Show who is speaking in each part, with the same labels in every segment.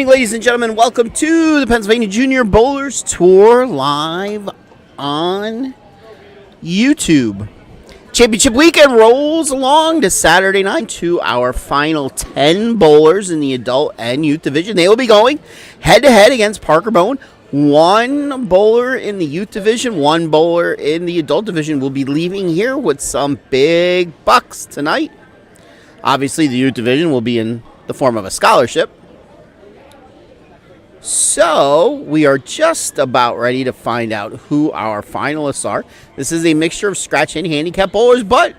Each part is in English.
Speaker 1: ladies and gentlemen. Welcome to the Pennsylvania Junior Bowlers Tour live on YouTube. Championship weekend rolls along to Saturday night to our final 10 bowlers in the adult and youth division. They will be going head-to-head against Parker Bohn. One bowler in the youth division, one bowler in the adult division will be leaving here with some big bucks tonight. Obviously, the youth division will be in the form of a scholarship. So, we are just about ready to find out who our finalists are. This is a mixture of scratch and handicap bowlers, but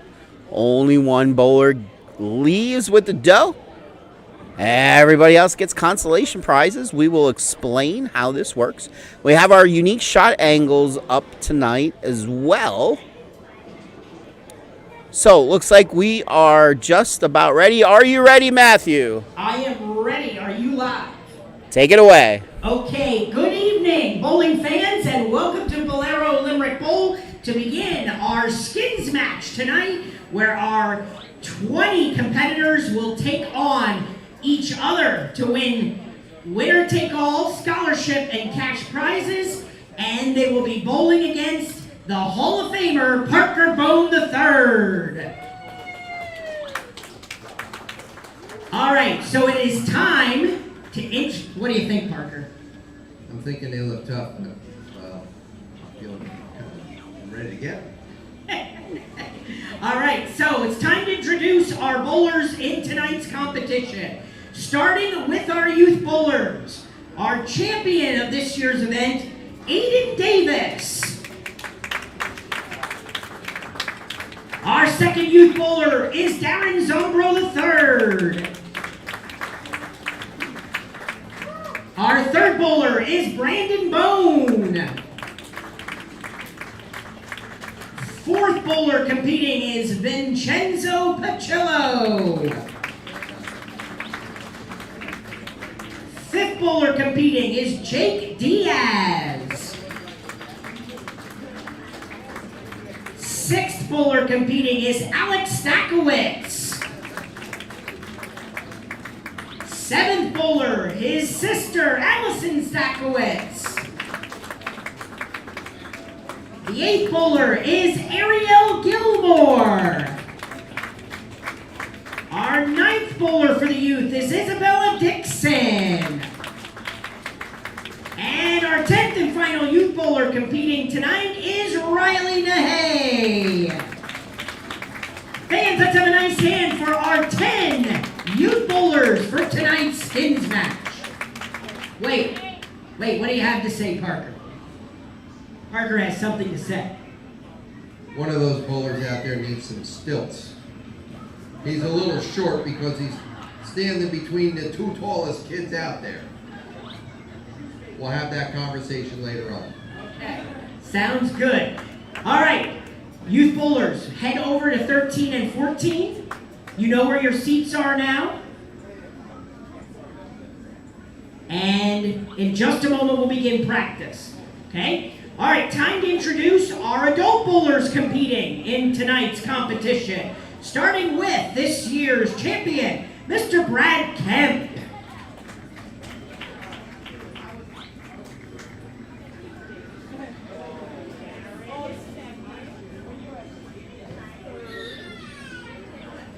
Speaker 1: only one bowler leaves with the dough. Everybody else gets consolation prizes. We will explain how this works. We have our unique shot angles up tonight as well. So, looks like we are just about ready. Are you ready, Matthew?
Speaker 2: I am ready. Are you live?
Speaker 1: Take it away.
Speaker 2: Okay, good evening, bowling fans, and welcome to Bowlero Limerick Bowl to begin our skins match tonight, where our 20 competitors will take on each other to win winner-take-all scholarship and cash prizes, and they will be bowling against the Hall of Famer Parker Bohn III. All right, so it is time to what do you think, Parker?
Speaker 3: I'm thinking they look tough, but I'm feeling I'm ready to get them.
Speaker 2: All right, so it's time to introduce our bowlers in tonight's competition. Starting with our youth bowlers, our champion of this year's event, Aiden Davis. Our second youth bowler is Darren Zombro III. Our third bowler is Brandon Bone. Fourth bowler competing is Vincenzo Pacillo. Fifth bowler competing is Jake Diaz. Sixth bowler competing is Alex Stakowitz. Seventh bowler, his sister, Allison Stakowitz. The eighth bowler is Ariel Gilmore. Our ninth bowler for the youth is Isabella Dixon. And our 10th and final youth bowler competing tonight is Riley Nahay. Fans, let's have a nice hand for our 10 youth bowlers for tonight's skins match. Wait, what do you have to say, Parker? Parker has something to say.
Speaker 3: One of those bowlers out there needs some stilts. He's a little short because he's standing between the two tallest kids out there. We'll have that conversation later on.
Speaker 2: Okay, sounds good. All right, youth bowlers, head over to 13 and 14. You know where your seats are now. And in just a moment, we'll begin practice. Okay? All right, time to introduce our adult bowlers competing in tonight's competition. Starting with this year's champion, Mr. Brad Kemp.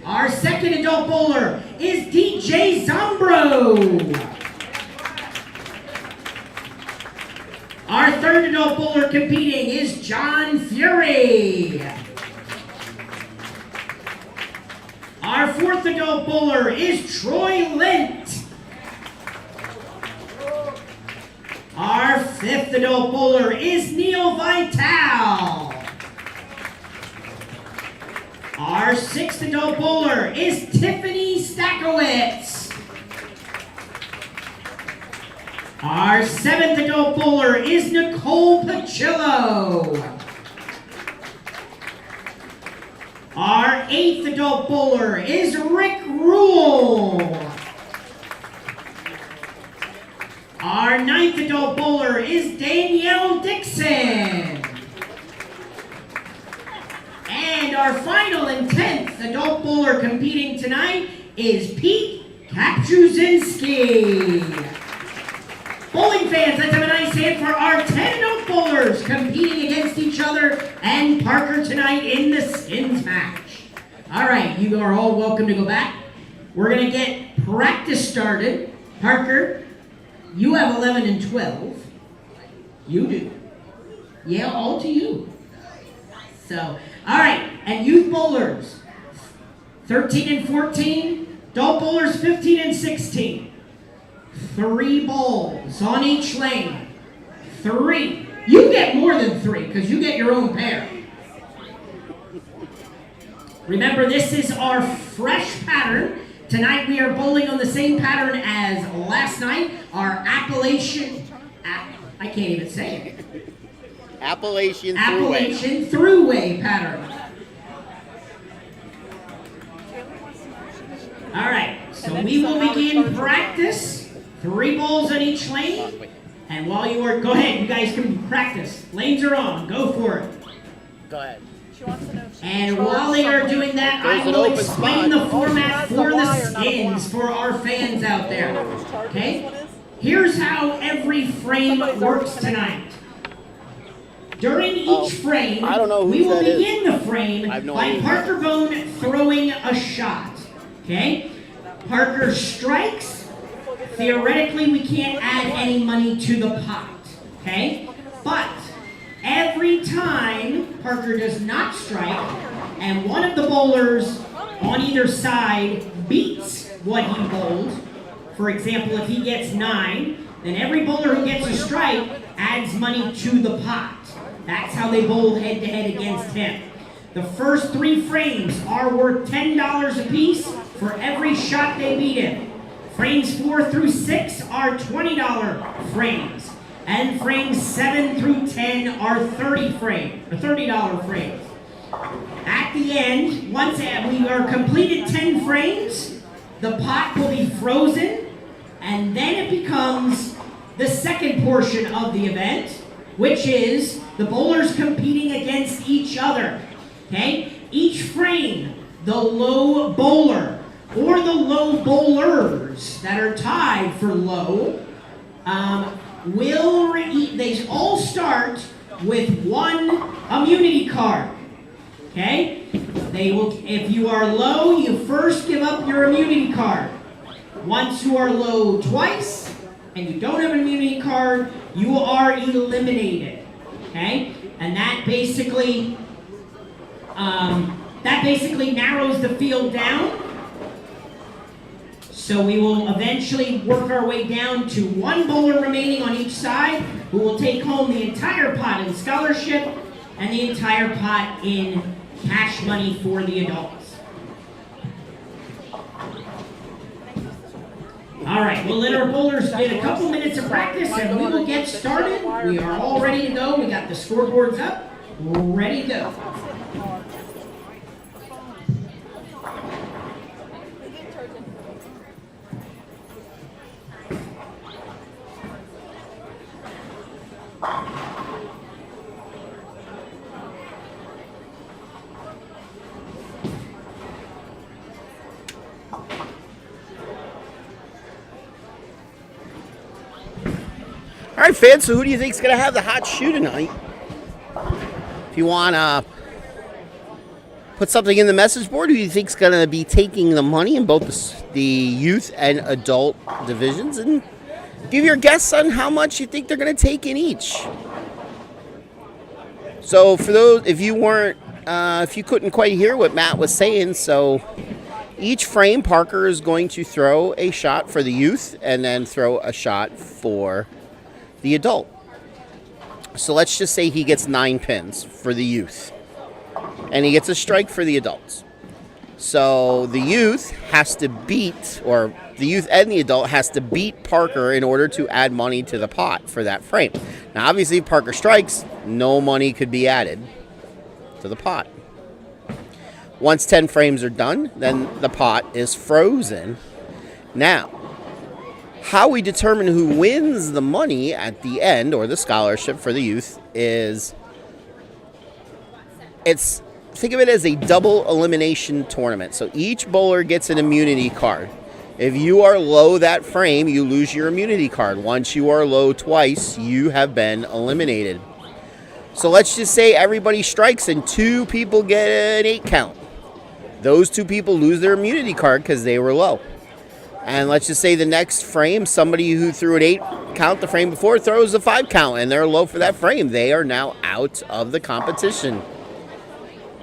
Speaker 2: Our second adult bowler is DJ Zombro. Our third adult bowler competing is John Fury. Our fourth adult bowler is Troy Lint. Our fifth adult bowler is Neil Vital. Our sixth adult bowler is Tiffany Stakowitz. Our seventh adult bowler is Nicole Pacillo. Our eighth adult bowler is Rick Rule. Our ninth adult bowler is Danielle Dixon. And our final and 10th adult bowler competing tonight is Pete Kapchuzinski. Bowling fans, let's have a nice hand for our 10 adult bowlers competing against each other and Parker tonight in the skins match. All right, you are all welcome to go back. We're going to get practice started. Parker, you have 11 and 12. You do. Yeah, all to you. So, all right, and youth bowlers, 13 and 14. Adult bowlers, 15 and 16. 3 bowls on each lane. 3. You get more than 3 because you get your own pair. Remember, this is our fresh pattern. Tonight we are bowling on the same pattern as last night. Our Appalachian, I can't even say it.
Speaker 1: Appalachian
Speaker 2: Throughway pattern. All right, so we will begin practice. 3 bowls on each lane. And while you are, go ahead, you guys can practice. Lanes are on, go for it.
Speaker 1: Go ahead.
Speaker 2: And while they are doing that, I will explain the format for the skins for our fans out there. Okay? Here's how every frame works tonight. During each frame, we will begin the frame by Parker Bohn throwing a shot. Okay? Parker strikes. Theoretically, we can't add any money to the pot. Okay? But every time Parker does not strike, and one of the bowlers on either side beats what he bowled, for example, if he gets 9, then every bowler who gets a strike adds money to the pot. That's how they bowl head-to-head against him. The first 3 frames are worth $10 apiece for every shot they beat him. Frames 4 through 6 are $20 frames. And frames 7 through 10 are $30 frames. At the end, once we are completed 10 frames, the pot will be frozen, and then it becomes the second portion of the event, which is the bowlers competing against each other. Okay? Each frame, the low bowler or the low bowlers that are tied for low they all start with 1 immunity card. Okay? They will, if you are low, you first give up your immunity card. Once you are low twice and you don't have an immunity card, you are eliminated. Okay? And that basically narrows the field down. So we will eventually work our way down to 1 bowler remaining on each side, who will take home the entire pot in scholarship and the entire pot in cash money for the adults. All right, we'll let our bowlers get a couple minutes of practice and we will get started. We are all ready to go. We got the scoreboards up. We're ready to go.
Speaker 1: All right, fans, so who do you think is going to have the hot shoe tonight? If you want to put something in the message board, who do you think is going to be taking the money in both the youth and adult divisions? And give your guess on how much you think they're going to take in each. So for those, if you couldn't quite hear what Matt was saying, so each frame, Parker is going to throw a shot for the youth and then throw a shot for the adult. So let's just say he gets 9 pins for the youth and he gets a strike for the adults. So the youth has to beat, or the youth and the adult has to beat Parker in order to add money to the pot for that frame. Now obviously if Parker strikes, no money could be added to the pot. Once 10 frames are done, then the pot is frozen. Now, how we determine who wins the money at the end, or the scholarship for the youth, is think of it as a double elimination tournament. So each bowler gets an immunity card. If you are low that frame, you lose your immunity card. Once you are low twice, you have been eliminated. So let's just say everybody strikes and 2 people get an 8 count. Those 2 people lose their immunity card because they were low. And let's just say the next frame, somebody who threw an 8 count the frame before throws a 5 count and they're low for that frame. They are now out of the competition.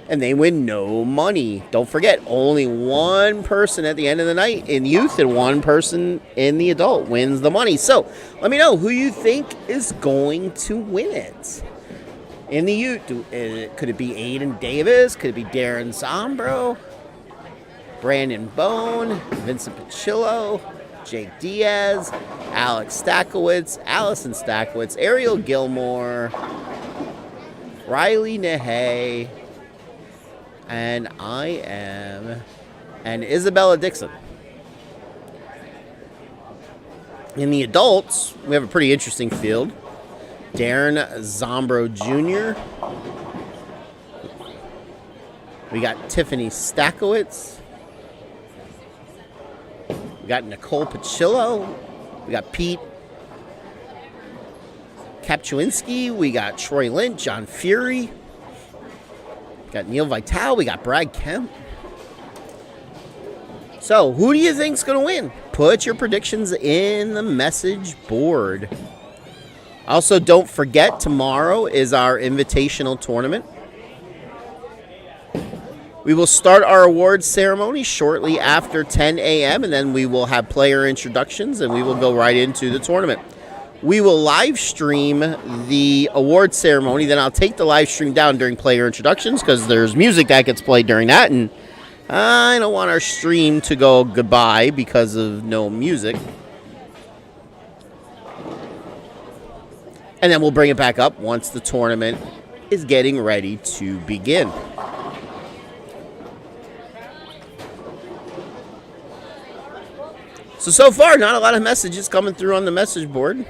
Speaker 1: And they win no money. Don't forget, only one person at the end of the night in youth and one person in the adult wins the money. So let me know who you think is going to win it. In the youth, could it be Aiden Davis? Could it be Darren Zombro? Brandon Bone? Vincent Pachillo? Jake Diaz? Alex Stakowitz? Allison Stakowitz? Ariel Gilmore? Riley Nehey? And Isabella Dixon. In the adults, we have a pretty interesting field. Darren Zombro Jr. We got Tiffany Stakowitz. We got Nicole Pachillo. We got Pete Kapczynski. We got Troy Lynch, John Fury. Got Neil Vitale. We got Brad Kemp. So, who do you think's going to win? Put your predictions in the message board. Also, don't forget, tomorrow is our invitational tournament. We will start our awards ceremony shortly after 10 a.m., and then we will have player introductions, and we will go right into the tournament. We will live stream the award ceremony. Then I'll take the live stream down during player introductions because there's music that gets played during that. And I don't want our stream to go goodbye because of no music. And then we'll bring it back up once the tournament is getting ready to begin. So far, not a lot of messages coming through on the message board.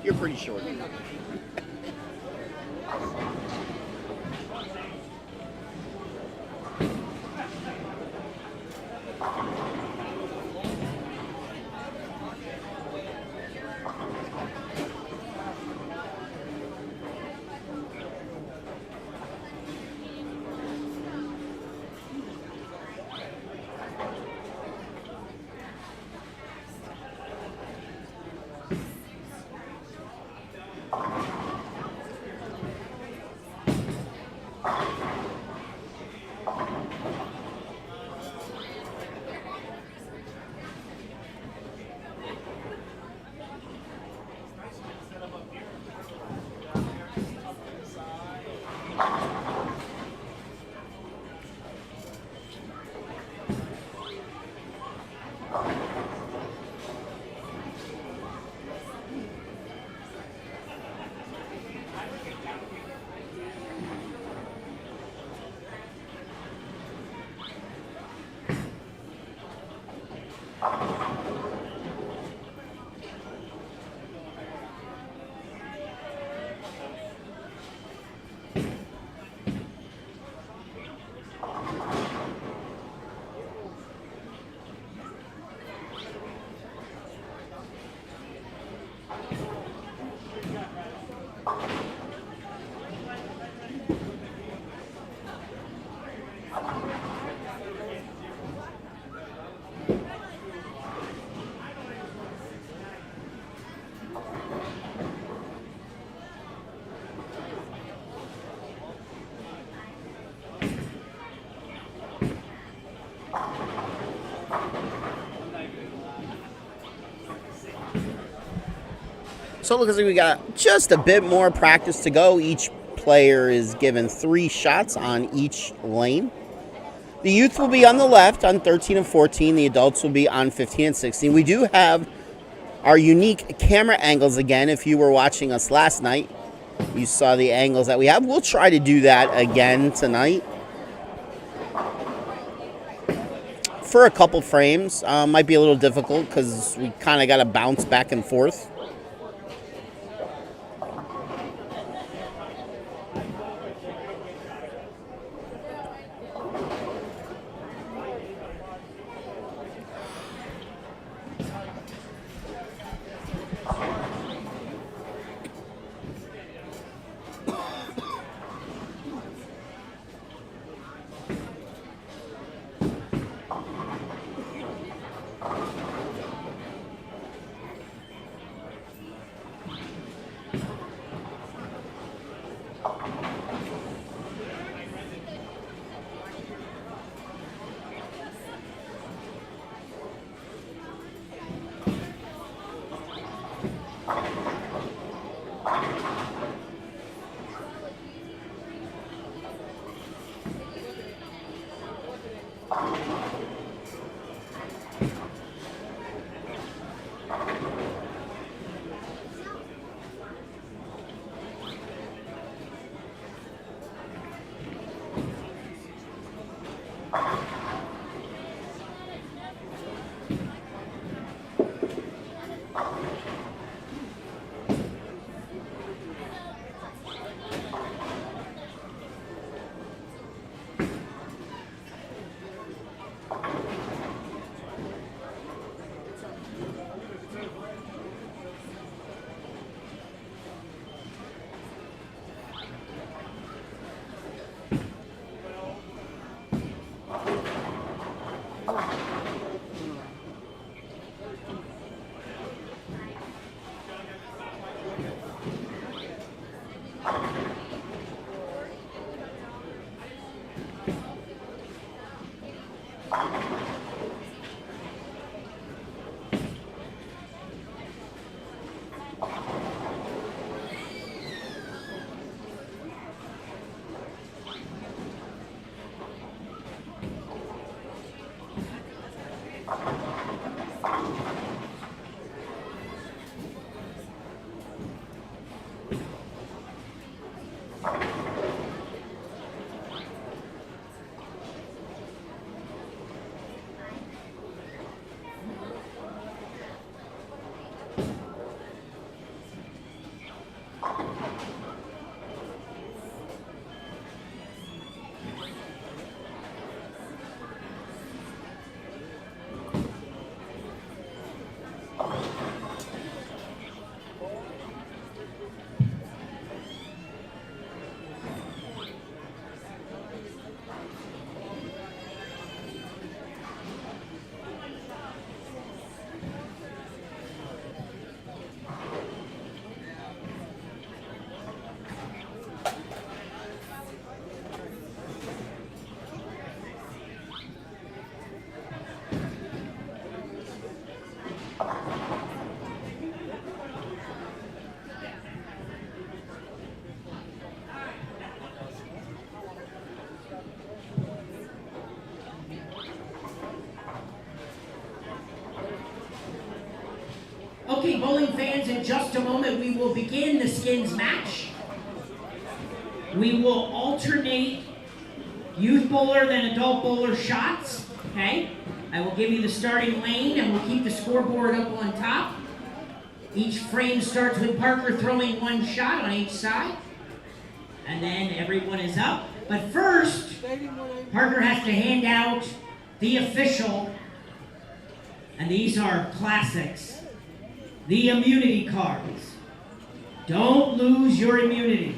Speaker 1: You're pretty short. So it looks like we got just a bit more practice to go. Each player is given 3 shots on each lane. The youth will be on the left on 13 and 14. The adults will be on 15 and 16. We do have our unique camera angles again. If you were watching us last night, you saw the angles that we have. We'll try to do that again tonight for a couple frames. Might be a little difficult because we kind of got to bounce back and forth.
Speaker 2: Okay, bowling fans, in just a moment we will begin the skins match. We will alternate youth bowler then adult bowler shots, okay? I will give you the starting lane and we'll keep the scoreboard up on top. Each frame starts with Parker throwing 1 shot on each side. And then everyone is up. But first, Parker has to hand out the official, and these are classics, the immunity cards. Don't lose your immunity.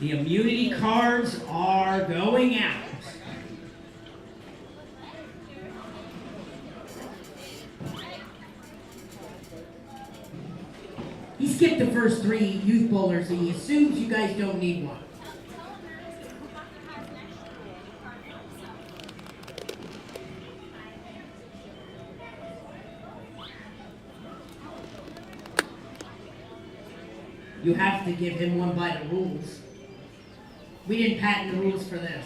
Speaker 2: The immunity cards are going out. He's skipped the first 3 youth bowlers. He assumes you guys don't need one. You have to give him one by the rules. We didn't patent the rules for this.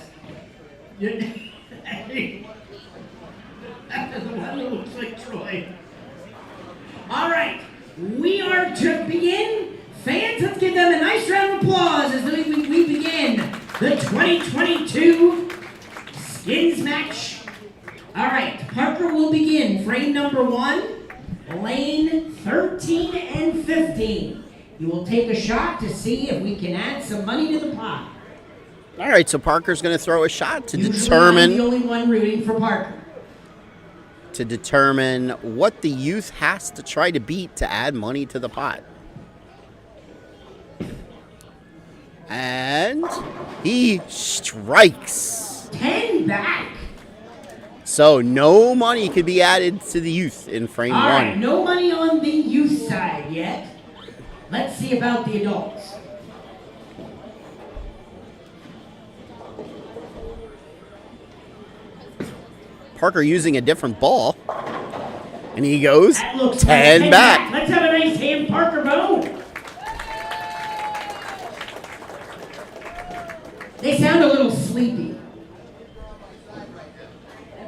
Speaker 2: That is the one that looks like Troy. All right, we are to begin. Fans, let's give them a nice round of applause as we begin the 2022 Skins match. All right, Parker will begin frame number 1, lane 13 and 15. You will take a shot to see if we can add some money to the pot.
Speaker 1: All right, so Parker's going to throw a shot to
Speaker 2: Usually
Speaker 1: determine
Speaker 2: I'm the only one rooting for Parker.
Speaker 1: what the youth has to try to beat to add money to the pot. And he strikes.
Speaker 2: 10 back.
Speaker 1: So no money could be added to the youth in frame
Speaker 2: All
Speaker 1: 1.
Speaker 2: right, no money on the youth side yet. Let's see about the adults.
Speaker 1: Parker using a different ball. And he goes
Speaker 2: That looks
Speaker 1: 10
Speaker 2: like
Speaker 1: back.
Speaker 2: Let's have a nice hand, Parker Bohn. They sound a little sleepy.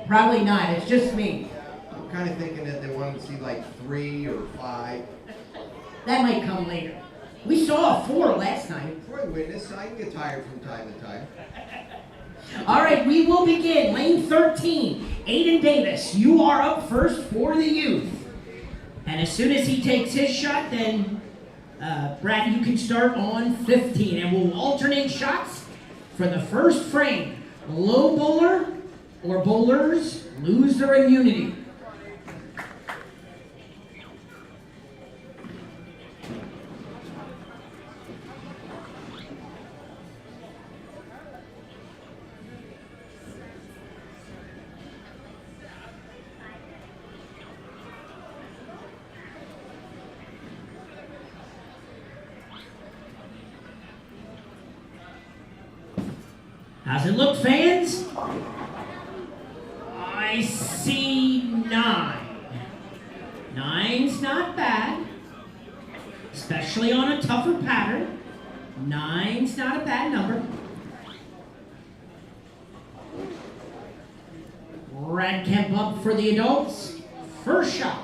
Speaker 2: Probably not, it's just me.
Speaker 3: I'm kind of thinking that they wanted to see like 3 or 5.
Speaker 2: That might come later. We saw a 4 last night.
Speaker 3: Troy witness, I can get tired from time to time.
Speaker 2: All right, we will begin. Lane 13, Aiden Davis. You are up first for the youth. And as soon as he takes his shot, then Brad, you can start on 15. And we'll alternate shots for the first frame. Low bowler or bowlers lose their immunity. How's it look, fans? I see 9. 9's not bad, especially on a tougher pattern. 9's not a bad number. Brad Kemp up for the adults. First shot.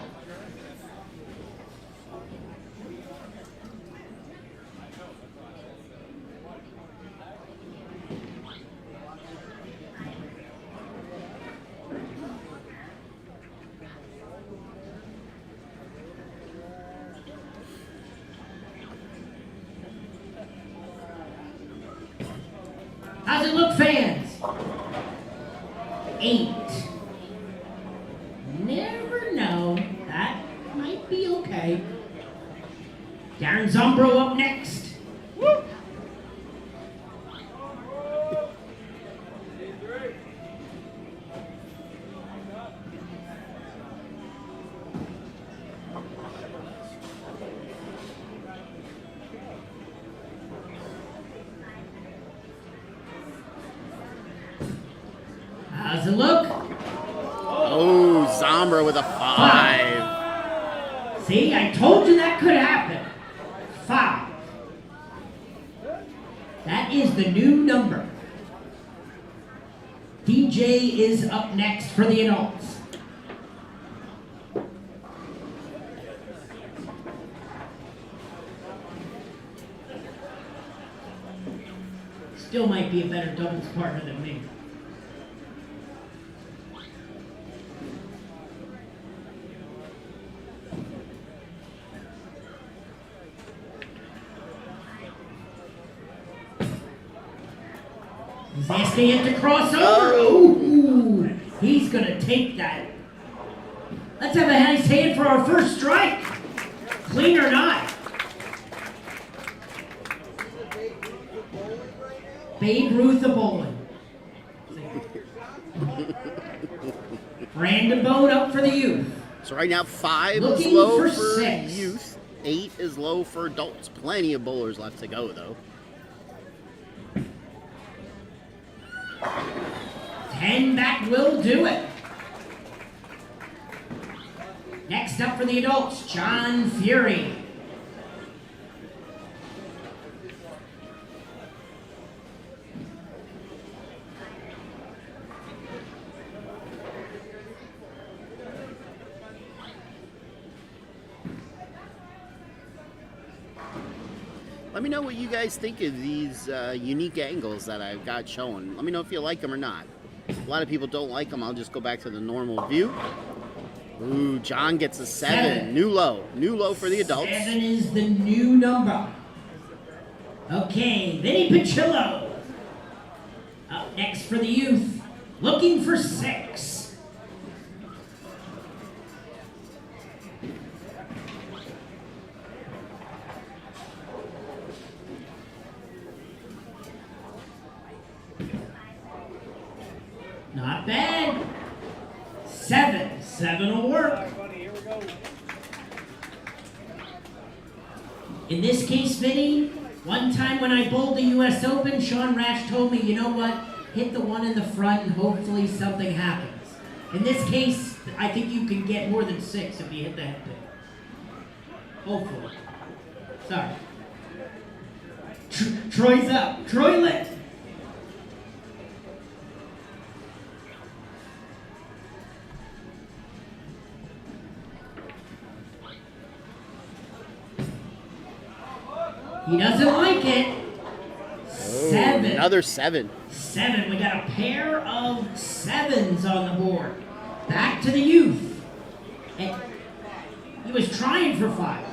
Speaker 2: How's it look, fans? 8. Never know. That might be okay. Darren Zombro up next. Woo! How's it look?
Speaker 1: Oh, Zombra with a 5.
Speaker 2: See, I told you that could happen. 5. That is the new number. DJ is up next for the adults. Still might be a better doubles partner than me. He's asking it to cross over. Ooh, he's going to take that. Let's have a nice hand for our first strike. Clean or not. Babe Ruth of bowling. Brandon Bone up for the youth.
Speaker 1: So right now 5 is
Speaker 2: Looking
Speaker 1: low
Speaker 2: for
Speaker 1: for
Speaker 2: 6.
Speaker 1: youth. 8 is low for adults. Plenty of bowlers left to go, though.
Speaker 2: 10 back will do it. Next up for the adults, John Fury.
Speaker 1: Let me know what you guys think of these unique angles that I've got showing. Let me know if you like them or not. A lot of people don't like them. I'll just go back to the normal view. Ooh, John gets a 7. New low. New low for the adults.
Speaker 2: 7 is the new number. Okay, Vinny Pachillo. Up next for the youth. Looking for 6. Not bad. 7. 7 will work. In this case, Vinny, one time when I bowled the U.S. Open, Sean Rash told me, you know what? Hit the one in the front and hopefully something happens. In this case, I think you can get more than 6 if you hit the head pin. Hopefully. Sorry. Troy's up. Troy lit. He doesn't like it. 7.
Speaker 1: Another 7.
Speaker 2: 7. We got a pair of 7s on the board. Back to the youth. And he was trying for 5.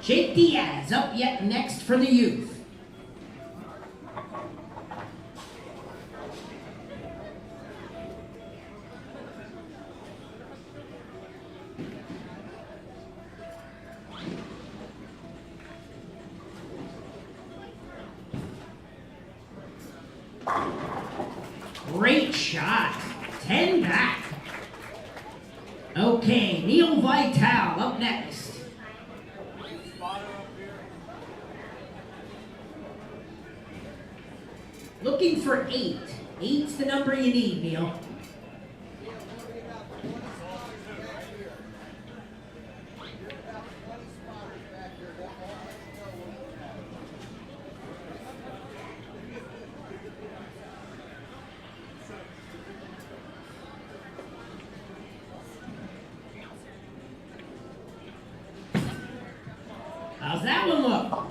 Speaker 2: Jake Diaz up yet next for the youth. Great shot. 10 back. Okay, Neil Vitale up next. Looking for 8. 8's the number you need, Neil. How's that one look?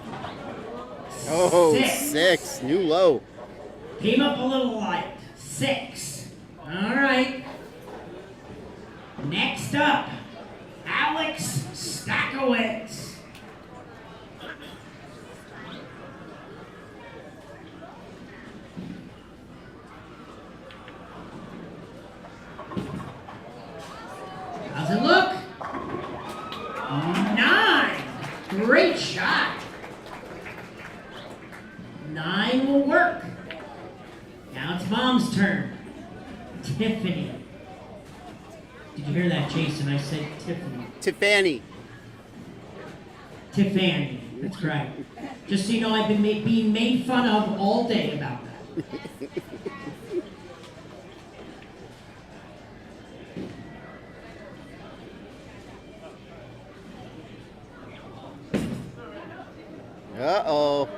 Speaker 1: Oh,
Speaker 2: 6.
Speaker 1: 6. New low.
Speaker 2: Came up a little light. 6. All right. Next up, Alex Stakowitz. How's it look? 9. Great shot. 9 will work. Now it's Mom's turn. Tiffany. Did you hear that, Jason? I said Tiffany.
Speaker 1: Tiffany.
Speaker 2: Tiffany. That's right. Just so you know, I've been being made fun of all day about that.
Speaker 1: Uh-oh.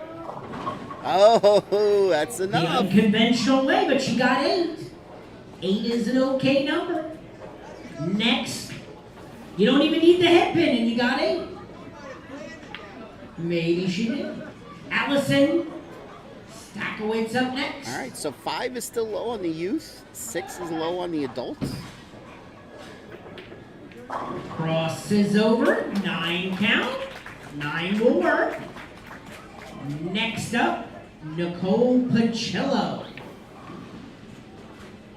Speaker 1: Oh, that's
Speaker 2: The
Speaker 1: enough.
Speaker 2: unconventional way, but she got 8. 8 is an okay number. Next, you don't even need the head pin and you got 8. Maybe she did. Allison Stakowitz up next.
Speaker 1: All right, so 5 is still low on the youth. 6 is low on the adults.
Speaker 2: Crosses over. 9 count. 9 will work. Next up, Nicole Pachillo.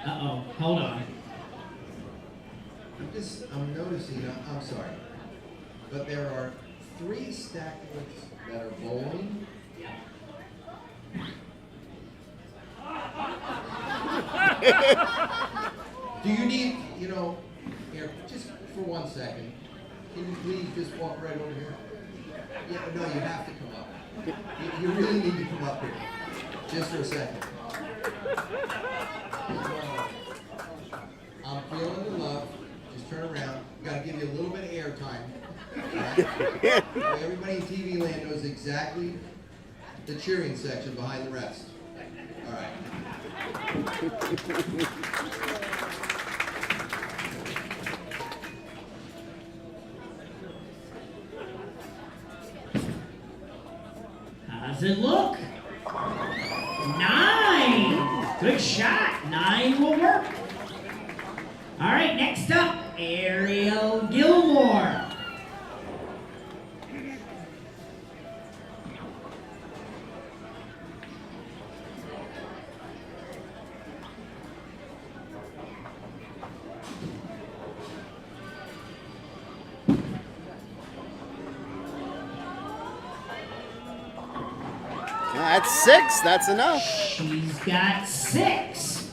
Speaker 2: Uh-oh, hold on.
Speaker 3: I'm noticing, I'm sorry, but there are 3 Stakowitz that are bowling. Do you need, here, just for 1 second. Can you please just walk right over here? Yeah, no, you have to come up. You really need to come up here. Just for a second. I'm feeling the love. Just turn around. Got to give you a little bit of air time. Right? So everybody in TV land knows exactly the cheering section behind the rest. All right.
Speaker 2: How's it look? 9. Good shot. 9 will work. All right, next up, Ariel Gilmore.
Speaker 1: That's 6. That's enough.
Speaker 2: She's got 6.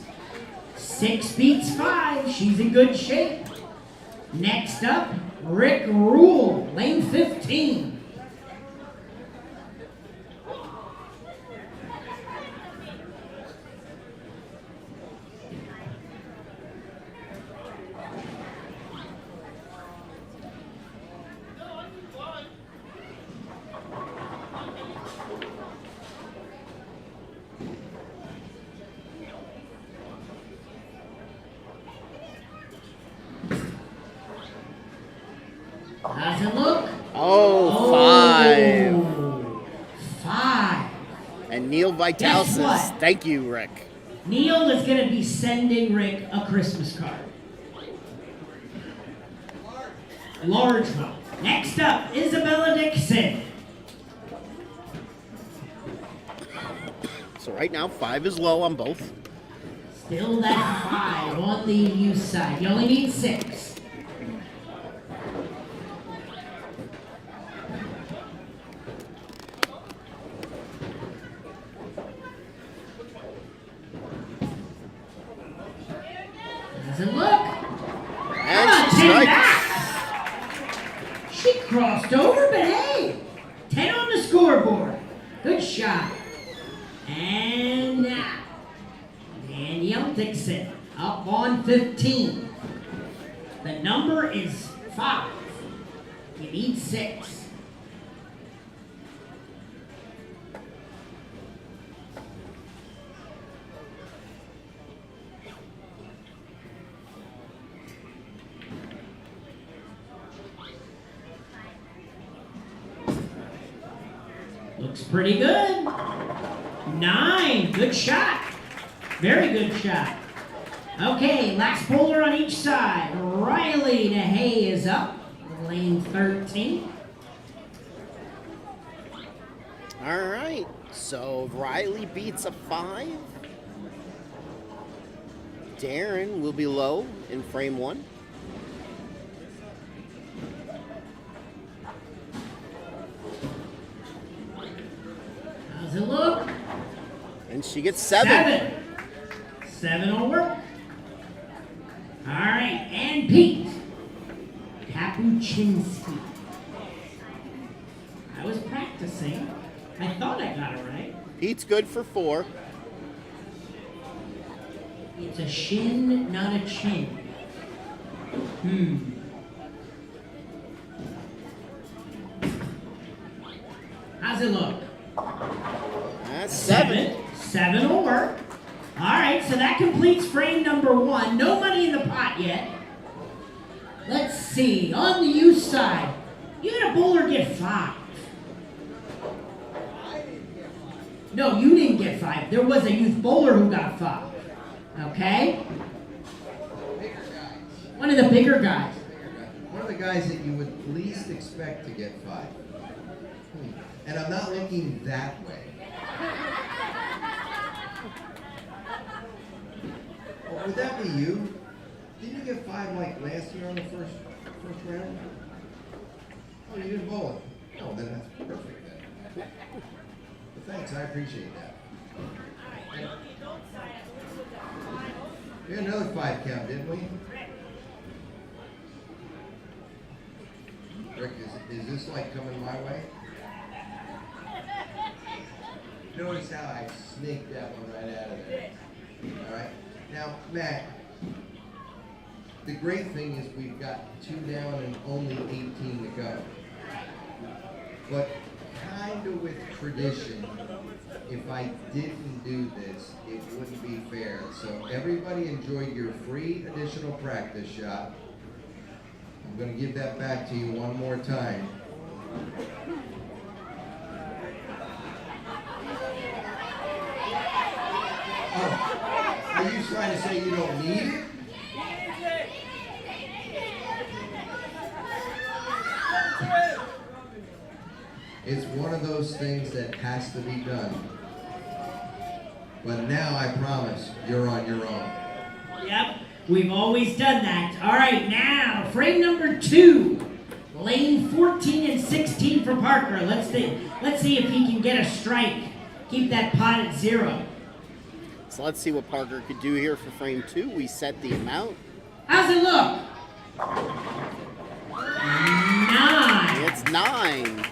Speaker 2: 6 beats 5. She's in good shape. Next up, Rick Rule, lane 15. How's it look?
Speaker 1: Oh, 5.
Speaker 2: 5.
Speaker 1: And Neil Vital
Speaker 2: Guess
Speaker 1: says,
Speaker 2: what?
Speaker 1: thank you, Rick.
Speaker 2: Neil is going to be sending Rick a Christmas card. A large one. Next up, Isabella Dixon.
Speaker 1: So right now, 5 is low on both.
Speaker 2: Still that 5 on the youth side. You only need 6. Does it look?
Speaker 1: And
Speaker 2: Ah,
Speaker 1: she
Speaker 2: 10
Speaker 1: strikes.
Speaker 2: back. She crossed over, but hey, 10 on the scoreboard. Good shot. And now, Danielle Dixon up on 15. The number is 5. You need 6. Looks pretty good. 9. Good shot. Very good shot. Okay, last bowler on each side. Riley DeHay is up. Lane 13.
Speaker 1: All right. So Riley beats a 5. Darren will be low in frame 1.
Speaker 2: How's it look?
Speaker 1: And she gets 7.
Speaker 2: 7 will work. All right, and Pete Kapuczynski. I was practicing. I thought I got it right.
Speaker 1: Pete's good for 4.
Speaker 2: It's a shin, not a chin. How's it look?
Speaker 1: That's 7.
Speaker 2: 7 will work. All right, so that completes frame number 1. No money in the pot yet. Let's see. On the youth side, you had a bowler get 5. No, you didn't get 5. There was a youth bowler who got 5. Okay? One of the bigger guys.
Speaker 3: One of the guys that you would least expect to get 5. And I'm not looking that way. Oh, would that be you? Didn't you get 5 like last year on the first round? Oh, you didn't bowl it. Oh, then that's perfect then. Well, thanks, I appreciate that. We had another 5 count, didn't we? Rick, is this like coming my way? Notice how I sneaked that one right out of there. All right. Now, Matt, the great thing is we've got 2 down and only 18 to go. But kind of with tradition, if I didn't do this, it wouldn't be fair. So everybody enjoyed your free additional practice shot. I'm going to give that back to you one more time. Oh, are you trying to say you don't need it? It's one of those things that has to be done. But now I promise you're on your own.
Speaker 2: Yep, we've always done that. All right, now frame number 2, lane 14 and 16 for Parker. Let's see if he can get a strike. Keep that pot at 0.
Speaker 1: So let's see what Parker could do here for frame 2. We set the amount.
Speaker 2: How's it look? 9.
Speaker 1: It's 9.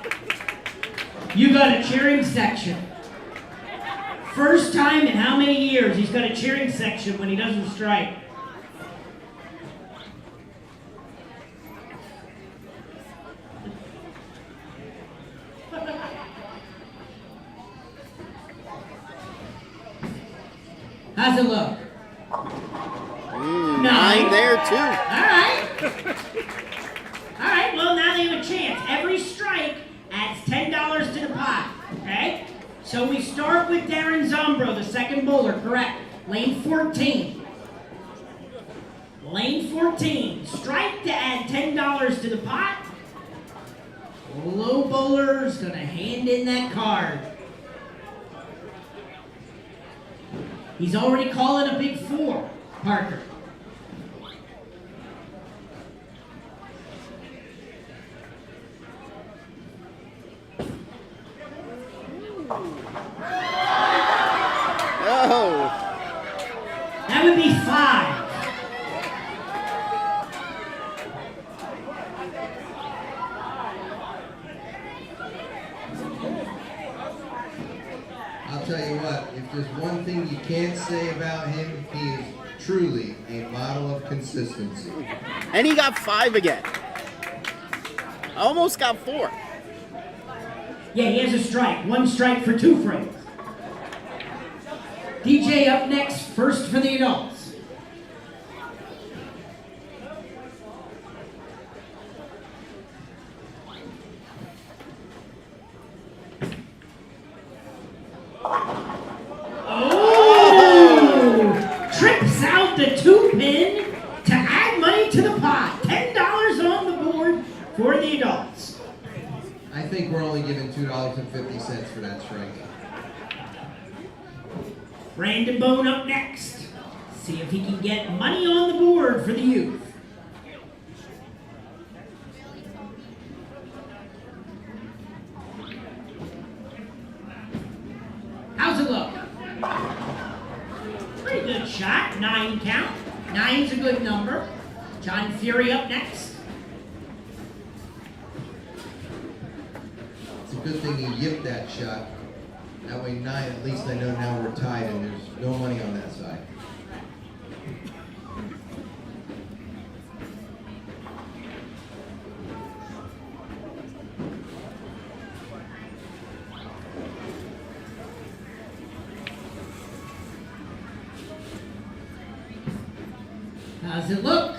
Speaker 2: You got a cheering section. First time in how many years he's got a cheering section when he doesn't strike? How's it look?
Speaker 1: 9 there too.
Speaker 2: All right. All right, well now they have a chance. Every strike adds $10 to the pot, okay? So we start with Darren Zombro, the second bowler, correct. Lane 14. Lane 14. Strike to add $10 to the pot. Low bowler's gonna hand in that card. He's already calling a big 4, Parker.
Speaker 1: Oh.
Speaker 2: That would be 5.
Speaker 3: I'll tell you what, if there's one thing you can't say about him, he is truly a model of consistency.
Speaker 1: And he got 5 again. Almost got 4.
Speaker 2: Yeah, he has a strike. 1 strike for 2 frames. DJ up next, first for the adults. Oh! Trips out the 2-pin to add money to the pot. $10 on the board for the adults.
Speaker 3: I think we're only giving $2.50 for that strike.
Speaker 2: Brandon Bone up next. See if he can get money on the board for the youth. How's it look? Pretty good shot. 9 count. 9's a good number. John Fury up next.
Speaker 3: It's a good thing he yipped that shot. That way 9, at least I know now we're tied and there's no money on that side.
Speaker 2: How's it look?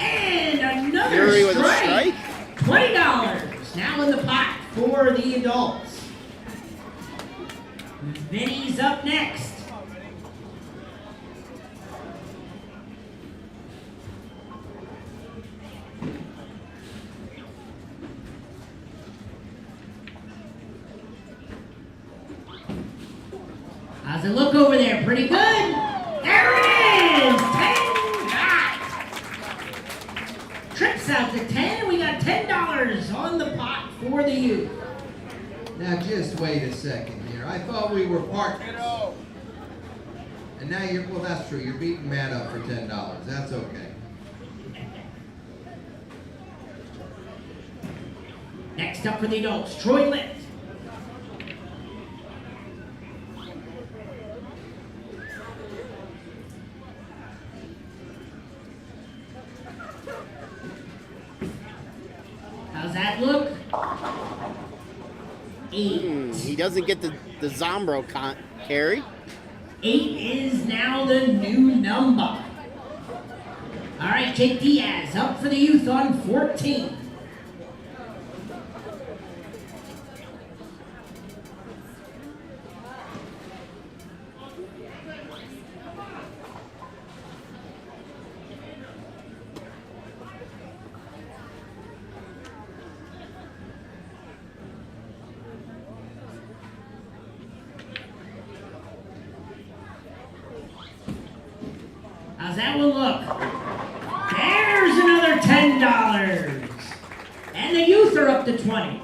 Speaker 2: And another
Speaker 1: Fury with a
Speaker 2: strike.
Speaker 1: strike.
Speaker 2: $20 now in the pot for the adults. Vinny's up next. How's it look over there? Pretty good. There it is. 10. Trips out to 10. We got $10 on the pot for the youth.
Speaker 3: Now just wait a second here. I thought we were partners. And now you're, well that's true, you're beating Matt up for $10. That's okay.
Speaker 2: Next up for the adults, Troy Litt. How's that look? 8.
Speaker 1: He doesn't get the Zombro carry.
Speaker 2: 8 is now the new number. All right, Jake Diaz up for the youth on 14. How's that one look? There's another $10. And the youth are up to 20.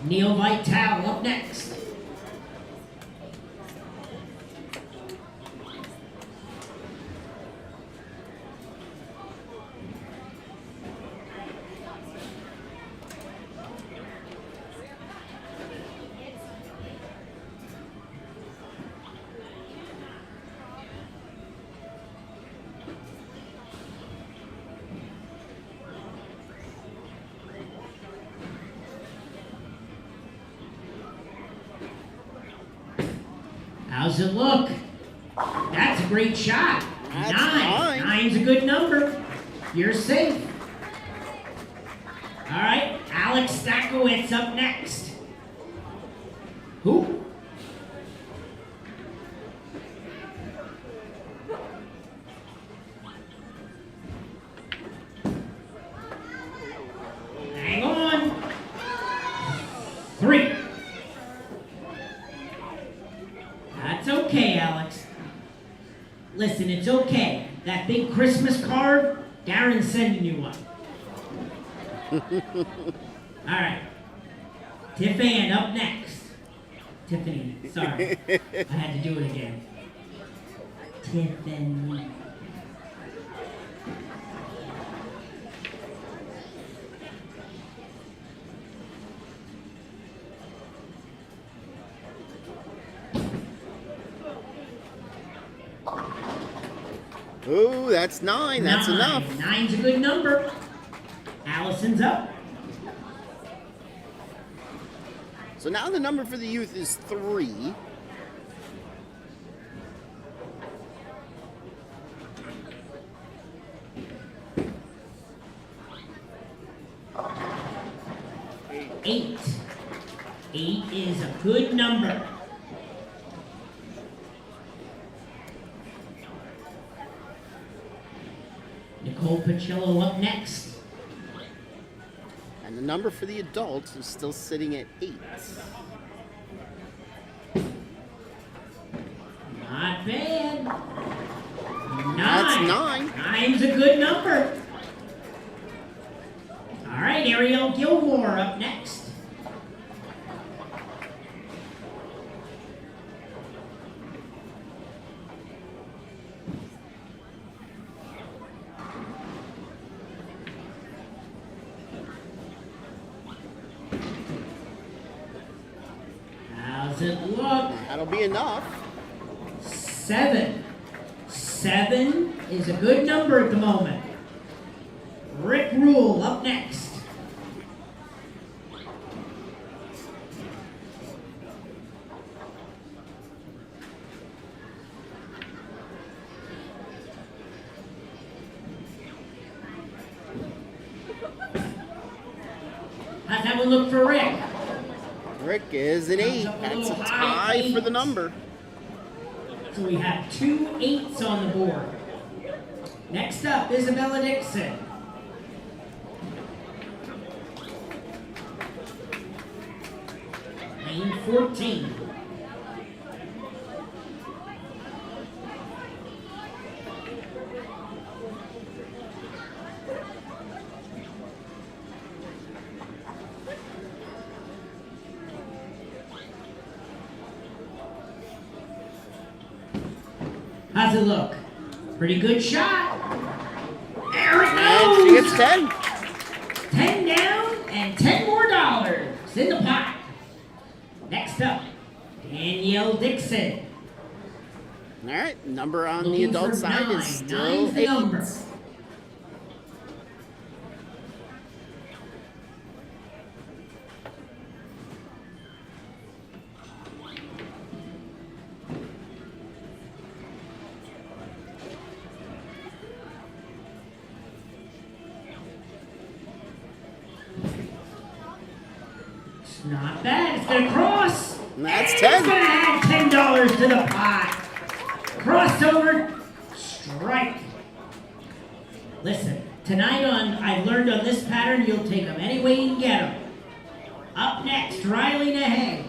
Speaker 2: Neil Vitale up next. How's it look? That's a great shot.
Speaker 1: That's
Speaker 2: 9. 9's a good number. You're safe. All right, Alex Stakowitz up next. Who? Hang on. 3. That's okay, Alex. Listen, it's okay. That big Christmas card, Darren's sending you one. All right. Tiffany up next. Tiffany, sorry. I had to do it again. Tiffany.
Speaker 1: Ooh, that's 9. That's
Speaker 2: 9.
Speaker 1: enough.
Speaker 2: 9's a good number. Allison's up.
Speaker 1: So now the number for the youth is 3.
Speaker 2: Eight. 8 is a good number. Nicole Pacillo up next.
Speaker 1: And the number for the adults is still sitting at 8.
Speaker 2: Not bad. 9.
Speaker 1: That's 9.
Speaker 2: 9's a good number. All right, Ariel Gilmore up next. How's it look?
Speaker 1: That'll be enough.
Speaker 2: 7. 7 is a good number at the moment. Rick Rule up next. How's that one look for Rick?
Speaker 1: Rick is an 8. That's a tie for the number.
Speaker 2: So we have 2 8s on the board. Next up, Isabella Dixon. Lane 14. How's it look? Pretty good shot. There it
Speaker 1: And she
Speaker 2: goes.
Speaker 1: gets 10.
Speaker 2: 10 down. And $10 more in the pot. Next up, Danielle Dixon.
Speaker 1: All right, number on the
Speaker 2: Looking
Speaker 1: adult
Speaker 2: for
Speaker 1: side
Speaker 2: nine.
Speaker 1: is still
Speaker 2: Nine's the
Speaker 1: 8.
Speaker 2: number. It's not bad. It's going to cross.
Speaker 1: And that's
Speaker 2: And
Speaker 1: 10.
Speaker 2: It's going to add $10 to the pot. Crossover. Strike. Listen, tonight I've learned on this pattern, you'll take them any way you can get them. Up next, Riley Nahay.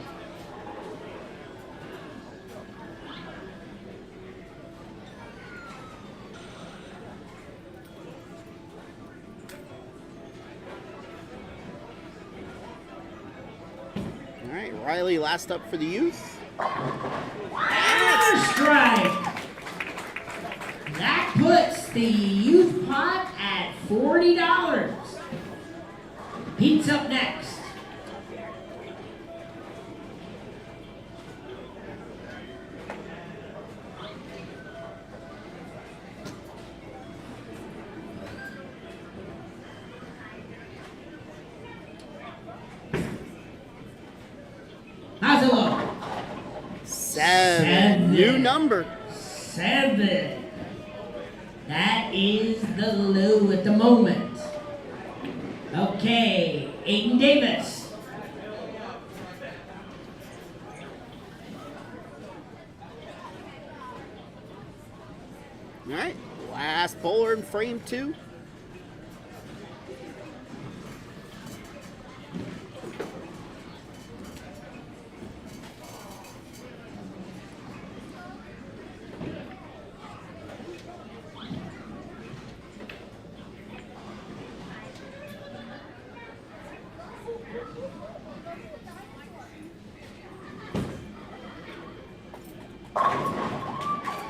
Speaker 1: All right, Riley last up for the youth.
Speaker 2: Another strike. That puts the youth pot at $40. Pete's up next. How's it look?
Speaker 1: 7. New number.
Speaker 2: 7. That is the low at the moment. Okay, Aiden Davis.
Speaker 1: All right, last bowler in frame 2.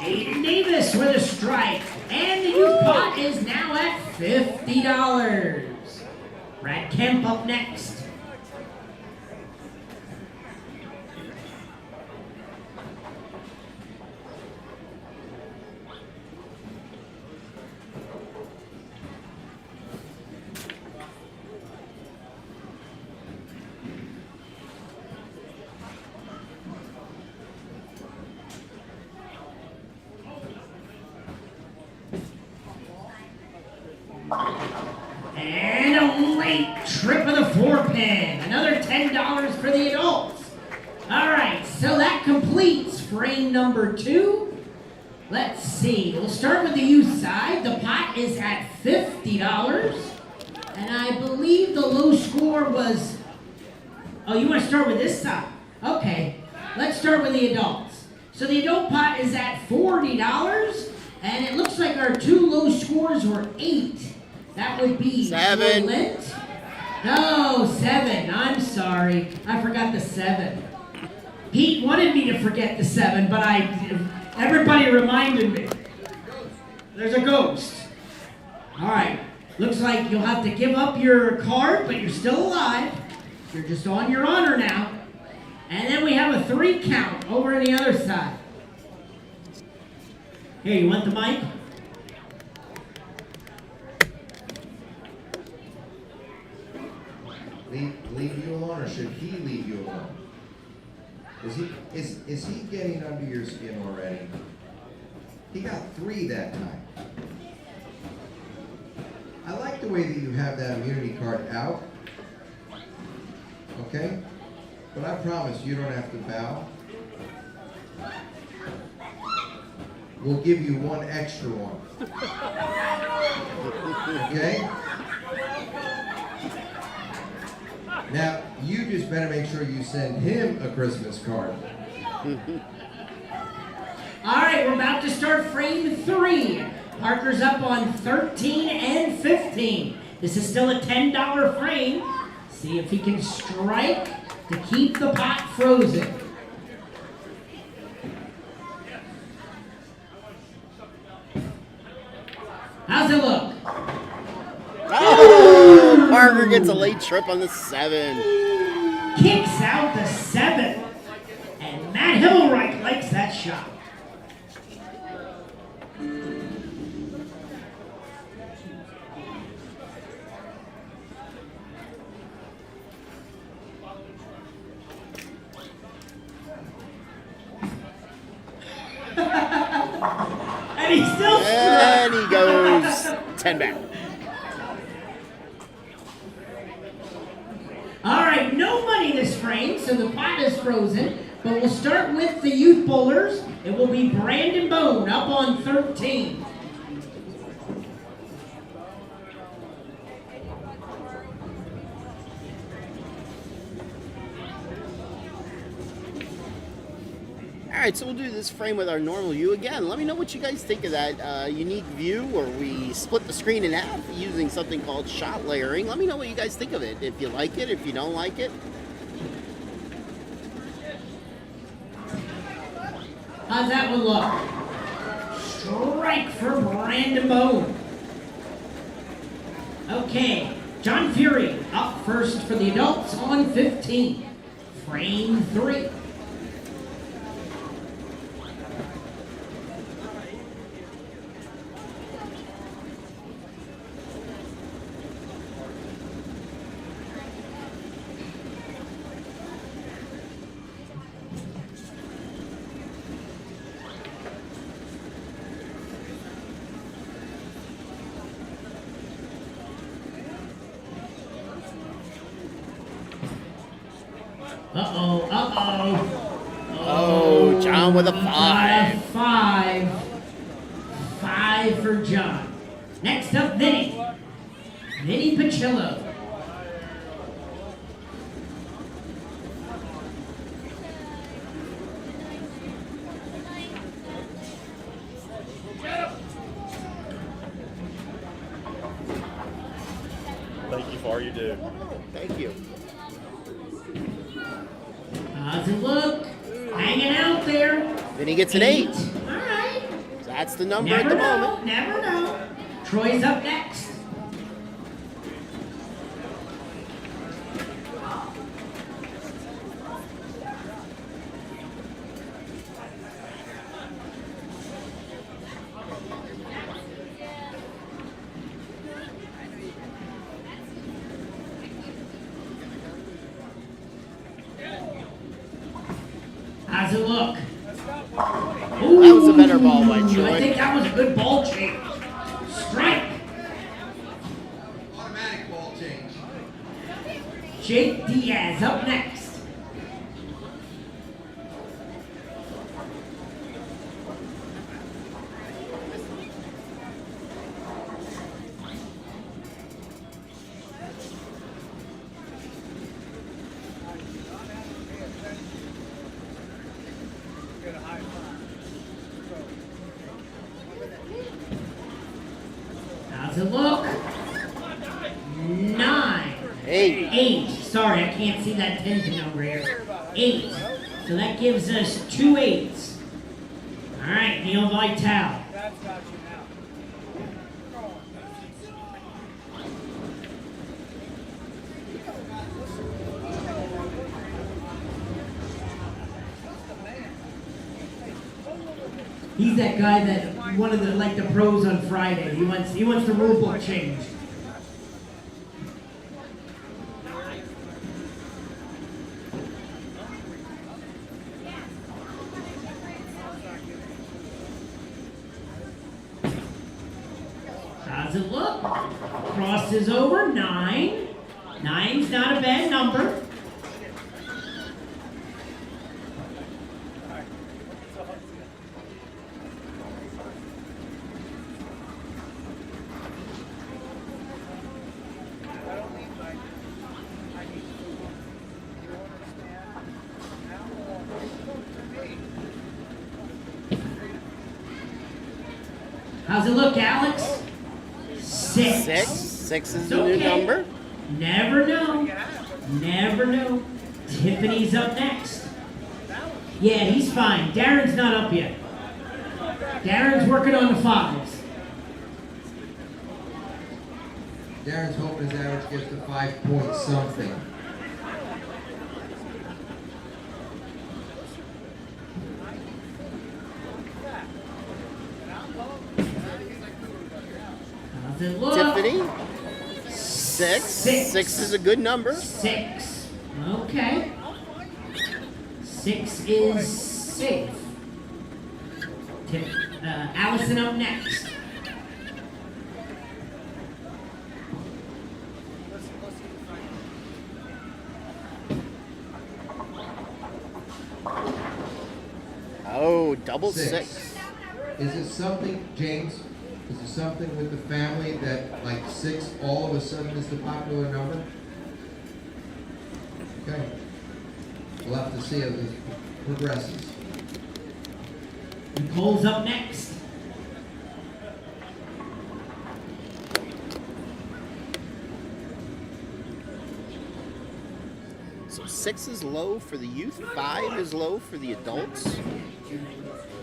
Speaker 2: Aiden Davis with a strike. And the youth pot is now at $50. Brad Kemp up next. And a late trip of the 4-pin. Another $10 for the adults. All right, so that completes frame number 2. Let's see. We'll start with the youth side. The pot is at $50. And I believe the low score was... Oh, you want to start with this side? Okay. Let's start with the adults. So the adult pot is at $40. And it looks like our 2 low scores were 8. That would be
Speaker 1: 7.
Speaker 2: Lint. No, 7. I'm sorry. I forgot the 7. Pete wanted me to forget the 7, but everybody reminded me. There's a ghost. All right. Looks like you'll have to give up your card, but you're still alive. You're just on your honor now. And then we have a 3 count over on the other side. Here, you want the mic?
Speaker 3: Leave you alone, or should he leave you alone? Is he getting under your skin already? He got 3 that time. I like the way that you have that immunity card out. Okay? But I promise you don't have to bow. We'll give you 1 extra one. Okay? Now, you just better make sure you send him a Christmas card.
Speaker 2: All right, we're about to start frame 3. Parker's up on 13 and 15. This is still a $10 frame. See if he can strike to keep the pot frozen. How's it look?
Speaker 1: Oh, Parker gets a late trip on the 7.
Speaker 2: Kicks out the 7. And Matt Hillreich likes that shot. And he still
Speaker 1: And he goes 10 back.
Speaker 2: All right, no money this frame, so the pot is frozen. But we'll start with the youth bowlers. It will be Parker Bohn up on 13.
Speaker 1: All right, so we'll do this frame with our normal view again. Let me know what you guys think of that unique view where we split the screen in half using something called shot layering. Let me know what you guys think of it. If you like it, if you don't like it.
Speaker 2: How's that one look? Strike for Parker Bohn. Okay, John Fury up first for the adults on 15. Frame 3.
Speaker 1: Oh, John with a 5.
Speaker 2: 5. 5 for John. Next up, Vinny. Vinny Pacillo.
Speaker 4: Thank you for all you do.
Speaker 1: Thank you.
Speaker 2: How's it look? Hanging out there.
Speaker 1: Then he gets an 8.
Speaker 2: All right.
Speaker 1: That's the number
Speaker 2: Never
Speaker 1: at the
Speaker 2: know.
Speaker 1: moment.
Speaker 2: Never know. Troy's up next. How's it look? Ooh,
Speaker 1: That was a better ball by Troy.
Speaker 2: I think that was a good ball change. Strike.
Speaker 3: Automatic ball change.
Speaker 2: Jake Diaz up next. How's it look? 9.
Speaker 1: 8.
Speaker 2: 8. Sorry, I can't see that 10 pin over here. 8. So that gives us 2 8s. All right, Neil Vitale. He's that guy that one of the like the pros on Friday. He wants the rule book changed. How's it look? Crosses over 9. 9's not a bad number. How's it look, Alex? 6.
Speaker 1: 6. 6 is
Speaker 2: It's
Speaker 1: the new
Speaker 2: okay.
Speaker 1: number.
Speaker 2: Never know. Never know. Tiffany's up next. Yeah, he's fine. Darren's not up yet. Darren's working on the 5s.
Speaker 3: Darren's hoping his average gets to 5 point something.
Speaker 2: How's it look?
Speaker 1: Tiffany, 6. 6 is a good number.
Speaker 2: 6. Okay. 6 is safe. Allison up next.
Speaker 1: Oh, double 6.
Speaker 3: Is it something, James? Is it something with the family that like 6 all of a sudden is the popular number? Okay. We'll have to see how this progresses.
Speaker 2: Nicole's up next.
Speaker 1: So 6 is low for the youth, 5 is low for the adults.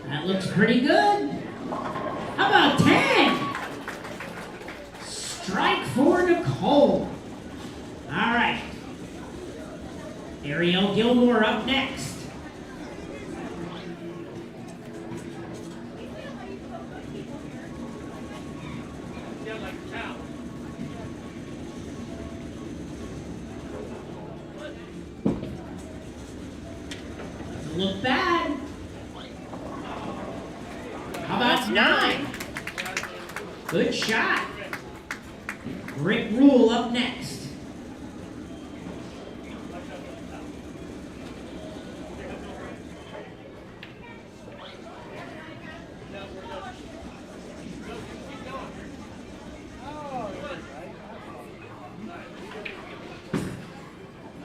Speaker 2: That looks pretty good. How about 10? Strike for Nicole. All right. Ariel Gilmore up next. Doesn't look bad. How about 9? Good shot. Rick Rule up next.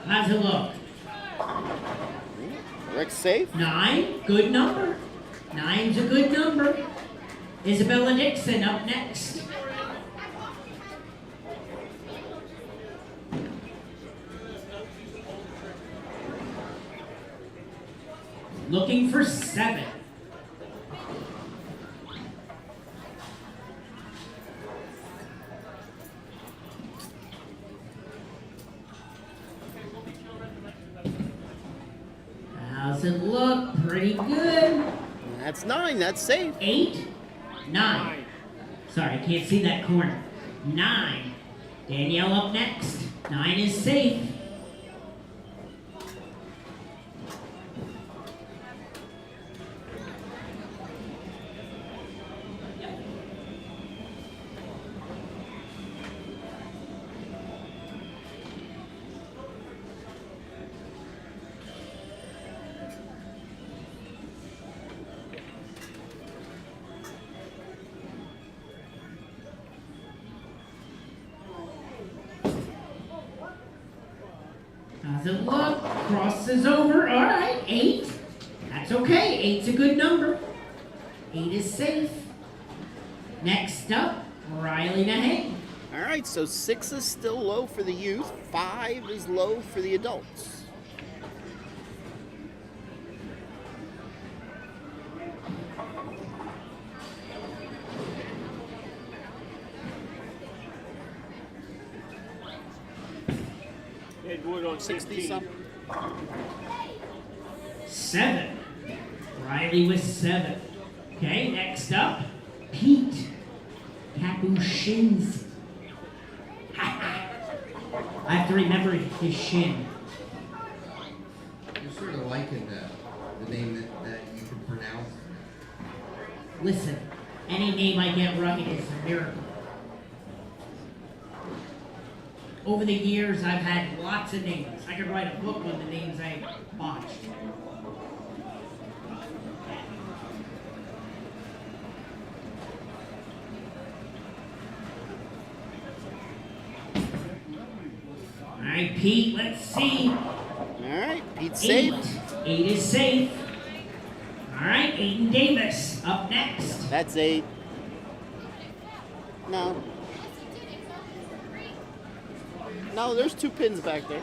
Speaker 2: How's it look?
Speaker 1: Rick's safe.
Speaker 2: 9, good number. 9's a good number. Isabella Dixon up next. Looking for 7. How's it look? Pretty good.
Speaker 1: That's 9, that's safe.
Speaker 2: 8, 9. Sorry, I can't see that corner. 9. Danielle up next. 9 is safe. How's it look? Crosses over. All right, 8. That's okay. 8's a good number. 8 is safe. Next up, Riley Nahane.
Speaker 1: All right, so 6 is still low for the youth, 5 is low for the adults.
Speaker 4: Edward on
Speaker 1: 60
Speaker 4: 16.
Speaker 1: something.
Speaker 2: 7. Riley with 7. Okay, next up, Pete Kapushinski. I have to remember his shin.
Speaker 3: You're sort of liking the name that you can pronounce.
Speaker 2: Listen, any name I get right is a miracle. Over the years, I've had lots of names. I could write a book on the names I botched. All right, Pete, let's see.
Speaker 1: All right, Pete's
Speaker 2: 8.
Speaker 1: safe.
Speaker 2: 8 is safe. All right, Aiden Davis up next.
Speaker 1: That's 8. No. No, there's 2 pins back there.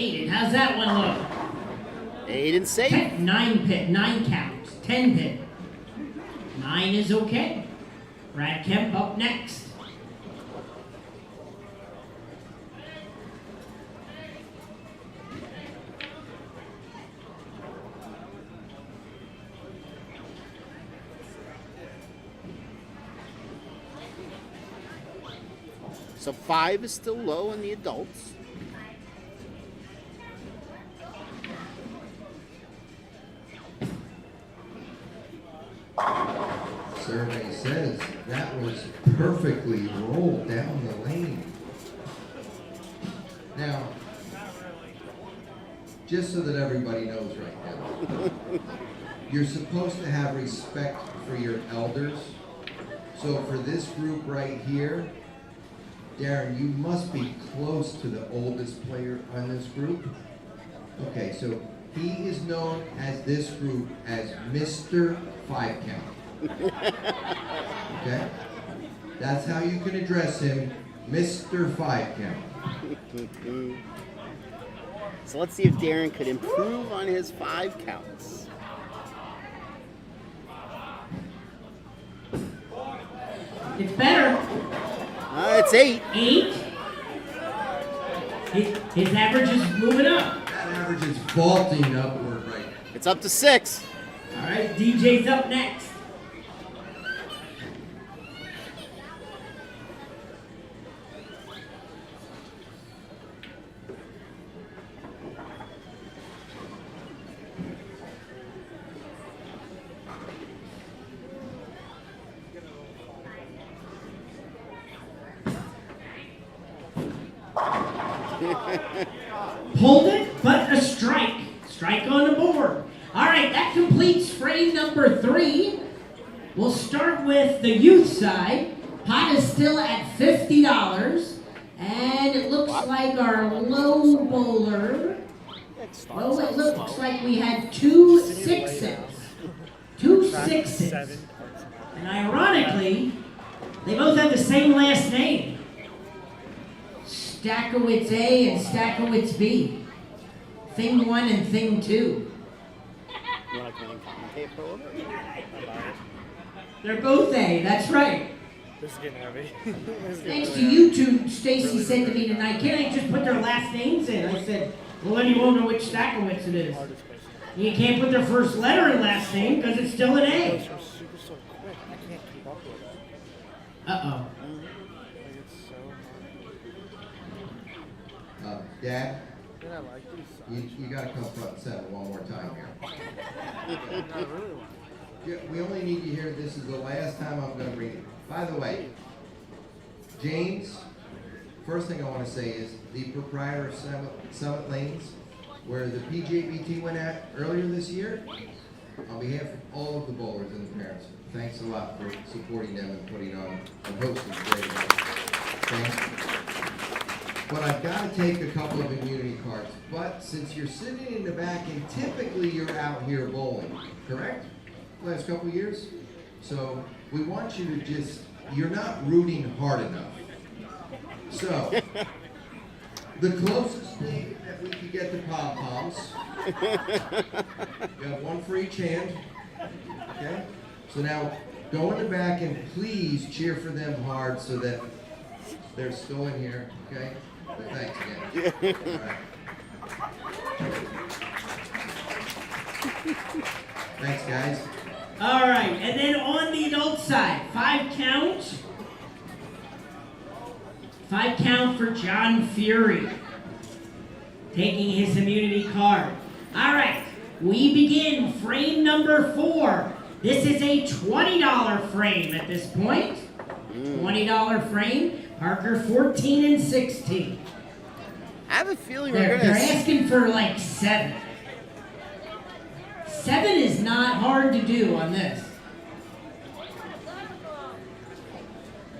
Speaker 2: Aiden, how's that one look?
Speaker 1: Aiden safe.
Speaker 2: 9 counts. 10 pin. 9 is okay. Brad Kemp up next.
Speaker 1: So 5 is still low in the adults.
Speaker 3: Survey says that was perfectly rolled down the lane. Now, just so that everybody knows right now, you're supposed to have respect for your elders. So for this group right here, Darren, you must be close to the oldest player on this group. Okay, so he is known as this group as Mr. 5 Count. Okay? That's how you can address him, Mr. 5 Count.
Speaker 1: So let's see if Darren could improve on his 5 counts.
Speaker 2: It's better.
Speaker 1: It's 8.
Speaker 2: 8. His average is moving up.
Speaker 3: That average is vaulting upward right now.
Speaker 1: It's up to 6.
Speaker 2: All right, DJ's up next. Pulled it, but a strike. Strike on the board. All right, that completes frame number 3. We'll start with the youth side. Pot is still at $50. And it looks like our low bowler. Oh, it looks like we had 2 6s. 2 6s. And ironically, they both have the same last name. Stackowitz A and Stackowitz B. Thing 1 and Thing 2.
Speaker 1: You want to commentate for a little bit?
Speaker 2: They're both A, that's right.
Speaker 4: This is getting heavy.
Speaker 2: Thanks to you two, Stacy said to me tonight, can't I just put their last names in? I said, well, then you won't know which Stackowitz it is. You can't put their first letter and last name because it's still an A.
Speaker 4: Super so quick. I can't keep up with it.
Speaker 2: Uh-oh.
Speaker 4: Like it's so hard.
Speaker 3: Dad,
Speaker 4: And I like these.
Speaker 3: you gotta come front and center one more time here.
Speaker 4: I really want.
Speaker 3: Yeah, we only need you here. This is the last time I'm gonna bring it. By the way, James, first thing I want to say is the proprietor of Summit Lanes, where the PJBT went at earlier this year, on behalf of all of the bowlers and the parents, thanks a lot for supporting them and putting on and hosting great events. Thanks. But I've got to take a couple of immunity cards. But since you're sitting in the back and typically you're out here bowling, correct? Last couple of years? So we want you to just, you're not rooting hard enough. So, the closest thing that we could get to pom-poms, you have one for each hand, okay? So now, go in the back and please cheer for them hard so that they're still in here, okay? But thanks again. All right. Thanks, guys.
Speaker 2: All right, and then on the adult side, 5 count. 5 count for John Fury, taking his immunity card. All right, we begin frame number 4. This is a $20 frame at this point. $20 frame. Parker 14 and 16.
Speaker 1: I have a feeling
Speaker 2: They're
Speaker 1: we're gonna.
Speaker 2: asking for like 7. 7 is not hard to do on this.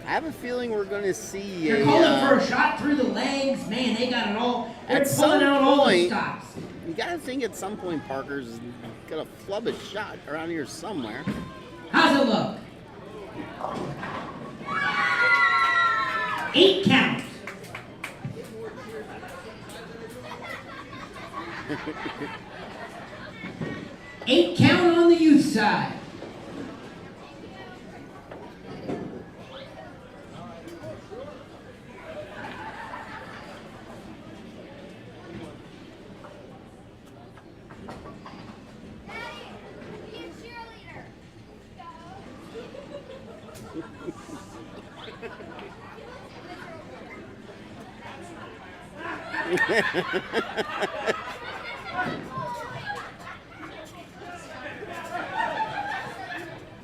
Speaker 1: I have a feeling we're gonna see.
Speaker 2: They're calling for a shot through the legs. Man, they got it all. They're
Speaker 1: At some
Speaker 2: pulling out all the
Speaker 1: point-
Speaker 2: stops.
Speaker 1: You gotta think at some point Parker's gonna flub a shot around here somewhere.
Speaker 2: How's it look? 8 count. 8 count on the youth side.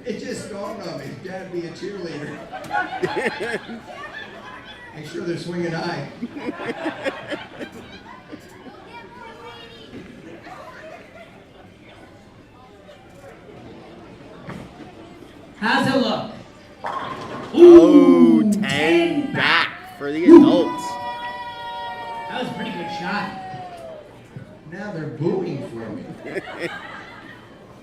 Speaker 3: It just dawned on me. Dad be a cheerleader. Make sure they're swinging high.
Speaker 2: How's it look?
Speaker 1: Ooh, 10 back for the adults.
Speaker 2: That was a pretty good shot.
Speaker 3: Now they're booing for me.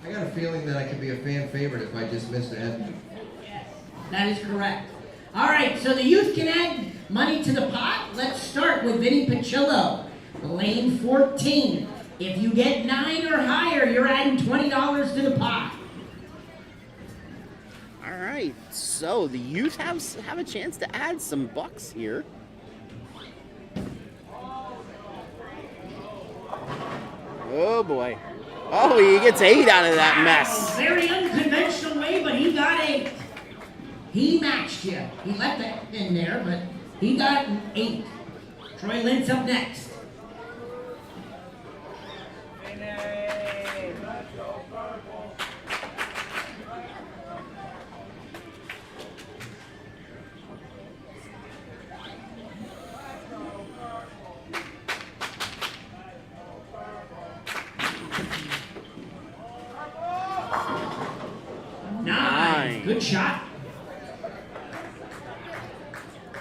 Speaker 3: I got a feeling that I could be a fan favorite if I just missed a head.
Speaker 2: Yes, that is correct. All right, so the youth can add money to the pot. Let's start with Vinny Pachillo, lane 14. If you get 9 or higher, you're adding $20 to the pot.
Speaker 1: All right, so the youth have a chance to add some bucks here. Oh boy. Oh, he gets 8 out of that mess.
Speaker 2: Very unconventional way, but he got 8. He matched you. He left that in there, but he got an 8. Troy Lintz up next. Good shot.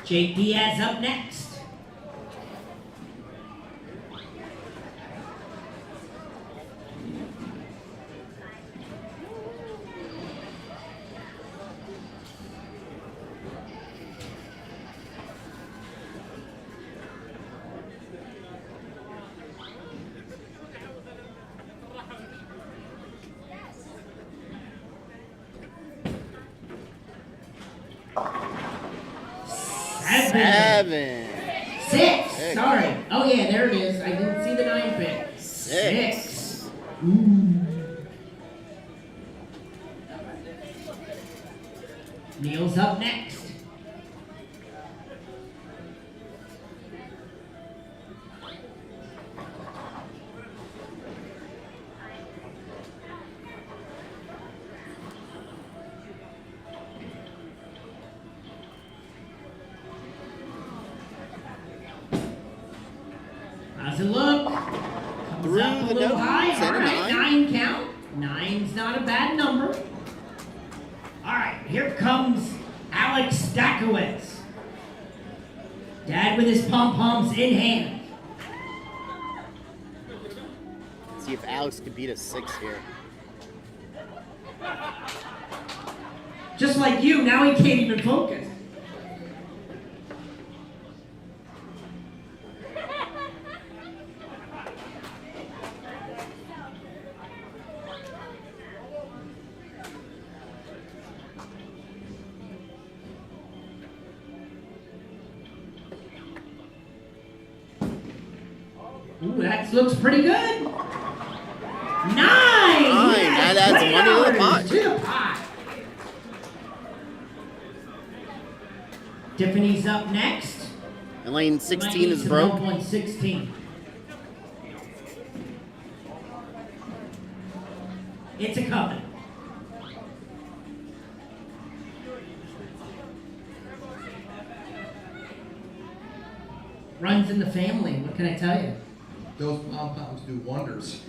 Speaker 2: Jake Diaz up next.
Speaker 1: Seven.
Speaker 2: 6. Sorry. Oh yeah, there it is. I didn't see the 9 pin. 6. Ooh. Neil's up next. How's it look? Comes
Speaker 1: Through
Speaker 2: up a
Speaker 1: the
Speaker 2: little
Speaker 1: nose
Speaker 2: high.
Speaker 1: and
Speaker 2: All
Speaker 1: a
Speaker 2: right, 9 count. 9's not a bad number. All right, here comes Alex Stakowitz. Dad with his pom-poms in hand.
Speaker 1: Let's see if Alex can beat a 6 here.
Speaker 2: Just like you, now he can't even focus. Ooh, that looks pretty good. 9!
Speaker 1: That adds money to the pot.
Speaker 2: To the pot. Tiffany's up next.
Speaker 1: And lane 16 is broke.
Speaker 2: 1.16. It's a covenant. Runs in the family. What can I tell you?
Speaker 3: Those pom-poms do wonders.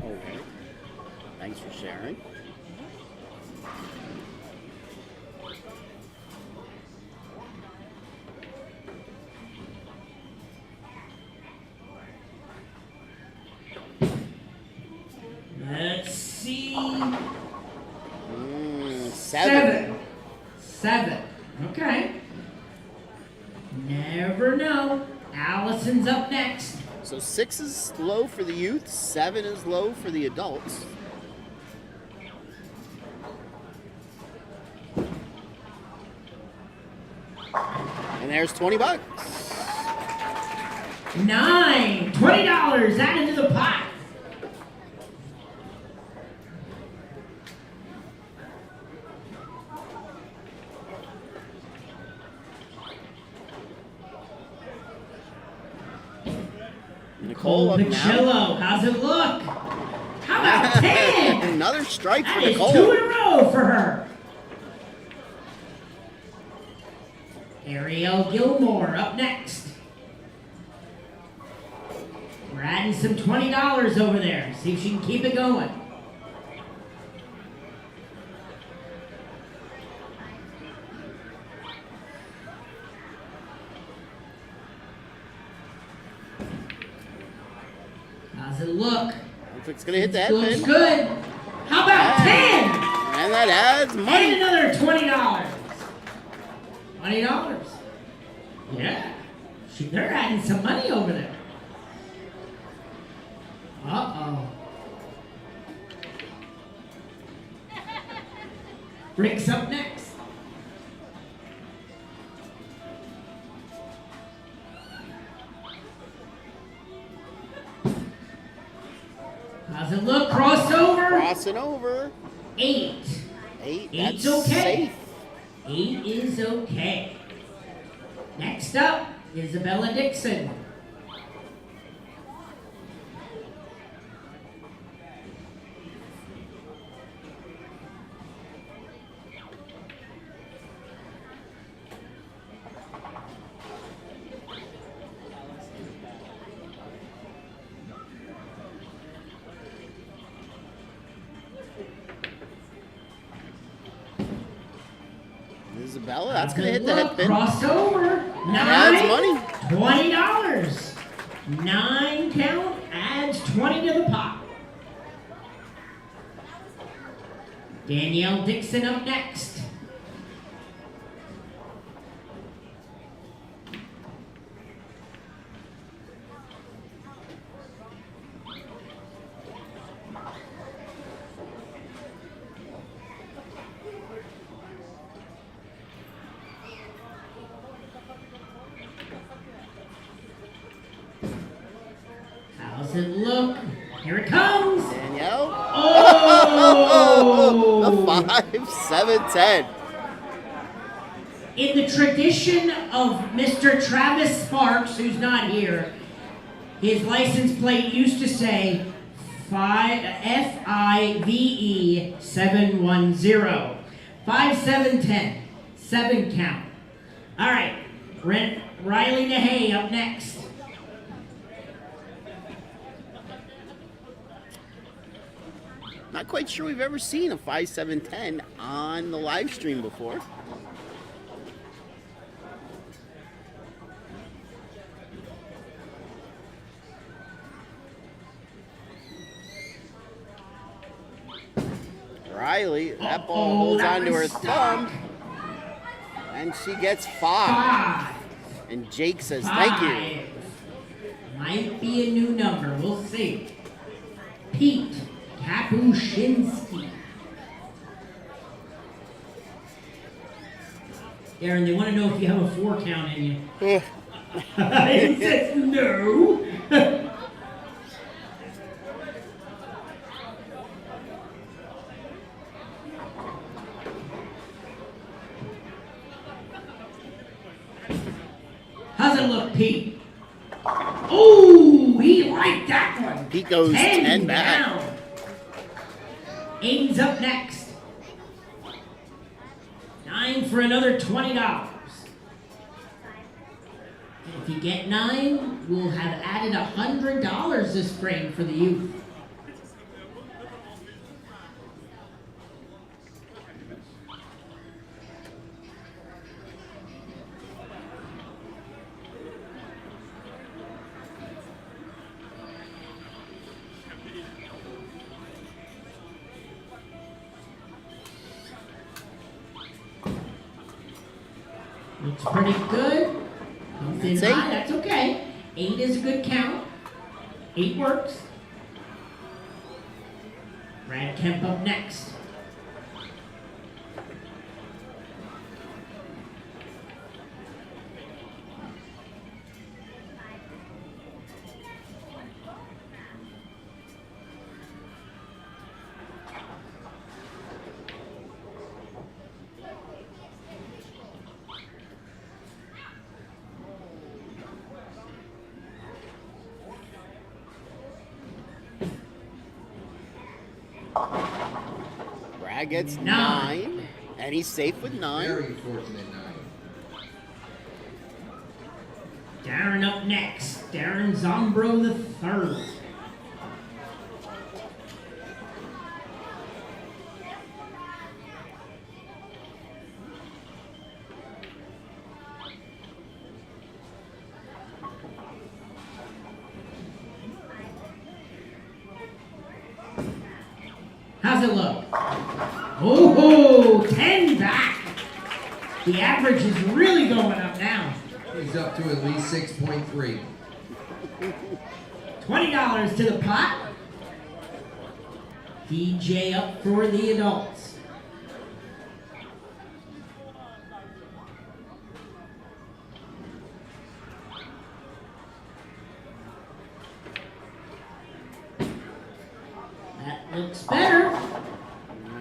Speaker 1: Okay. Thanks for sharing. 7.
Speaker 2: 7. Okay. Never know. Allison's up next.
Speaker 1: So 6 is low for the youth, 7 is low for the adults. And there's $20.
Speaker 2: 9. $20 added to the pot.
Speaker 1: Nicole up now.
Speaker 2: Picillo, how's it look? How about 10?
Speaker 1: Another strike for
Speaker 2: That is
Speaker 1: Nicole.
Speaker 2: 2 in a row for her. Ariel Gilmore up next. We're adding some $20 over there. See if she can keep it going. How's it look?
Speaker 1: Looks like it's going to hit the
Speaker 2: Looks
Speaker 1: headpin.
Speaker 2: good. How about 10?
Speaker 1: And that adds
Speaker 2: And
Speaker 1: money.
Speaker 2: another $20. $20. Yeah. They're adding some money over there. Uh-oh. Rick's up next. How's it look? Crossover?
Speaker 1: Crossing over.
Speaker 2: 8.
Speaker 1: 8.
Speaker 2: Eight's
Speaker 1: That's
Speaker 2: okay.
Speaker 1: safe.
Speaker 2: 8 is okay. Next up, Isabella Dixon.
Speaker 1: Isabella, that's going to hit the
Speaker 2: Look,
Speaker 1: headpin.
Speaker 2: crossover. 9.
Speaker 1: Adds money.
Speaker 2: $20. 9 count adds 20 to the pot. Danielle Dixon up next. How's it look? Here it comes.
Speaker 1: Danielle.
Speaker 2: Oh!
Speaker 1: A 5, 7, 10.
Speaker 2: In the tradition of Mr. Travis Sparks, who's not here, his license plate used to say FIVE 710. 5, 7, 10. 7 count. All right. Riley Nahey up next.
Speaker 1: Not quite sure we've ever seen a 5, 7, 10 on the live stream before. Riley, that ball holds
Speaker 2: that
Speaker 1: on to her
Speaker 2: was
Speaker 1: thumb,
Speaker 2: stuck.
Speaker 1: and she gets 5.
Speaker 2: 5.
Speaker 1: And Jake says, thank you.
Speaker 2: 5. Might be a new number. We'll see. Pete Kapuscinski. Darren, they want to know if you have a 4 count in you. He says no. How's it look, Pete? Oh, he liked that one.
Speaker 1: Pete goes 10 back.
Speaker 2: down. Aiden's up next. 9 for another $20. And if you get 9, we'll have added $100 this frame for the youth. Looks pretty good. Comes in
Speaker 1: That's
Speaker 2: high,
Speaker 1: 8.
Speaker 2: that's okay. 8 is a good count. 8 works. Brad Kemp up next.
Speaker 1: Brad gets
Speaker 2: 9.
Speaker 1: 9, and he's safe with 9.
Speaker 3: Very fortunate 9.
Speaker 2: Darren up next. Darren Zombro the third. How's it look? Oh, 10 back. The average is really going up now.
Speaker 3: He's up to at least 6.3.
Speaker 2: $20 to the pot. DJ up for the adults. That looks better.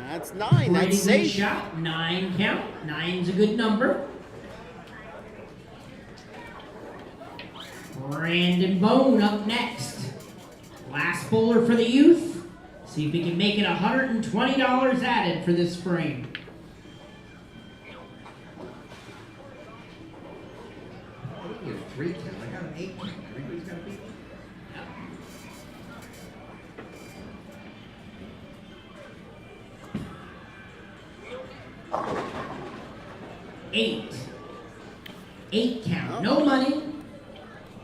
Speaker 1: That's 9. That's
Speaker 2: Pretty good
Speaker 1: safe.
Speaker 2: shot. 9 count. 9's a good number. Brandon Bone up next. Last bowler for the youth. See if he can make it $120 added for this frame.
Speaker 3: I think you have 3 count. I got an 8 count. Everybody's got a beat. Eight count. No money.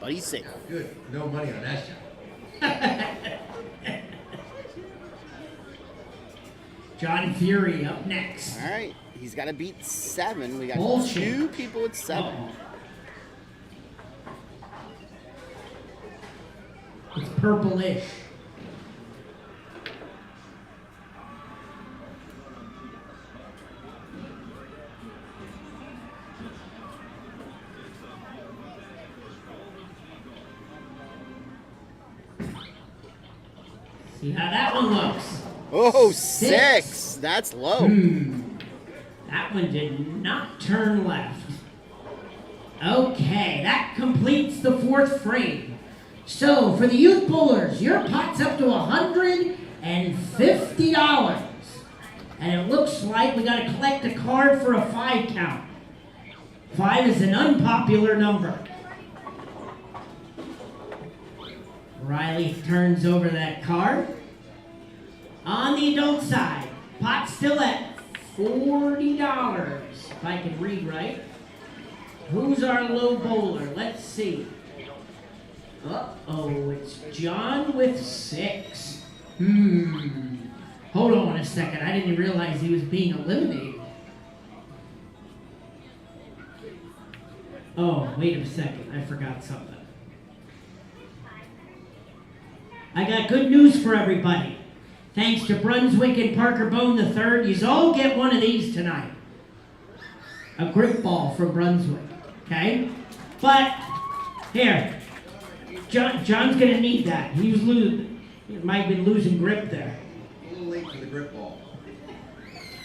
Speaker 1: But he's safe.
Speaker 3: Good. No money on that shot.
Speaker 2: John Fury up next.
Speaker 1: All right. He's got to beat 7. We got
Speaker 2: Bullshit.
Speaker 1: 2 people with 7.
Speaker 2: Uh-oh. It's purplish. See how that one looks.
Speaker 1: Oh,
Speaker 2: 6.
Speaker 1: 6. That's low.
Speaker 2: That one did not turn left. Okay, that completes the 4th frame. So, for the youth bowlers, your pot's up to $150. And it looks like we got to collect a card for a 5 count. 5 is an unpopular number. Riley turns over that card. On the adult side, pot's still at $40, if I can read right. Who's our low bowler? Let's see. Uh-oh, it's John with 6. Hold on a second. I didn't realize he was being eliminated. Oh, wait a second. I forgot something. I got good news for everybody. Thanks to Brunswick and Parker Bohn III, you all get one of these tonight. A grip ball from Brunswick, okay? But, here, John's going to need that. He might have been losing grip there.
Speaker 3: A little late for the grip ball.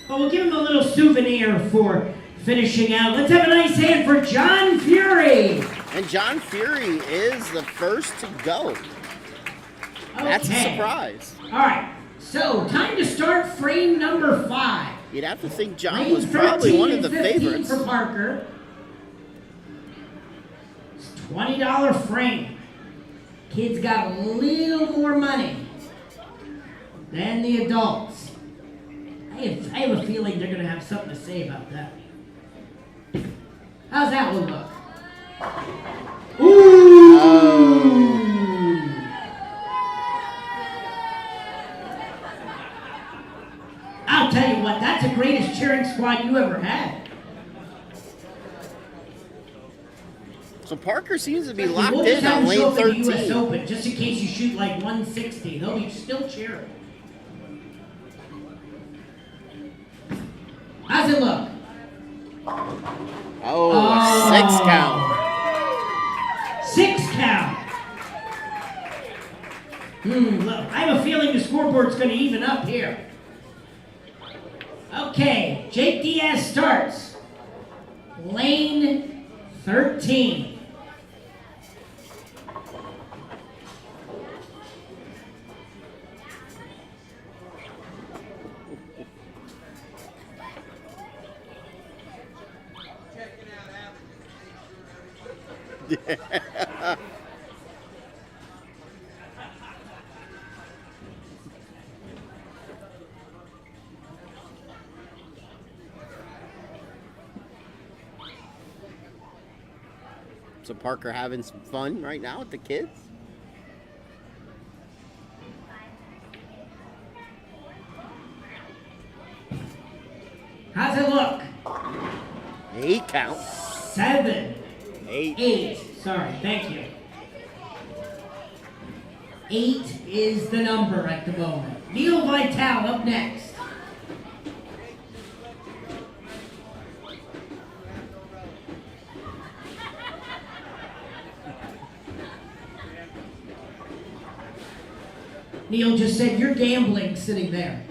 Speaker 2: But we'll give him a little souvenir for finishing out. Let's have a nice hand for John Fury.
Speaker 1: And John Fury is the first to go. That's a
Speaker 2: Okay.
Speaker 1: surprise.
Speaker 2: All right, so time to start frame number 5.
Speaker 1: You'd have to think John
Speaker 2: Frame
Speaker 1: was probably
Speaker 2: 13
Speaker 1: one of the
Speaker 2: and 15
Speaker 1: favorites.
Speaker 2: for Parker. It's $20 frame. Kids got a little more money than the adults. I have a feeling they're going to have something to say about that. How's that one look? Ooh!
Speaker 1: Oh.
Speaker 2: I'll tell you what, that's the greatest cheering squad you ever had.
Speaker 1: So Parker seems to be
Speaker 2: We'll
Speaker 1: locked
Speaker 2: just
Speaker 1: in
Speaker 2: have
Speaker 1: on
Speaker 2: them show
Speaker 1: lane
Speaker 2: up at the US
Speaker 1: 13.
Speaker 2: Open, just in case you shoot like 160. They'll be still cheering. How's it look?
Speaker 1: Oh, 6 count.
Speaker 2: 6 count. Look, I have a feeling the scoreboard's going to even up here. Okay, Jake Diaz starts. Lane 13.
Speaker 1: So Parker having some fun right now with the kids.
Speaker 2: How's it look?
Speaker 1: 8 count.
Speaker 2: 7.
Speaker 1: 8.
Speaker 2: 8. Sorry, thank you. 8 is the number at the moment. Neil Vitale up next. Neil just said, you're gambling sitting there.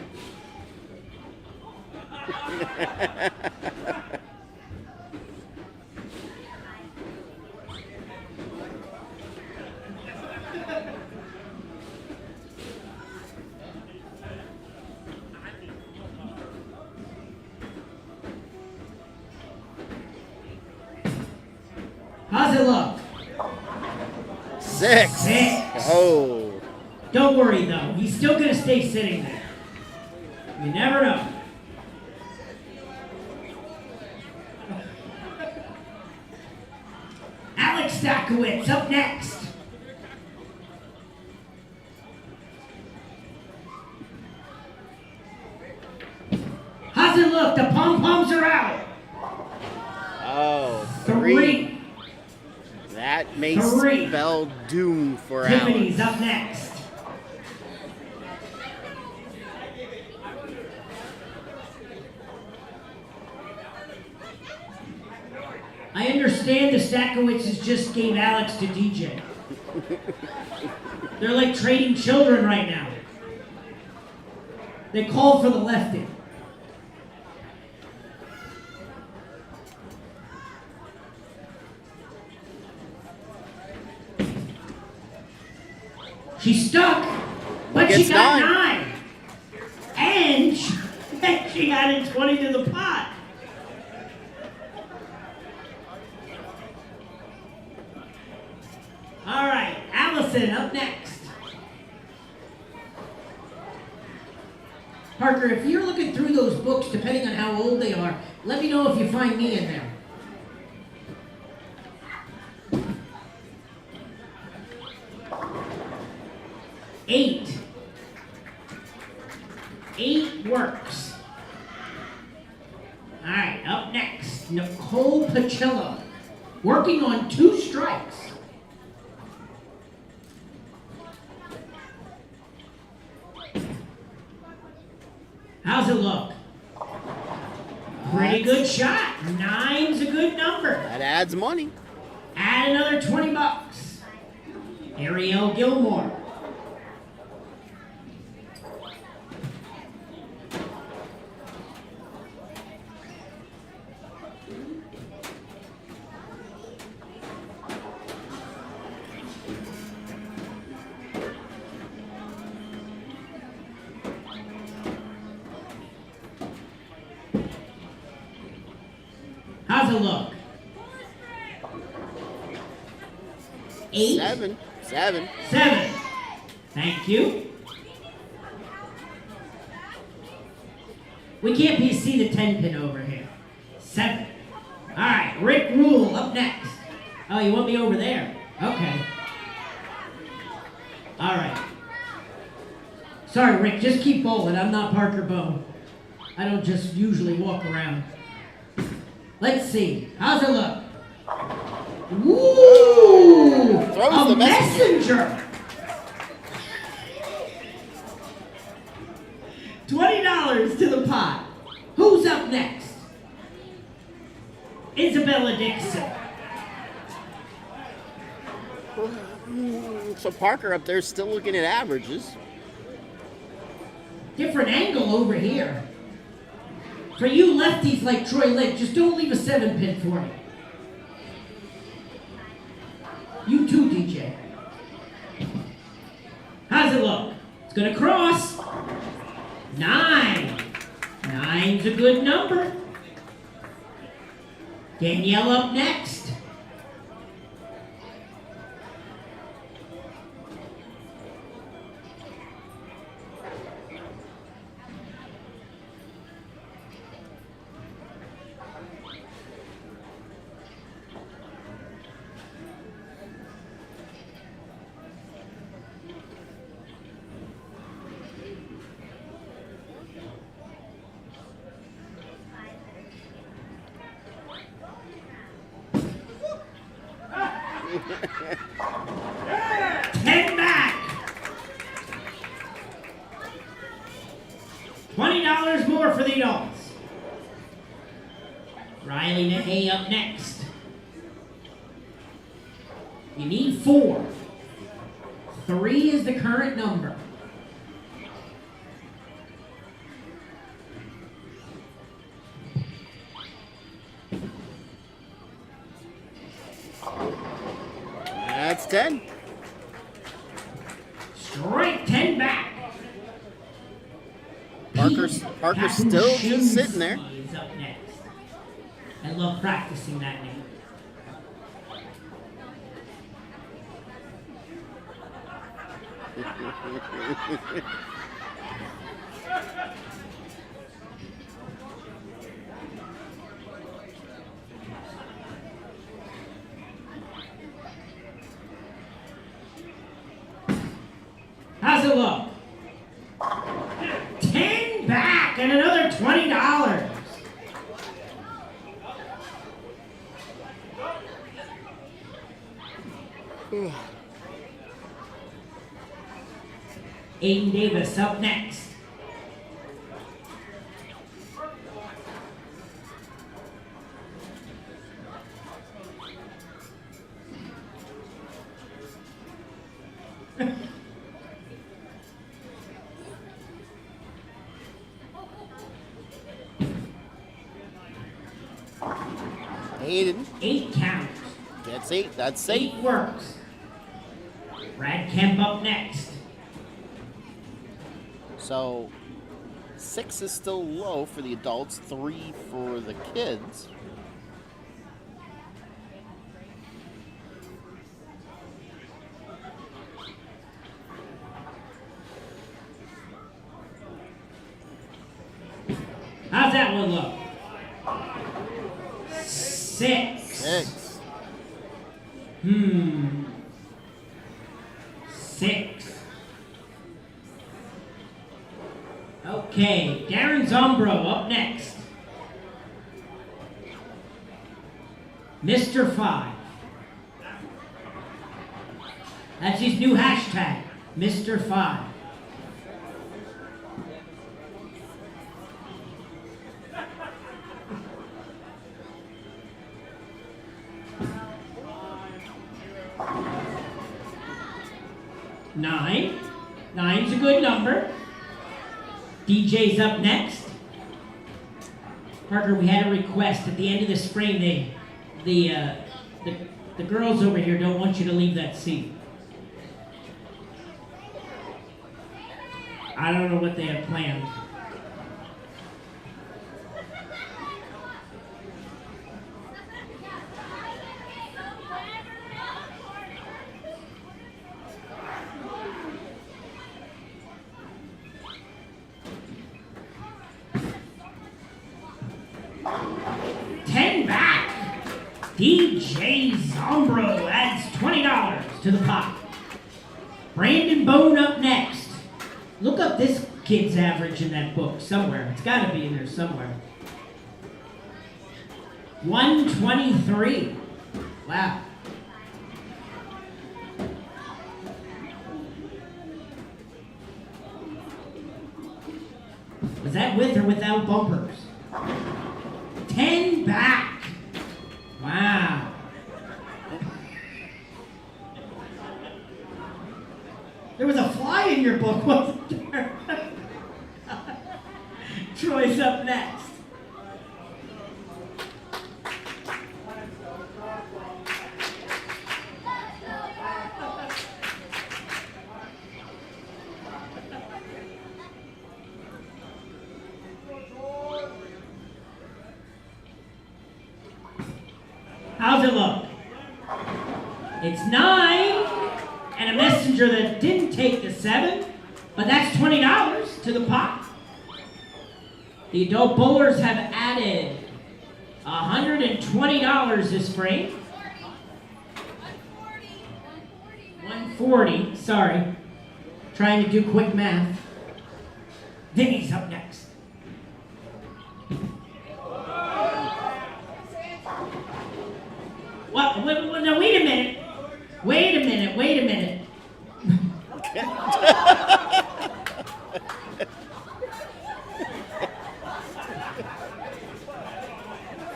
Speaker 2: How's it look?
Speaker 1: 6.
Speaker 2: 6.
Speaker 1: Oh.
Speaker 2: Don't worry though, he's still gonna stay sitting there. You never know. Alex Stakowicz up next. How's it look? The pom-poms are out.
Speaker 1: Oh,
Speaker 2: 3.
Speaker 1: That may
Speaker 2: 3.
Speaker 1: spell doom for Alex.
Speaker 2: Tiffany's up next. I understand the Stakowiczes just gave Alex to DJ. They're like trading children right now. They called for the lefty. She's stuck, but she
Speaker 1: Gets
Speaker 2: got
Speaker 1: 9.
Speaker 2: 9. And she added 20 to the pot. All right, Allison up next. Parker, if you're looking through those books, depending on how old they are, let me know if you find me in there. Eight. 8 works. All right, up next, Nicole Pacello, working on 2 strikes. How's it look? Pretty good shot. 9's a good number.
Speaker 1: That adds money.
Speaker 2: Add another 20 bucks. Ariel Gilmore. How's it look? 8.
Speaker 1: 7. 7.
Speaker 2: 7. Thank you. We can't see the 10 pin over here. 7. All right, Rick Rule up next. Oh, you want me over there? Okay. All right. Sorry, Rick, just keep bowling. I'm not Parker Bohn. I don't just usually walk around. Let's see. How's it look? Woo!
Speaker 1: Throws
Speaker 2: A
Speaker 1: the messenger.
Speaker 2: messenger. $20 to the pot. Who's up next? Isabella Dixon.
Speaker 1: So Parker up there is still looking at averages.
Speaker 2: Different angle over here. For you lefties like Troy Lake, just don't leave a 7-pin for me. You too, DJ. How's it look? It's gonna cross. 9. 9's a good number. Danielle up next. Head back. $20 more for the adults. Riley Nahay up next. You need 4. 3 is the current number.
Speaker 1: That's 10.
Speaker 2: Straight 10 back.
Speaker 1: Parker's still just sitting there.
Speaker 2: Is up next. I love practicing that name. How's it look? 10 back and another $20. Aiden Davis up next.
Speaker 1: Aiden.
Speaker 2: 8 count.
Speaker 1: That's 8. That's safe.
Speaker 2: 8 works. Brad Kemp up next.
Speaker 1: So 6 is still low for the adults, 3 for the kids.
Speaker 2: How's that one look? 6.
Speaker 1: 6.
Speaker 2: 6. Okay, Darren Zombro up next. Mr. 5. That's his new hashtag, Mr. 5. Nine. 9's a good number. DJ's up next. Parker, we had a request at the end of this frame. The girls over here don't want you to leave that seat. I don't know what they have planned. DJ Zombro adds $20 to the pot. Brandon Bone up next. Look up this kid's average in that book somewhere. It's got to be in there somewhere. 123. Wow. $20 bumpers. 10 back. Wow. There was a fly in your book, wasn't there? Troy's up next. How's it look? It's 9, and a messenger that didn't take the 7, but that's $20 to the pot. The adult bowlers have added $120 this frame. 140, sorry. Trying to do quick math. Vinny's up next. Well, now wait a minute. Wait a minute.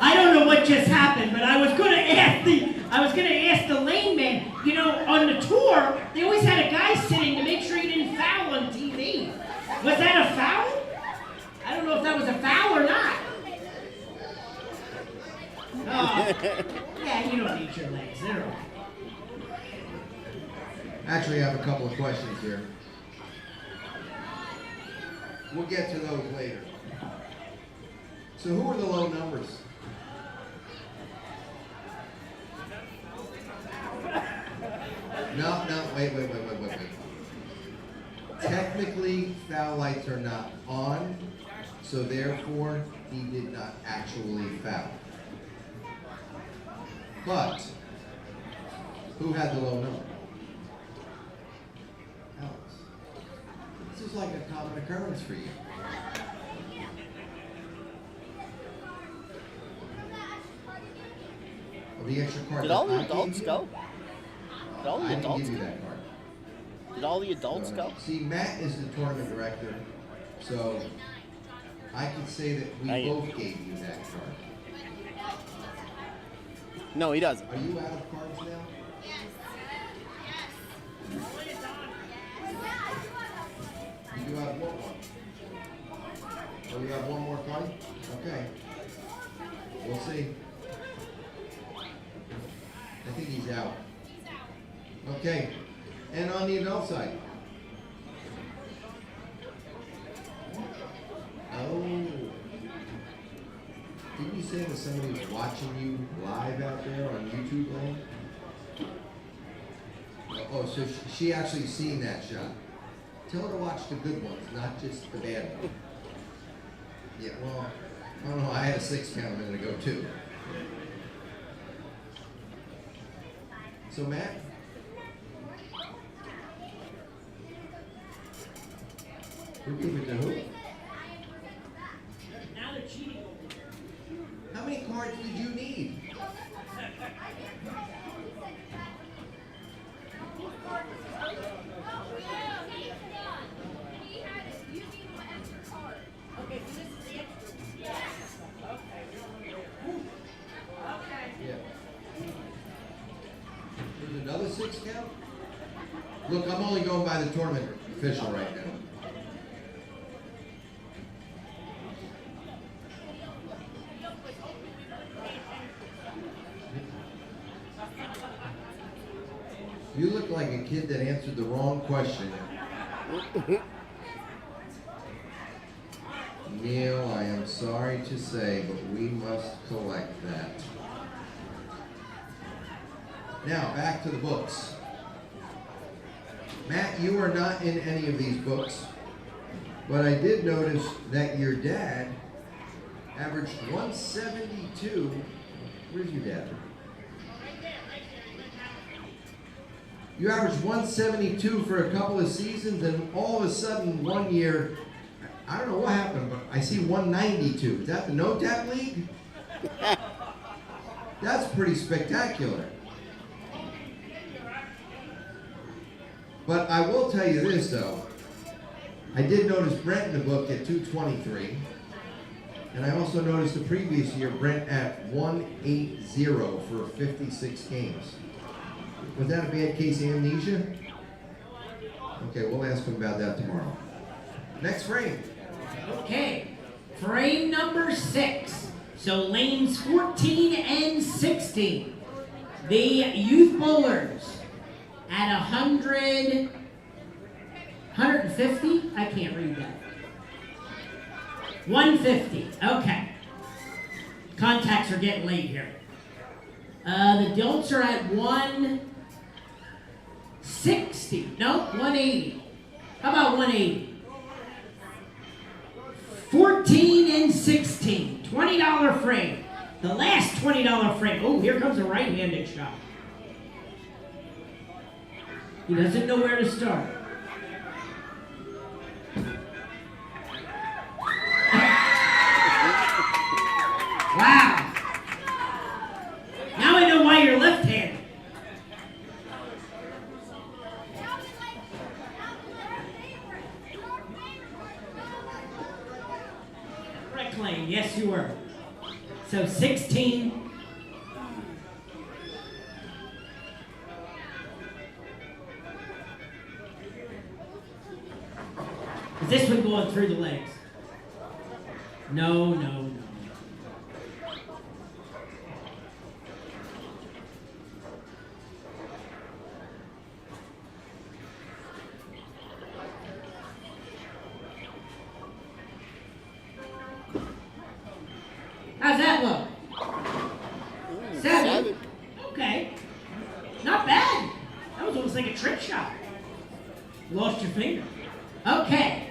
Speaker 2: I don't know what just happened, but I was gonna ask the lane man. You know, on the tour, they always had a guy sitting to make sure he didn't foul on TV. Was that a foul? I don't know if that was a foul or not. Oh. Yeah, you don't need your legs. They're all.
Speaker 3: Actually, I have a couple of questions here. We'll get to those later. So who are the low numbers? No, wait. Technically, foul lights are not on, so therefore, he did not actually foul. But, who had the low number? Alex. This is like a common occurrence for you. Well, the extra card.
Speaker 1: Did all the adults go? Did all the
Speaker 3: I didn't
Speaker 1: adults
Speaker 3: give you
Speaker 1: go?
Speaker 3: that card.
Speaker 1: Did all the adults
Speaker 3: So,
Speaker 1: go?
Speaker 3: see, Matt is the tournament director, so I can say that we
Speaker 1: Thank you.
Speaker 3: both gave you that card.
Speaker 1: No, he doesn't.
Speaker 3: Are you out of cards now? You have one more. Oh, you have one more card? Okay. We'll see. I think he's out. Okay. And on the adult side? Oh. Didn't you say that somebody was watching you live out there on YouTube land? Oh, so she actually seen that shot. Tell her to watch the good ones, not just the bad ones. Yeah, well, I don't know, I had a 6 count a minute ago too. So Matt? Who gave it to who?
Speaker 2: Now they're cheating.
Speaker 3: How many cards did you need? Yeah. There's another 6 count? Look, I'm only going by the tournament official right now. You look like a kid that answered the wrong question. Neil, I am sorry to say, but we must collect that. Now, back to the books. Matt, you are not in any of these books, but I did notice that your dad averaged 172. Where's your dad? You averaged 172 for a couple of seasons, and all of a sudden, one year, I don't know what happened, but I see 192. Is that the no-tap league? That's pretty spectacular. But I will tell you this, though. I did notice Brent in the book at 223. And I also noticed the previous year, Brent at 180 for 56 games. Was that a bad case of amnesia? Okay, we'll ask him about that tomorrow. Next frame.
Speaker 2: Okay, frame number 6. So lanes 14 and 16. The youth bowlers at 100, 150? I can't read that. 150, okay. Contacts are getting late here. The adults are at 160. No, 180. How about 180? 14 and 16. $20 frame. The last $20 frame. Oh, here comes a right-handed shot. He doesn't know where to start. Wow. Now I know why you're left-handed. Correct lane. Yes, you were. So 16. Is this one going through the legs? No, no, no. How's that look? 7. Okay. Not bad. That was almost like a trick shot. Lost your finger. Okay.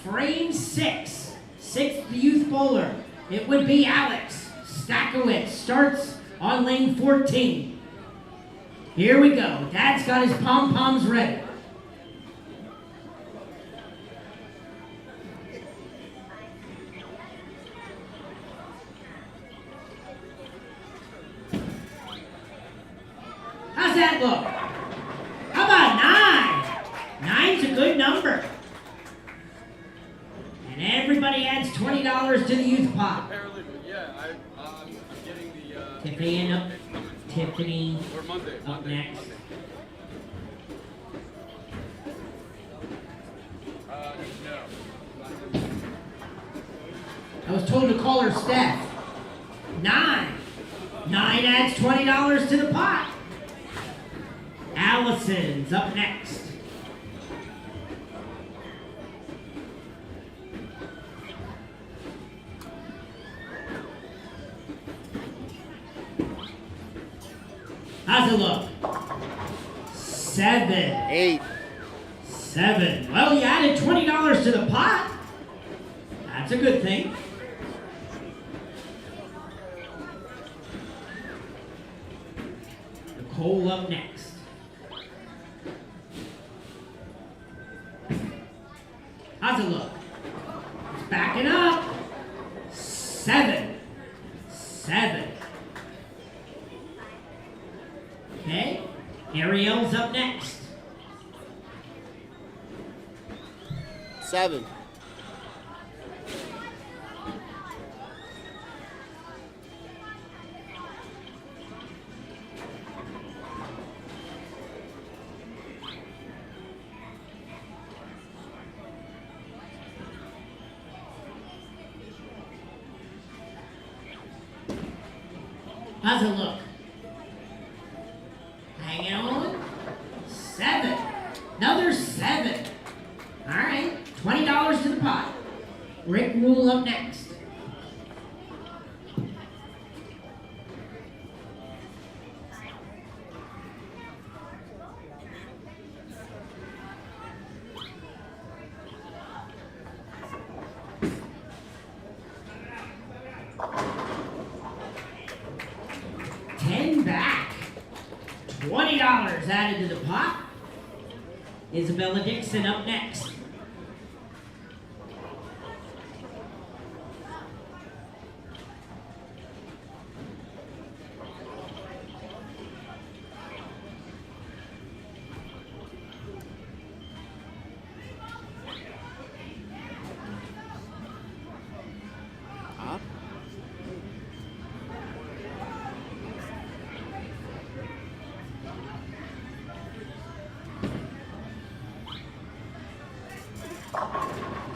Speaker 2: Frame 6. 6th youth bowler. It would be Alex Stackowitz. Starts on lane 14. Here we go. Dad's got his pom-poms ready. How's that look? How about 9? 9's a good number. And everybody adds $20 to the youth pot.
Speaker 5: Apparently, yeah, I'm getting the.
Speaker 2: Tiffany up. Tiffany
Speaker 5: Or Monday.
Speaker 2: up
Speaker 5: Monday.
Speaker 2: next.
Speaker 5: No.
Speaker 2: I was told to call her Steph. 9. 9 adds $20 to the pot. Allison's up next. How's it look? 7.
Speaker 1: 8.
Speaker 2: 7. Well, you added $20 to the pot. That's a good thing. Nicole up next. How's it look? It's backing up. 7. 7. Okay. Ariel's up next.
Speaker 1: 7.
Speaker 2: How's it look? Hanging on. 7. Another 7. All right. $20 to the pot. Rick Rule up next. Back. $20 added to the pot. Isabella Dixon up next.
Speaker 1: Huh?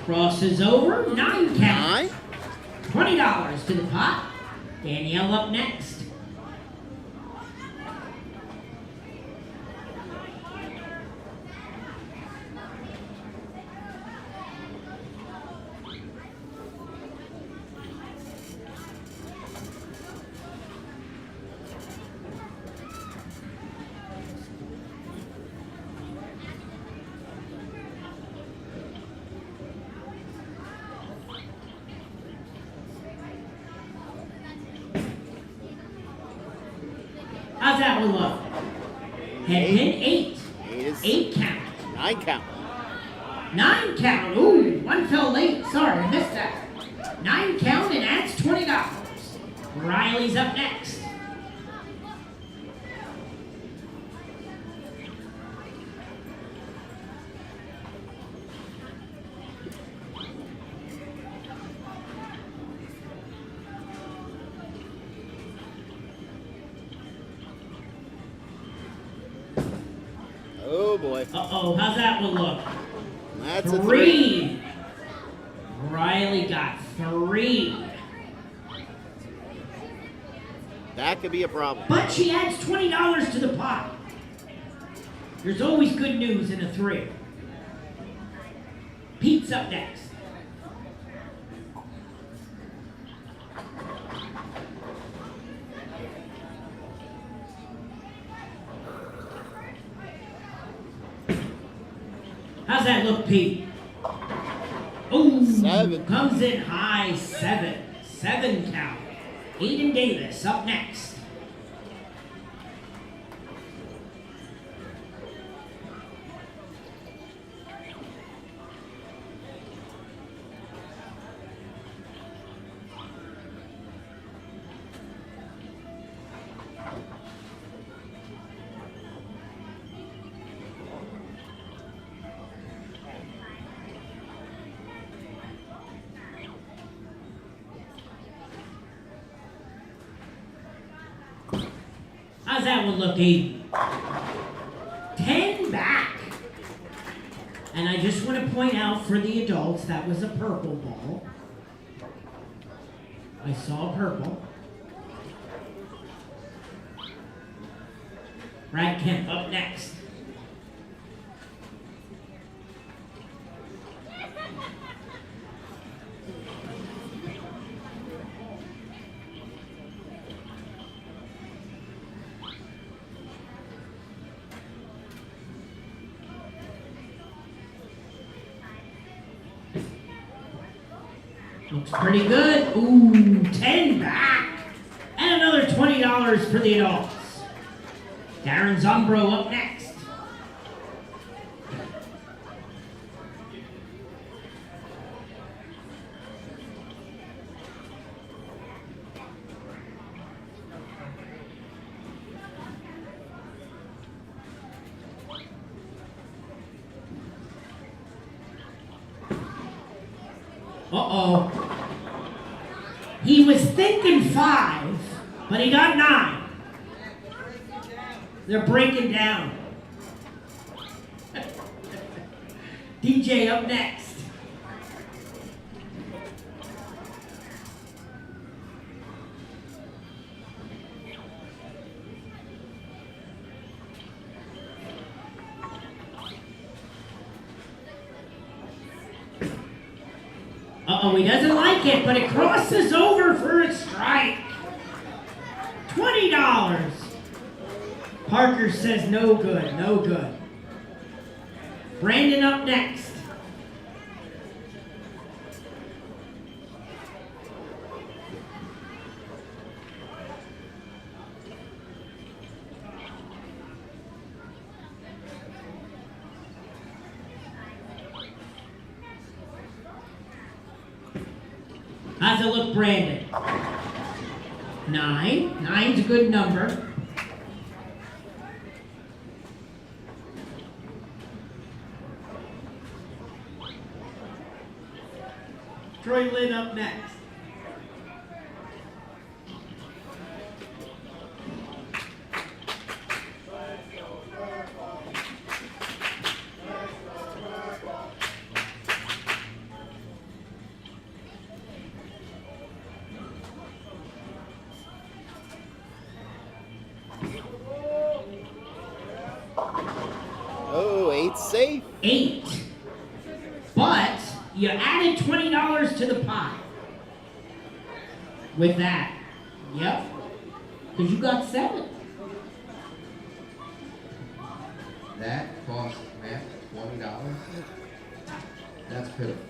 Speaker 2: Crosses over, 9 count.
Speaker 1: 9.
Speaker 2: $20 to the pot. Danielle up next. How's that one look? Head pin 8.
Speaker 1: 8 is
Speaker 2: 8 count.
Speaker 1: 9 count.
Speaker 2: 9 count. Ooh, one fell late. Sorry, I missed that. 9 count and adds $20. Riley's up next.
Speaker 1: Oh boy.
Speaker 2: Uh-oh, how's that one look?
Speaker 1: That's a 3.
Speaker 2: 3. Riley got 3.
Speaker 1: That could be a problem.
Speaker 2: But she adds $20 to the pot. There's always good news in a 3. Pete's up next. How's that look, Pete? Ooh,
Speaker 1: 7.
Speaker 2: comes in high. 7. 7 count. Aiden Davis up next. How's that one look, Aiden? 10 back. And I just want to point out for the adults, that was a purple ball. I saw purple. Brad Kemp up next. Looks pretty good. Ooh, 10 back. And another $20 for the adults. Darren Zombro up next. Uh-oh. He was thinking 5, but he got 9. They're breaking down. DJ up next. Uh-oh, he doesn't like it, but it crosses over for a strike. $20. Parker says no good, no good. Brandon up next. How's it look, Brandon? 9. 9's a good number. Troy Lynn up next.
Speaker 1: Eight's safe.
Speaker 2: 8. But you added $20 to the pot with that. Yep. Because you got 7.
Speaker 3: That cost Matt $20. That's pitiful.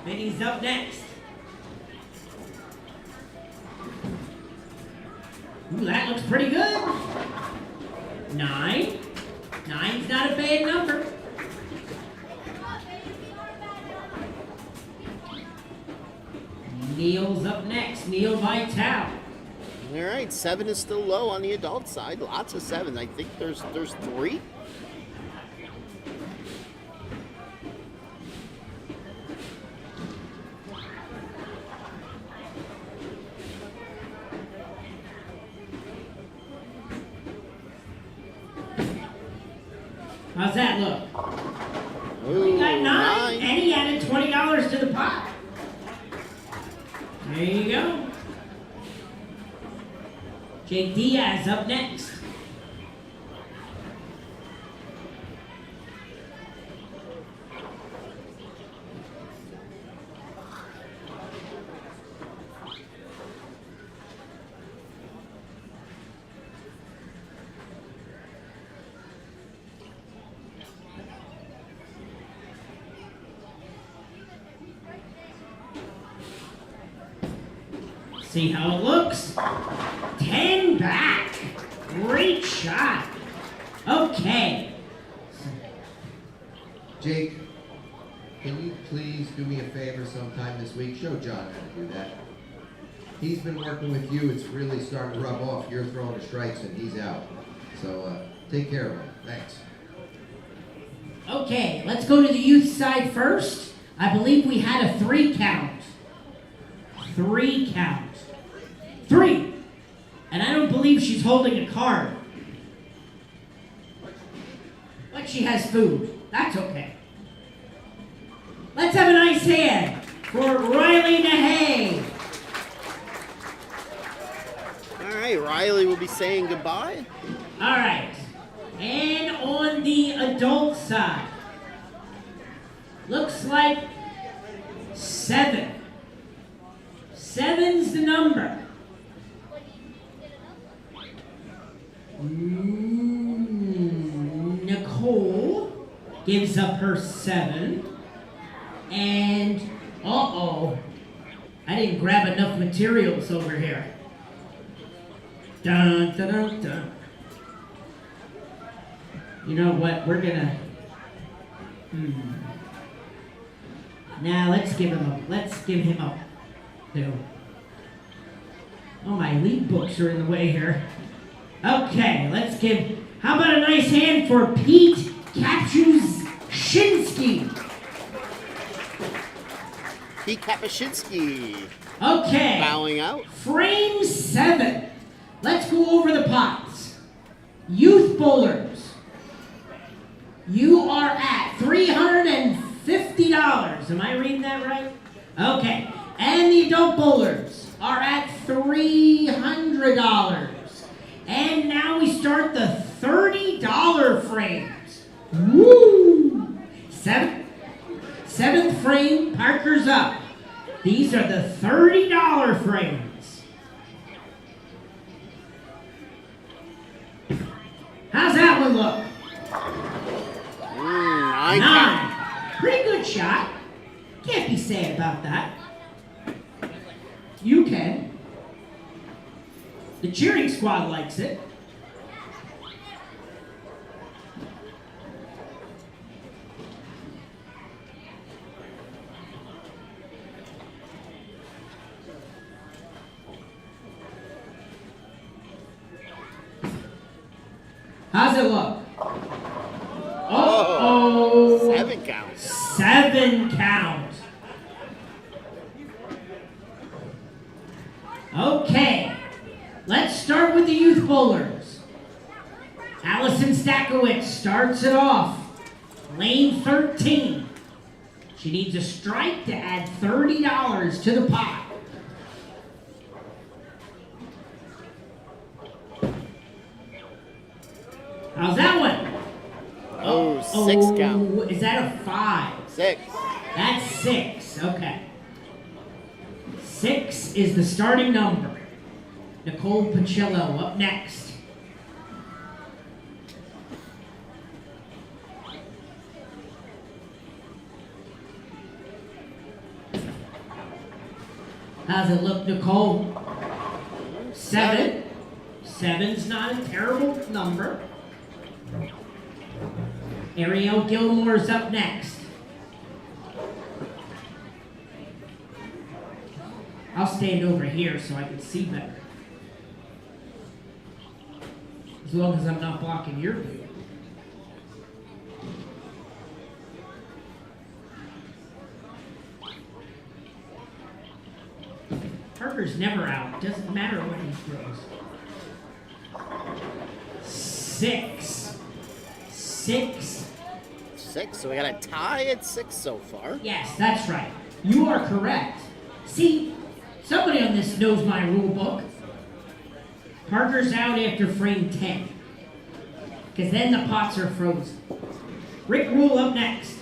Speaker 2: Vinny's up next. Ooh, that looks pretty good. 9. 9's not a bad number. Neil's up next. Neil Vital.
Speaker 1: All right, 7 is still low on the adult side. Lots of 7. I think there's 3.
Speaker 2: How's that look?
Speaker 1: Ooh,
Speaker 2: He got 9,
Speaker 1: 9.
Speaker 2: and he added $20 to the pot. There you go. Jake Diaz up next. See how it looks? 10 back. Great shot. Okay.
Speaker 3: Jake, can you please do me a favor sometime this week? Show John how to do that. He's been working with you. It's really starting to rub off. You're throwing the strikes and he's out. So take care of him. Thanks.
Speaker 2: Okay, let's go to the youth side first. I believe we had a 3 count. 3 count. 3. And I don't believe she's holding a card. But she has food. That's okay. Let's have a nice hand for Riley Nahay.
Speaker 1: All right, Riley will be saying goodbye.
Speaker 2: All right. And on the adult side, looks like 7. 7's the number. Nicole gives up her 7. And, uh-oh, I didn't grab enough materials over here. Dun, dun, dun, dun. You know what, we're gonna, Now, let's give him up. No. Oh, my lead books are in the way here. Okay, how about a nice hand for Pete Kapushinsky?
Speaker 1: Pete Kapushinsky
Speaker 2: Okay.
Speaker 1: bowing out.
Speaker 2: Frame 7. Let's go over the pots. Youth bowlers. You are at $350. Am I reading that right? Okay. And the adult bowlers are at $300. And now we start the $30 frames. Woo! 7th frame, Parker's up. These are the $30 frames. How's that one look?
Speaker 1: 9
Speaker 2: 9.
Speaker 1: count.
Speaker 2: Pretty good shot. Can't be sad about that. You can. The cheering squad likes it. How's it look? Uh-oh.
Speaker 1: 7 count.
Speaker 2: 7 count. Okay. Let's start with the youth bowlers. Allison Stakowicz starts it off. Lane 13. She needs a strike to add $30 to the pot. How's that one?
Speaker 1: 6 count.
Speaker 2: Is that a 5?
Speaker 1: 6.
Speaker 2: That's 6. Okay. 6 is the starting number. Nicole Pacillo up next. How's it look, Nicole? 7. 7's not a terrible number. Ariel Gilmore's up next. I'll stand over here so I can see better. As long as I'm not blocking your view. Parker's never out. Doesn't matter what he throws. 6. 6.
Speaker 1: 6. So we got a tie at 6 so far.
Speaker 2: Yes, that's right. You are correct. See, somebody on this knows my rule book. Parker's out after frame 10. Because then the pots are frozen. Rick Rule up next.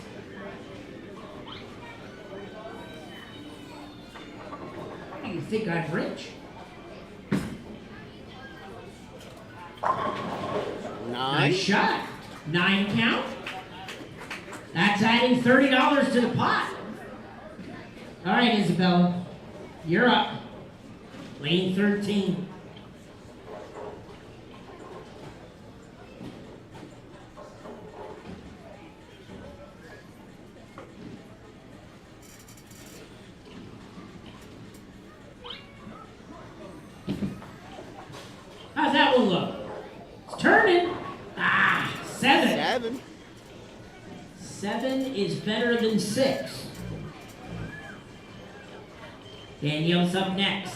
Speaker 2: What do you think I'm rich?
Speaker 1: 9.
Speaker 2: Nice shot. 9 count. That's adding $30 to the pot. All right, Isabella. You're up. Lane 13. How's that one look? It's turning. 7.
Speaker 1: 7.
Speaker 2: 7 is better than 6. Danielle's up next.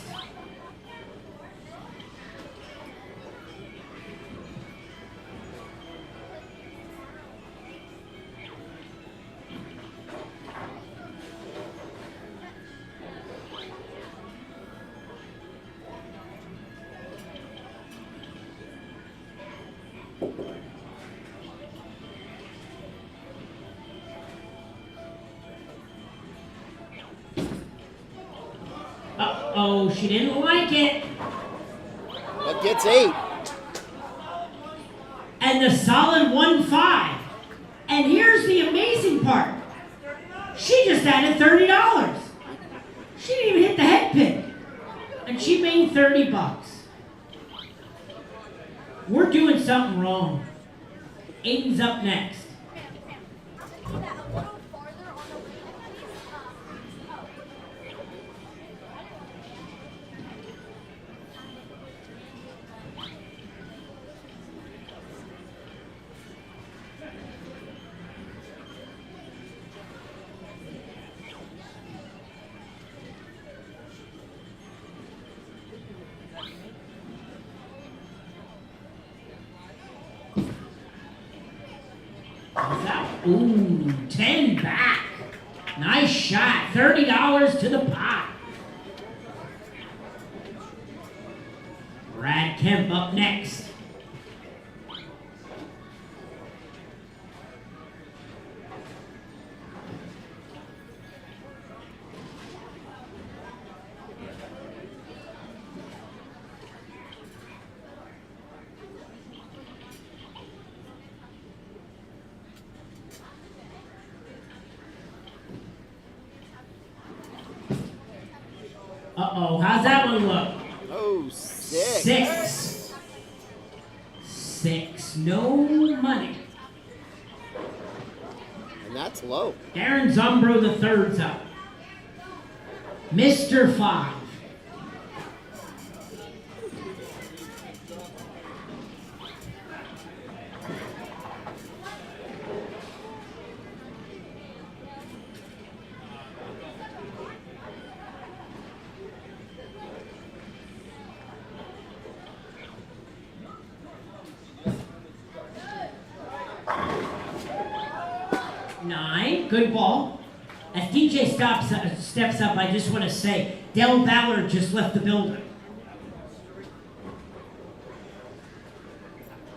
Speaker 2: Uh-oh, she didn't like it.
Speaker 1: That gets 8.
Speaker 2: And the solid 1-5. And here's the amazing part. She just added $30. She didn't even hit the head pin. And she made $30. We're doing something wrong. Aiden's up next. Ooh, 10 back. Nice shot. $30 to the pot. Brad Kemp up next. Uh-oh, how's that one look?
Speaker 1: Oh, 6.
Speaker 2: 6. 6. No money.
Speaker 1: And that's low.
Speaker 2: Darren Zumbro the third's up. Mr. 5. Good ball. As DJ steps up, I just want to say, Del Ballard just left the building.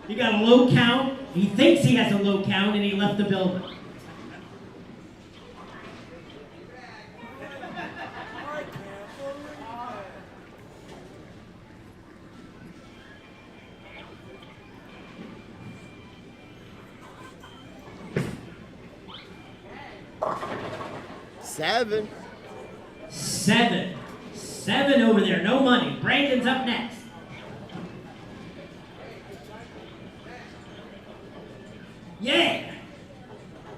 Speaker 2: He got a low count. He thinks he has a low count, and he left the building.
Speaker 1: Seven.
Speaker 2: 7. 7 over there. No money. Brandon's up next. Yeah.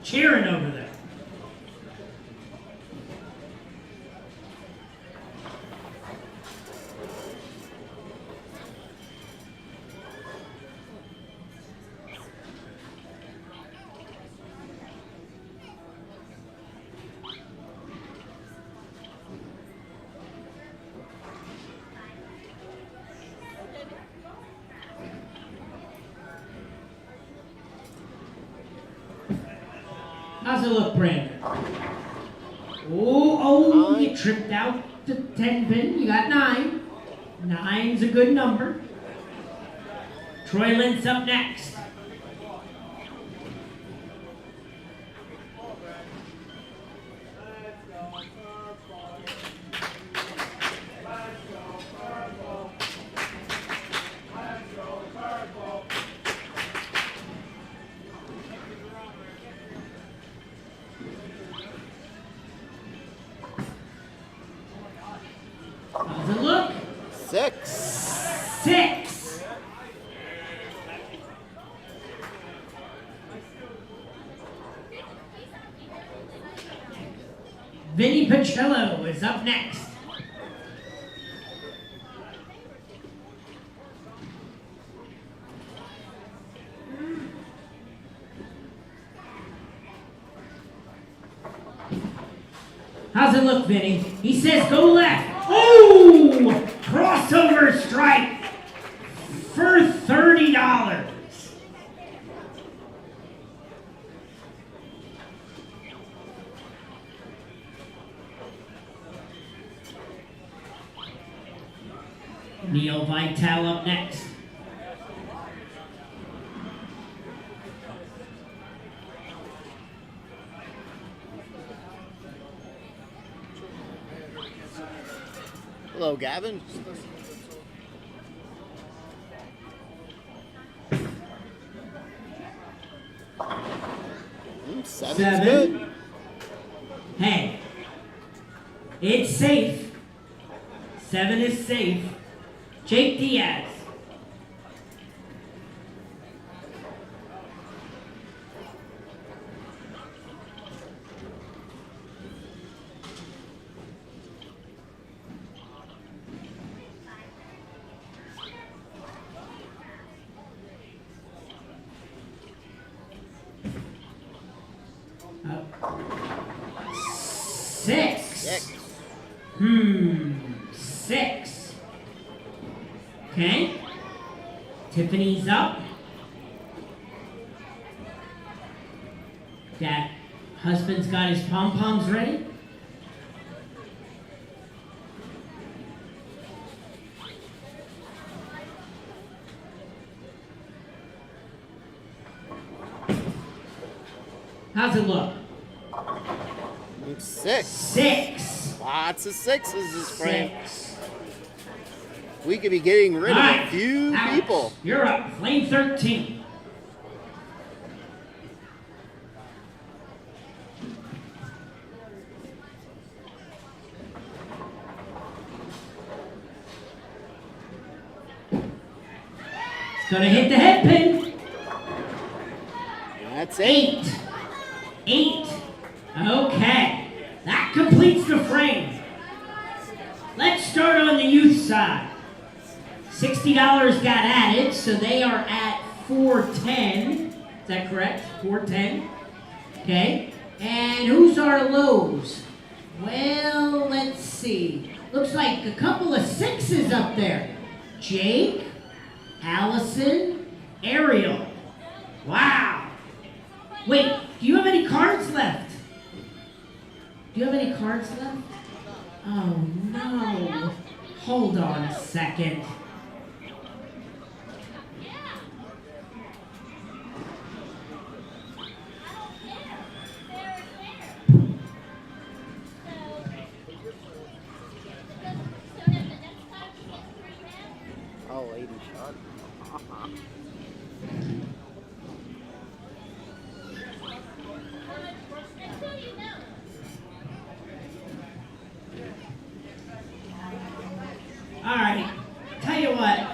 Speaker 2: Cheering over there. How's it look, Brandon? Oh, you tripped out the 10 pin. You got 9. 9's a good number. Troy Lentz up next. How's it look?
Speaker 1: 6.
Speaker 2: 6. Vinny Pacello is up next. How's it look, Vinny? He says go left. Oh! Crossover strike for $30. Neil Vitale up next.
Speaker 1: Hello, Gavin. Seven's
Speaker 2: 7.
Speaker 1: good.
Speaker 2: Hey, it's safe. 7 is safe. Jake Diaz. Six. 6. Okay. Tiffany's up. That husband's got his pom-poms ready. How's it look?
Speaker 1: 6.
Speaker 2: 6.
Speaker 1: Lots of 6s, this friend.
Speaker 2: 6.
Speaker 1: We could be getting rid of
Speaker 2: Alright,
Speaker 1: a few
Speaker 2: Alex,
Speaker 1: people.
Speaker 2: You're up. Flame 13. It's gonna hit the head pin.
Speaker 1: That's 8.
Speaker 2: 8. Okay. That completes the frame. Let's start on the youth side. $60 got added, so they are at 410. Is that correct? 410. Okay. And who's our lows? Well, let's see. Looks like a couple of 6s up there. Jake, Allison, Ariel. Wow. Wait, do you have any cards left? Do you have any cards left? Oh no. Hold on a second.
Speaker 4: lady shot.
Speaker 2: All right, tell you what,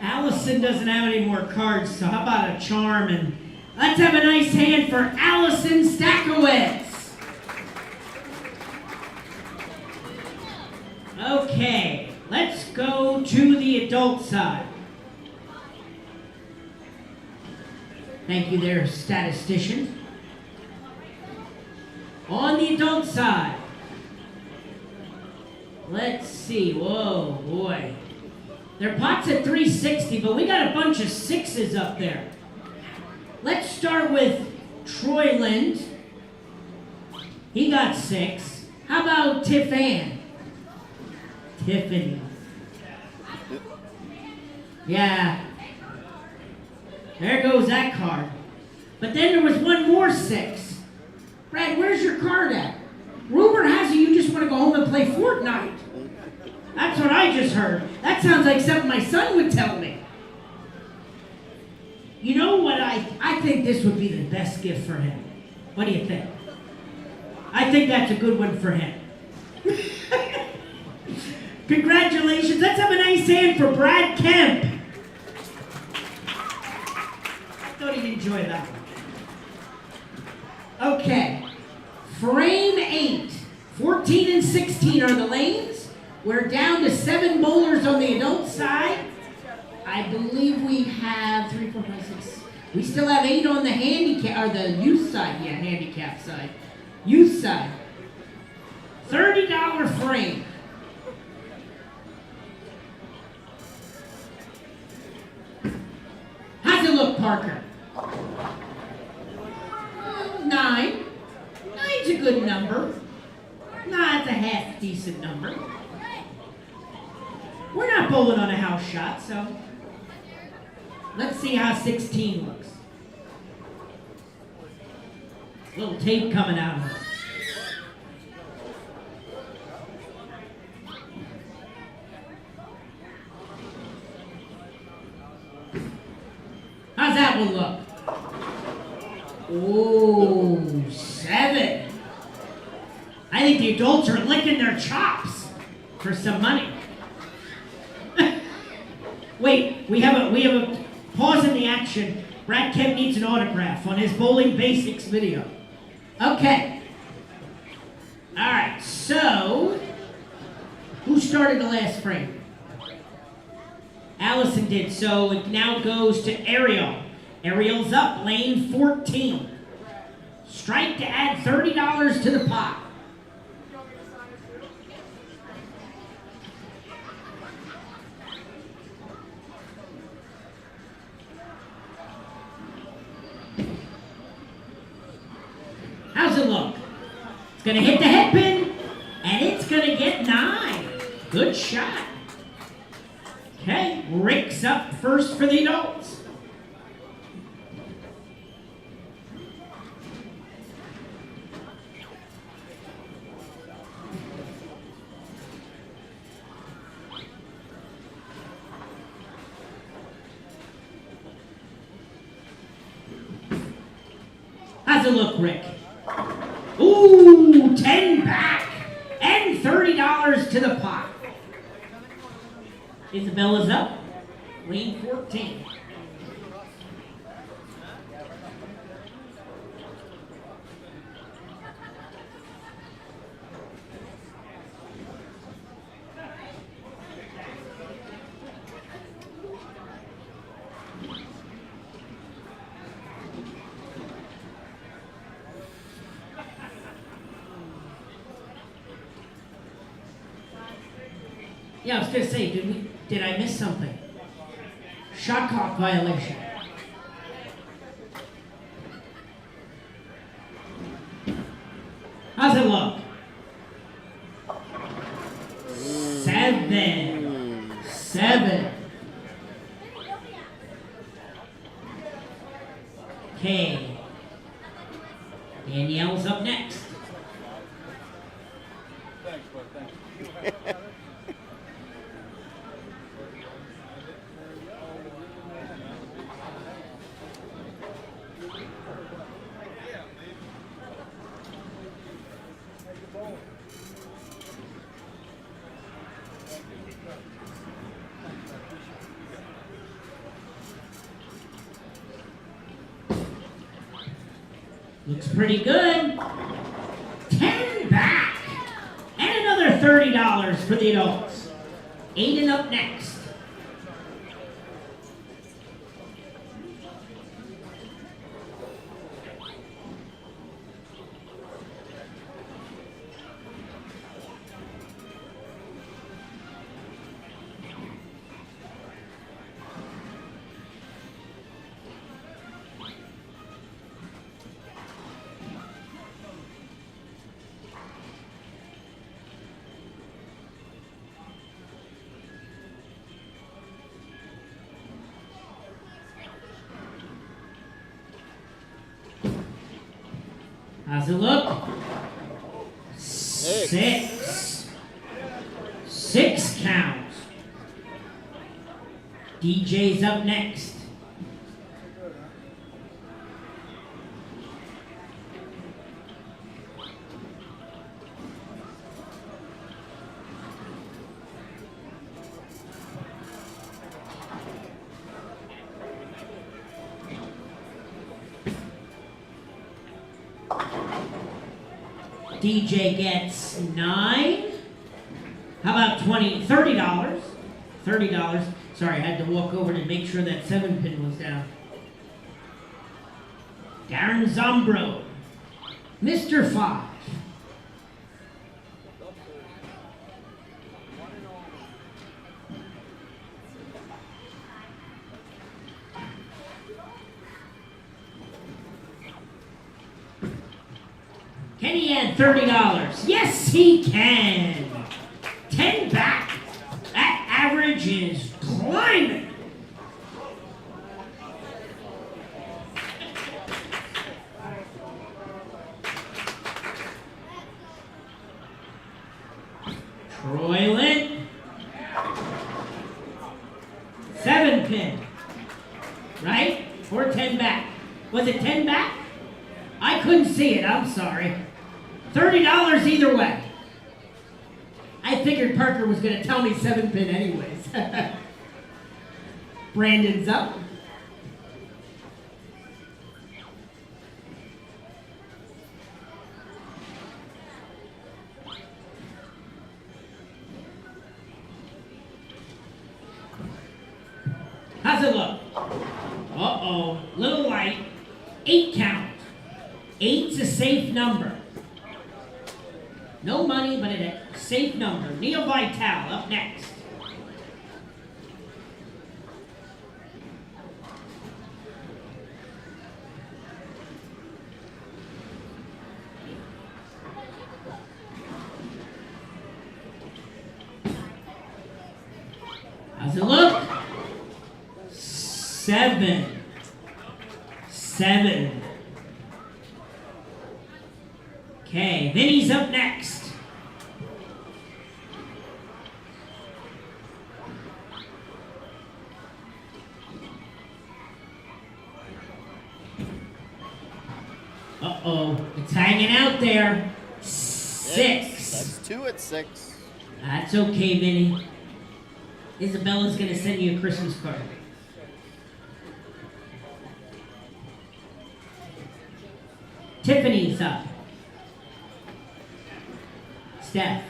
Speaker 2: Allison doesn't have any more cards, so how about a charm? And let's have a nice hand for Allison Stakowitz. Okay, let's go to the adult side. Thank you there, statistician. On the adult side, let's see. Whoa, boy. Their pot's at 360, but we got a bunch of sixes up there. Let's start with Troy Lind. He got 6. How about Tiffany? Yeah. There goes that card. But then there was one more 6. Brad, where's your card at? Rumor has it you just want to go home and play Fortnite. That's what I just heard. That sounds like something my son would tell me. You know what, I think this would be the best gift for him. What do you think? I think that's a good one for him. Congratulations. Let's have a nice hand for Brad Kemp. I thought he'd enjoy that one. Okay. Frame 8. 14 and 16 are the lanes. We're down to 7 bowlers on the adult side. I believe we have 3, 4, 5, 6. We still have 8 on the handicap, or the youth side. Yeah, handicap side. Youth side. $30 frame. How's it look, Parker? 9. 9's a good number. Nah, it's a half decent number. We're not bowling on a house shot, so let's see how 16 looks. Little tape coming out of it. How's that one look? Oh, 7. I think the adults are licking their chops for some money. Wait, we have a pause in the action. Brad Kemp needs an autograph on his Bowling Basics video. Okay. All right, so who started the last frame? Allison did, so it now goes to Ariel. Ariel's up, lane 14. Strike to add $30 to the pot. How's it look? It's going to hit the head pin, and it's going to get 9. Good shot. Okay, Rick's up first for the adults. How's it look, Rick? Ooh, 10 back and $30 to the pot. Isabella's up, lane 14. Yeah, I was gonna say, did I miss something? Shot clock violation. How's it look? 7. Okay. Danielle's up next.
Speaker 5: Thanks, bud. Thanks.
Speaker 2: Looks pretty good. 10 back. And another $30 for the adults. Aiden up next. How's it look? Six. Six count. DJ's up next. DJ gets 9. How about $30? $30. Sorry, I had to walk over to make sure that 7 pin was down. Darren Zombro. Mr. 5. Can he add $30? Yes, he can. 10 back. That average is climbing. Troyland. 7 pin. Right? Or 10 back. Was it 10 back? I couldn't see it, I'm sorry. $30 either way. I figured Parker was going to tell me 7 pin anyways. Brandon's up. How's it look? Uh-oh, little light. 8 count. 8's a safe number. No money, but a safe number. Neil Vitale up next. How's it look? 7. 7. Okay, Vinny's up next. Uh-oh, it's hanging out there. 6.
Speaker 1: That's 2 at 6.
Speaker 2: That's okay, Vinny. Isabella's gonna send you a Christmas card. Tiffany's up. Steph.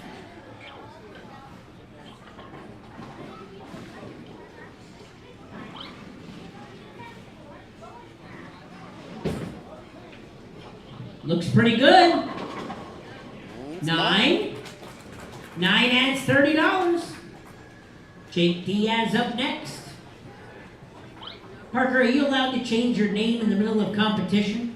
Speaker 2: Looks pretty good. 9. 9 adds $30. Jake Diaz up next. Parker, are you allowed to change your name in the middle of competition?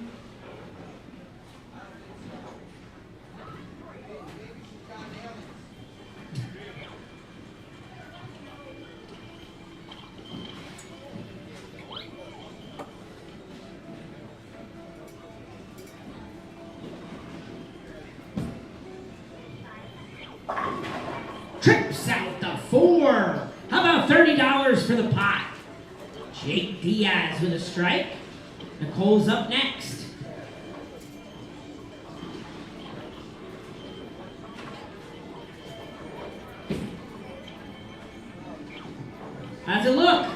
Speaker 2: Trips out the 4. How about $30 for the pot? Jake Diaz with a strike. Nicole's up next. How's it look?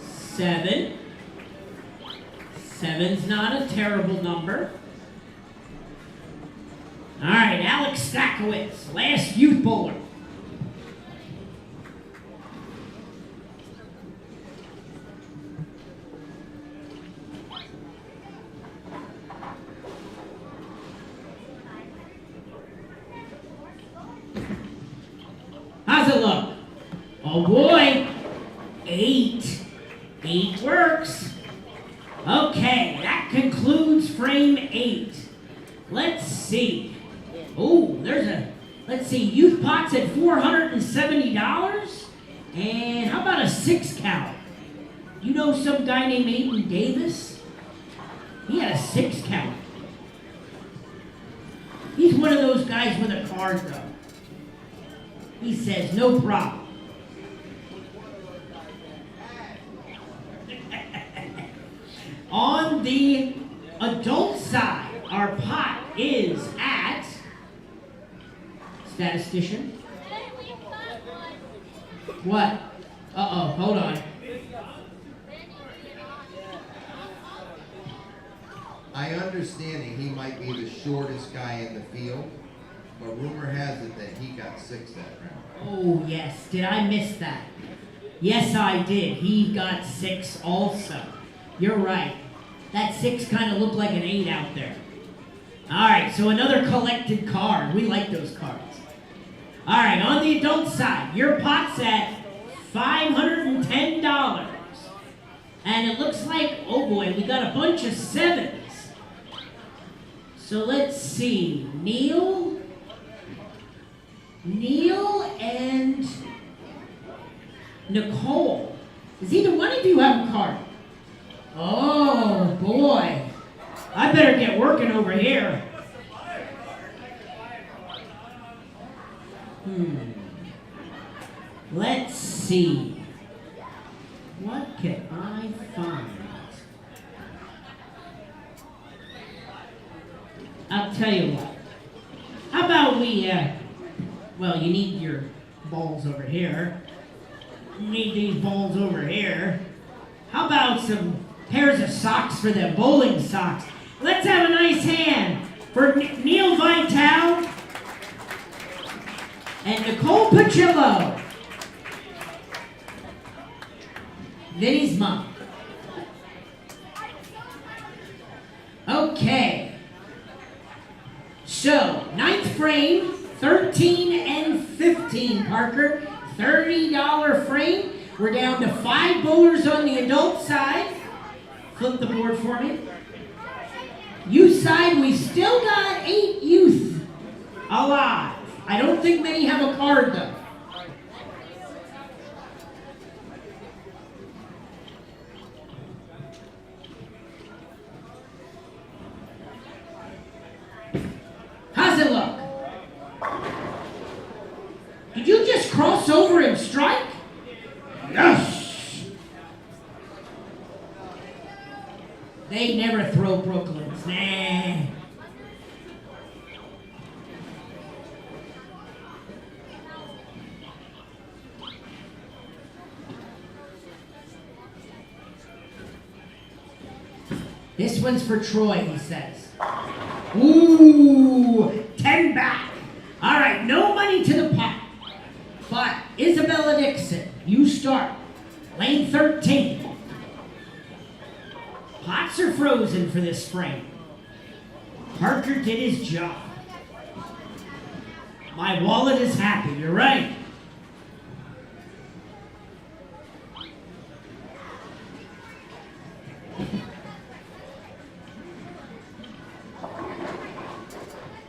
Speaker 2: 7. 7's not a terrible number. All right, Alex Stakowitz, last youth bowler. How's it look? Oh boy, 8. 8 works. Okay, that concludes frame 8. Let's see. Oh, let's see, youth pots at $470. And how about a 6 count? You know some guy named Aiden Davis? He had a 6 count. He's one of those guys with a card though. He says, no problem. On the adult side, our pot is at, statistician. What? Uh-oh, hold on.
Speaker 3: I understand that he might be the shortest guy in the field, but rumor has it that he got 6 that round.
Speaker 2: Oh, yes. Did I miss that? Yes, I did. He got 6 also. You're right. That 6 kind of looked like an 8 out there. All right, so another collected card. We like those cards. All right, on the adult side, your pot's at $510. And it looks like, oh boy, we got a bunch of 7s. So let's see. Neil and Nicole. Does either one of you have a card? Oh boy. I better get working over here. Let's see. What can I find? I'll tell you what. How about we, well, you need your balls over here. You need these balls over here. How about some pairs of socks for them, bowling socks? Let's have a nice hand for Neil Vitale and Nicole Pacillo. Vinny's mom. Okay. So, 9th frame, 13 and 15, Parker. $30 frame. We're down to 5 bowlers on the adult side. Flip the board for me. Youth side, we still got 8 youth alive. I don't think many have a card though. How's it look? Did you just cross over and strike? Yes! They never throw Brooklyn's. Nah. This one's for Troy, he says. Ooh, 10 back. All right, no money to the pot. But Isabella Dixon, you start. Lane 13. Pots are frozen for this frame. Parker did his job. My wallet is happy, you're right.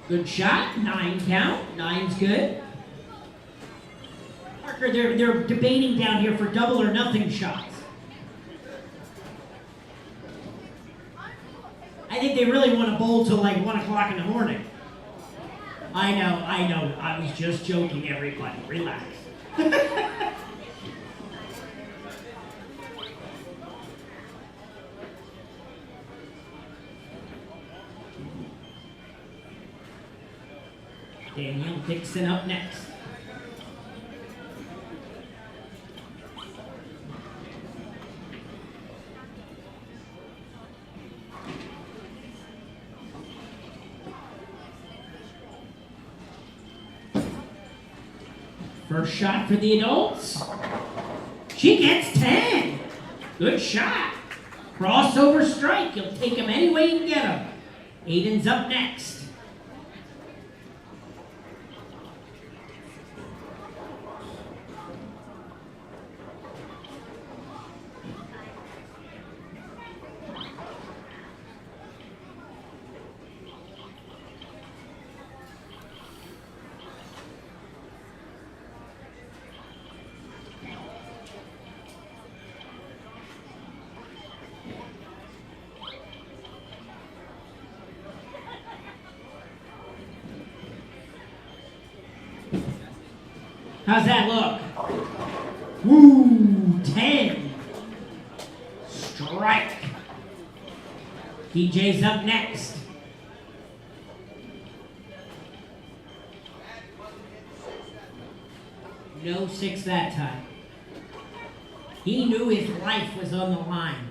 Speaker 2: Good shot, 9 count, 9's good. Parker, they're debating down here for double or nothing shots. I think they really want to bowl till like 1 o'clock in the morning. I know, I was just joking, everybody, relax. Danielle Dixon up next. First shot for the adults. She gets 10. Good shot. Crossover strike. You'll take him any way you can get him. Aiden's up next. How's that look? Woo, 10. Strike. PJ's up next. No 6 that time. He knew his life was on the line.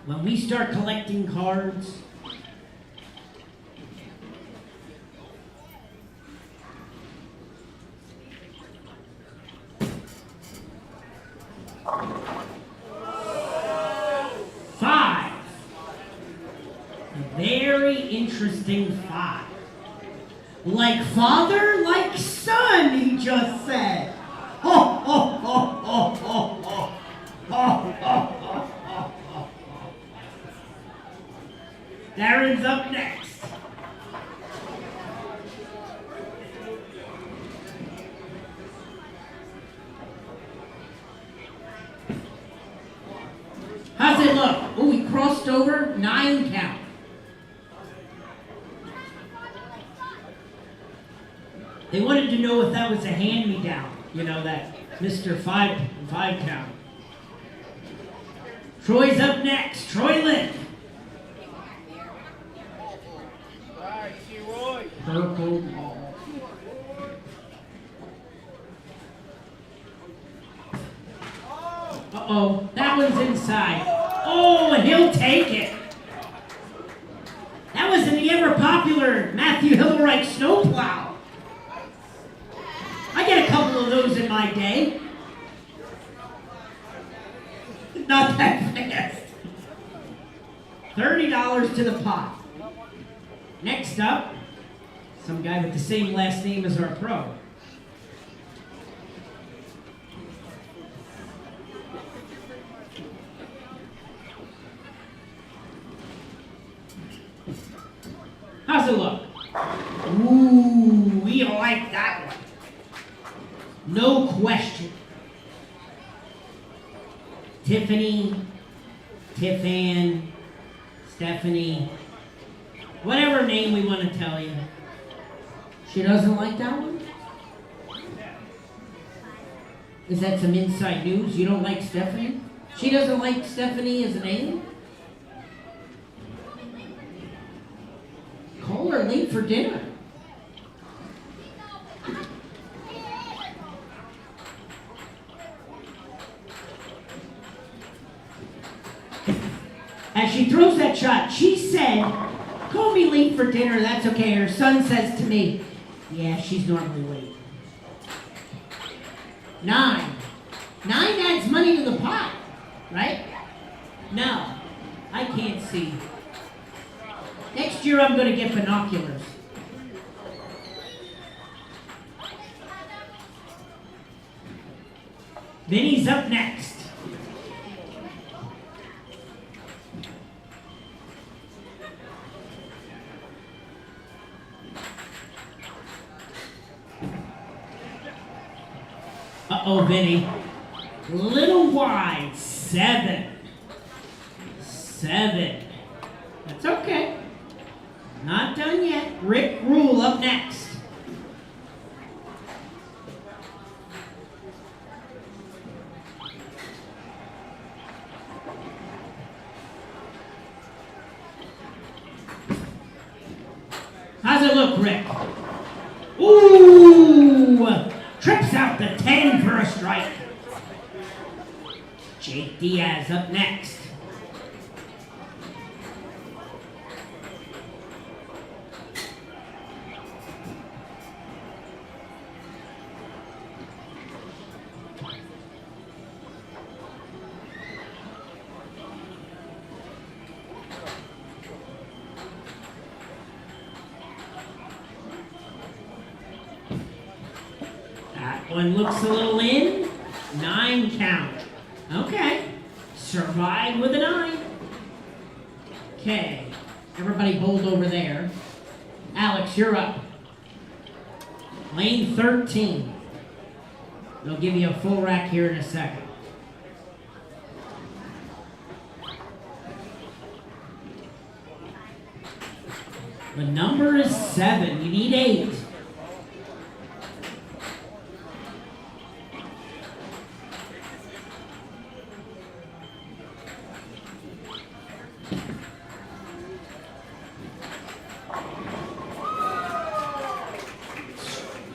Speaker 2: When we start collecting cards, very interesting 5. Like father, like son, he just said. Ho, ho, ho, ho, ho, ho. Ho, ho, ho, ho, ho. Darren's up next. How's it look? Oh, he crossed over. 9 count. They wanted to know if that was a hand-me-down, you know, that Mr. 5 count. Troy's up next. Troy Lynn. Purple ball. Uh-oh, that one's inside. Oh, and he'll take it. That was in the ever-popular Matthew Hillreich snowplow. I get a couple of those in my day. Not that fast. $30 to the pot. Next up, some guy with the same last name as our pro. How's it look? Ooh, we like that one. No question. Tiffany, Tiffan, Stephanie, whatever name we want to tell you. She doesn't like that one? Is that some inside news? You don't like Stephanie? She doesn't like Stephanie as a name? Call her late for dinner. As she throws that shot, she said, call me late for dinner, that's okay. Her son says to me, yeah, she's normally late. 9. 9 adds money to the pot, right? No, I can't see. Next year I'm going to get binoculars. Vinny's up next. Uh-oh, Vinny. Little wide. 7. 7. That's okay. Not done yet. Rick Rule up next. How's it look, Rick? Ooh! Trips out the 10 for a strike. Jake Diaz up next. One looks a little in. 9 count. Okay. Survive with a 9. Okay. Everybody hold over there. Alex, you're up. Lane 13. They'll give you a full rack here in a second. The number is 7. You need 8.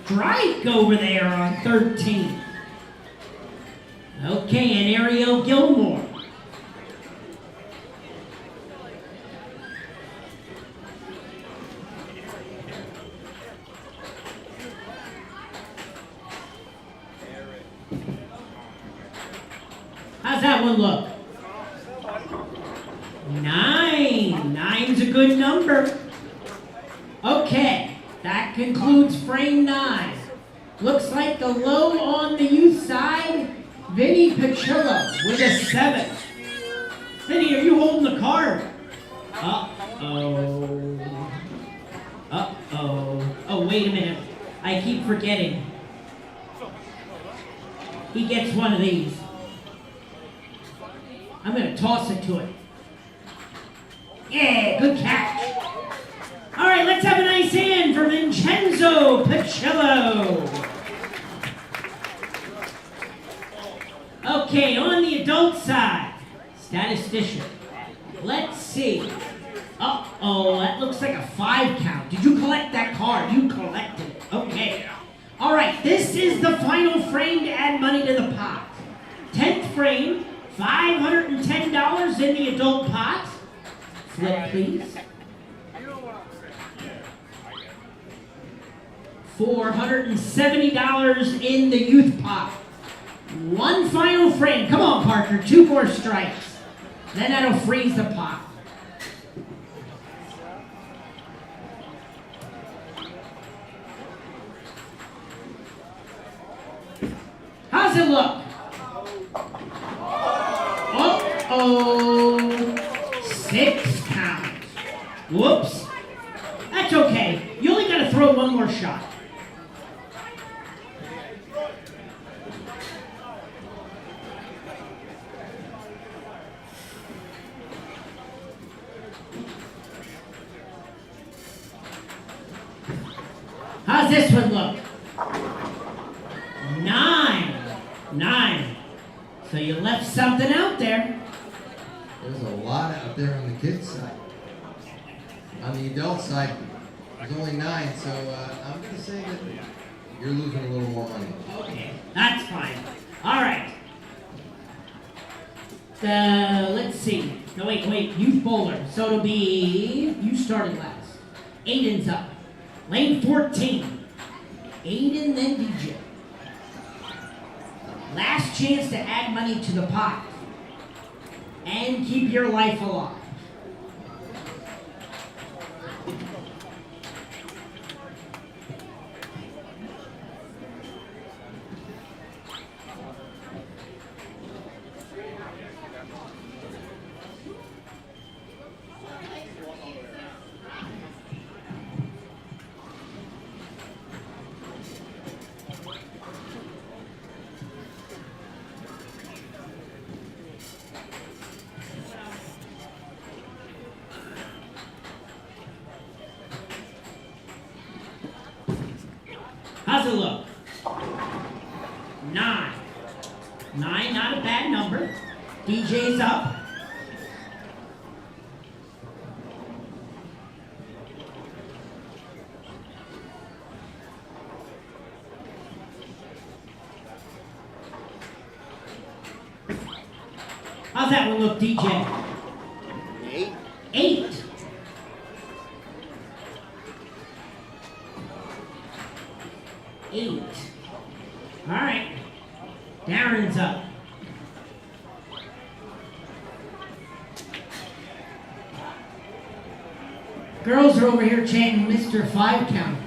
Speaker 2: Strike over there on 13. Okay, and Ariel Gilmore. How's that one look? 9. 9's a good number. Okay, that concludes frame 9. Looks like the low on the youth side, Vinny Pachillo with a 7. Vinny, are you holding the card? Uh-oh. Uh-oh. Oh, wait a minute. I keep forgetting. He gets one of these. I'm going to toss it to it. Yeah, good catch. All right, let's have a nice hand for Vincenzo Pachillo. Okay, on the adult side, statistician. Let's see. Uh-oh, that looks like a 5 count. Did you collect that card? You collected it. Okay. All right, this is the final frame to add money to the pot. 10th frame, $510 in the adult pot. Flip, please. $470 in the youth pot. One final frame. Come on, Parker. 2 more strikes. Then that'll freeze the pot. How's it look? Uh-oh. 6 counts. Whoops. That's okay. You only got to throw one more shot. How's this one look? 9. 9. So you left something out there.
Speaker 3: There's a lot out there on the kids' side. On the adult side, there's only 9, so I'm going to say that you're losing a little more money.
Speaker 2: Okay, that's fine. All right. Let's see. No, wait. Youth bowler. So it'll be, you started last. Aiden's up. Lane 14. Aiden, then DJ. Last chance to add money to the pot. And keep your life alive. How's it look? 9. 9, not a bad number. DJ's up. How's that one look, DJ?
Speaker 1: 8.
Speaker 2: 8. All right. Darren's up. Girls are over here chanting Mr. 5 count.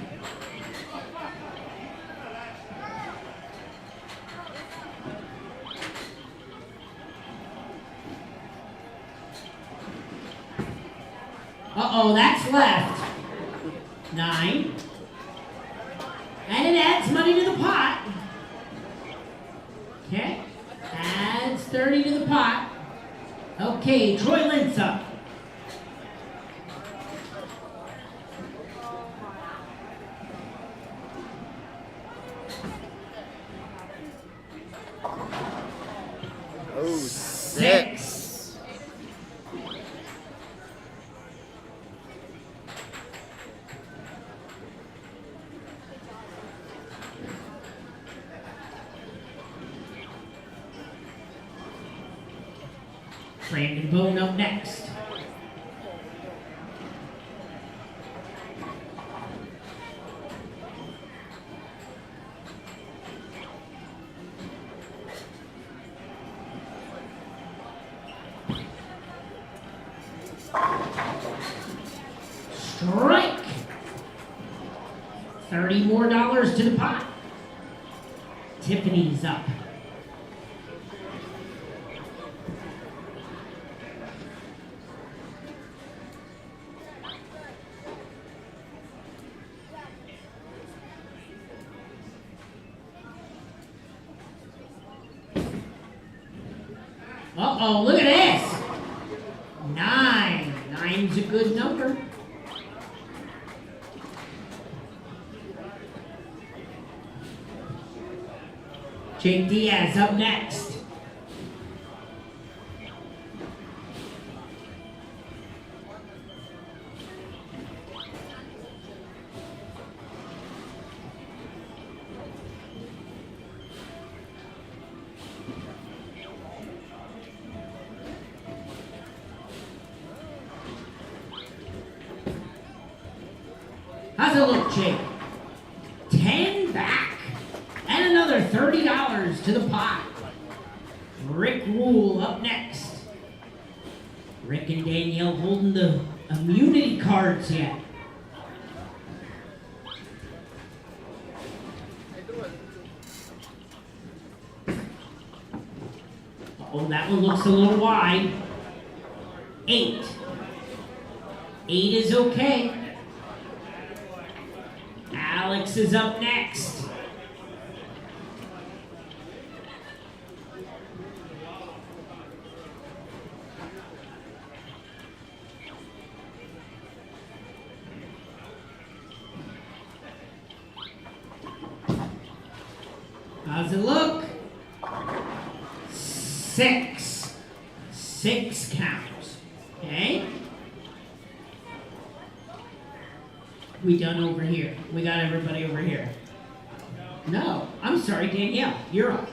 Speaker 2: Uh-oh, that's left. 9. And it adds money to the pot. Okay. Adds 30 to the pot. Okay, Troy Lintz up.
Speaker 1: Oh, 6.
Speaker 2: Parker Bohn up next. Strike. $30 more to the pot. Tiffany's up. Uh-oh, look at this. 9. 9's a good number. Jake Diaz up next. How's it look, Jake? 10 back. And another $30 to the pot. Rick Wool up next. Rick and Danielle holding the immunity cards yet. Oh, that one looks a little wide. 8. 8 is okay. Alex is up next. How's it look? 6. 6 counts. Okay? We done over here. We got everybody over here. No, I'm sorry, Danielle. You're up.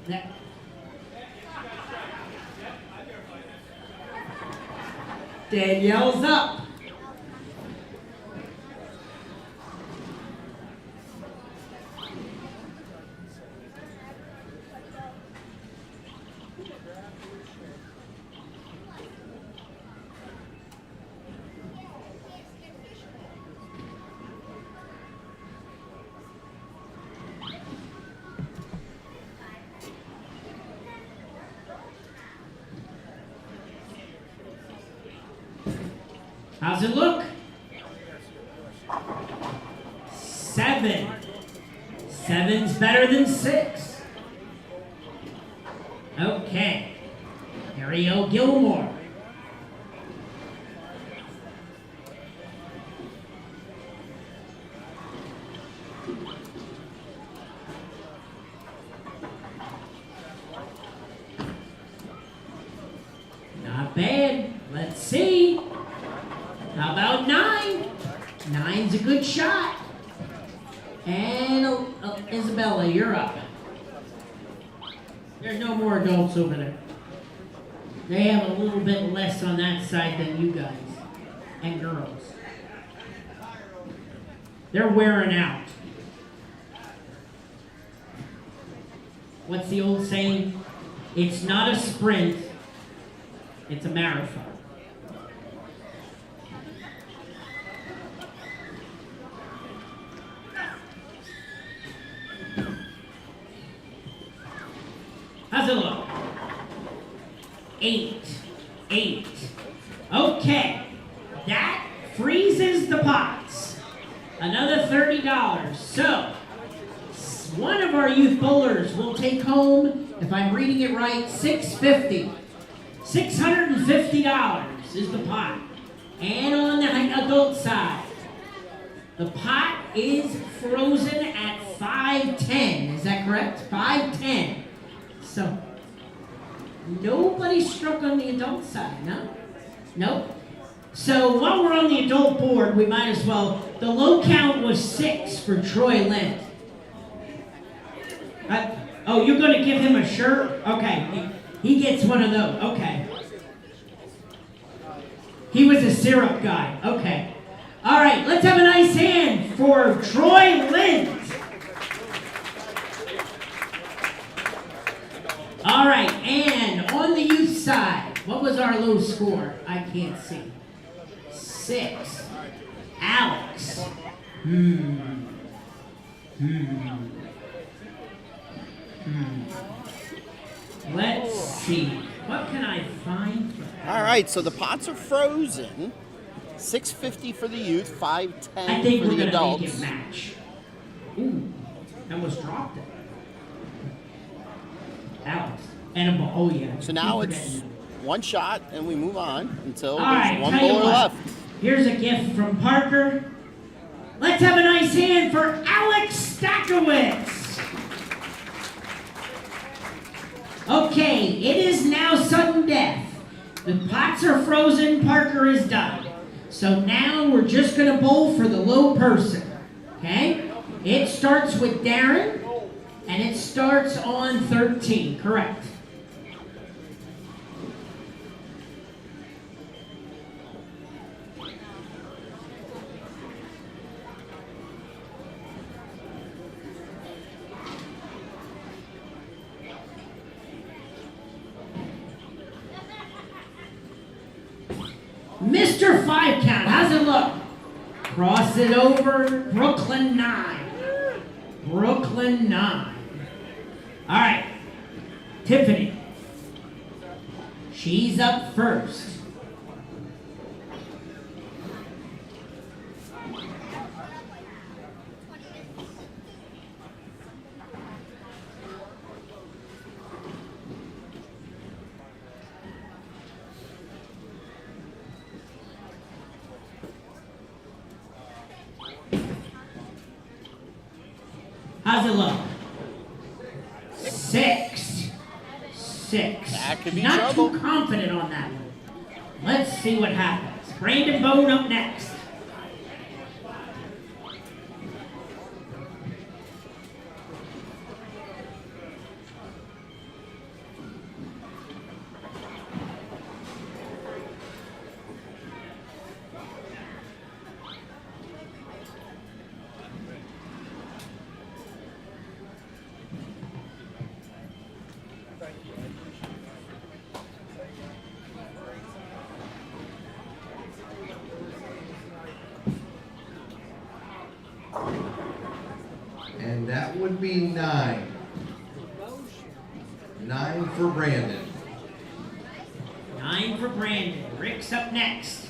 Speaker 2: That. Danielle's up. How's it look? 7. 7's better than 6. Okay. Ariel Gilmore. Not bad. Let's see. How about 9? 9's a good shot. And Isabella, you're up. There's no more adults over there. They have a little bit less on that side than you guys and girls. They're wearing out. What's the old saying? It's not a sprint, it's a marathon. How's it look? 8. 8. Okay. freezes the pots. Another $30. So, one of our youth bowlers will take home, if I'm reading it right, $650. $650 is the pot. And on the adult side, the pot is frozen at 510. Is that correct? 510. So, nobody struck on the adult side, no? Nope. So, while we're on the adult board, we might as well. The low count was 6 for Troy Lind. Oh, you're going to give him a shirt? Okay. He gets one of those. Okay. He was a syrup guy. Okay. All right. Let's have a nice hand for Troy Lind. All right. And on the youth side, what was our low score? I can't see. 6. Alex. Let's see. What can I find?
Speaker 1: All right, so the pots are frozen. $650 for the youth,
Speaker 2: I
Speaker 1: $510
Speaker 2: think
Speaker 1: for
Speaker 2: we're
Speaker 1: the
Speaker 2: gonna
Speaker 1: adults.
Speaker 2: make it match. Ooh, almost dropped it. Alex. And a ball. Oh yeah.
Speaker 1: So now
Speaker 2: Keep
Speaker 1: it's
Speaker 2: forgetting.
Speaker 1: one shot, and we move on until
Speaker 2: All
Speaker 1: there's
Speaker 2: right,
Speaker 1: one
Speaker 2: tell you
Speaker 1: bowler
Speaker 2: what.
Speaker 1: left.
Speaker 2: Here's a gift from Parker. Let's have a nice hand for Alex Stakowitz. Okay, it is now sudden death. The pots are frozen, Parker is done. So now we're just gonna bowl for the low person, okay? It starts with Darren, and it starts on 13, correct? Mr. 5 count, how's it look? Cross it over, Brooklyn 9. Brooklyn 9. All right, Tiffany. She's up first. How's it look? 6. 6.
Speaker 1: That could be
Speaker 2: Not
Speaker 1: trouble.
Speaker 2: too confident on that one. Let's see what happens. Brandon Bone up next.
Speaker 3: And that would be 9. 9 for Brandon.
Speaker 2: 9 for Brandon. Rick's up next.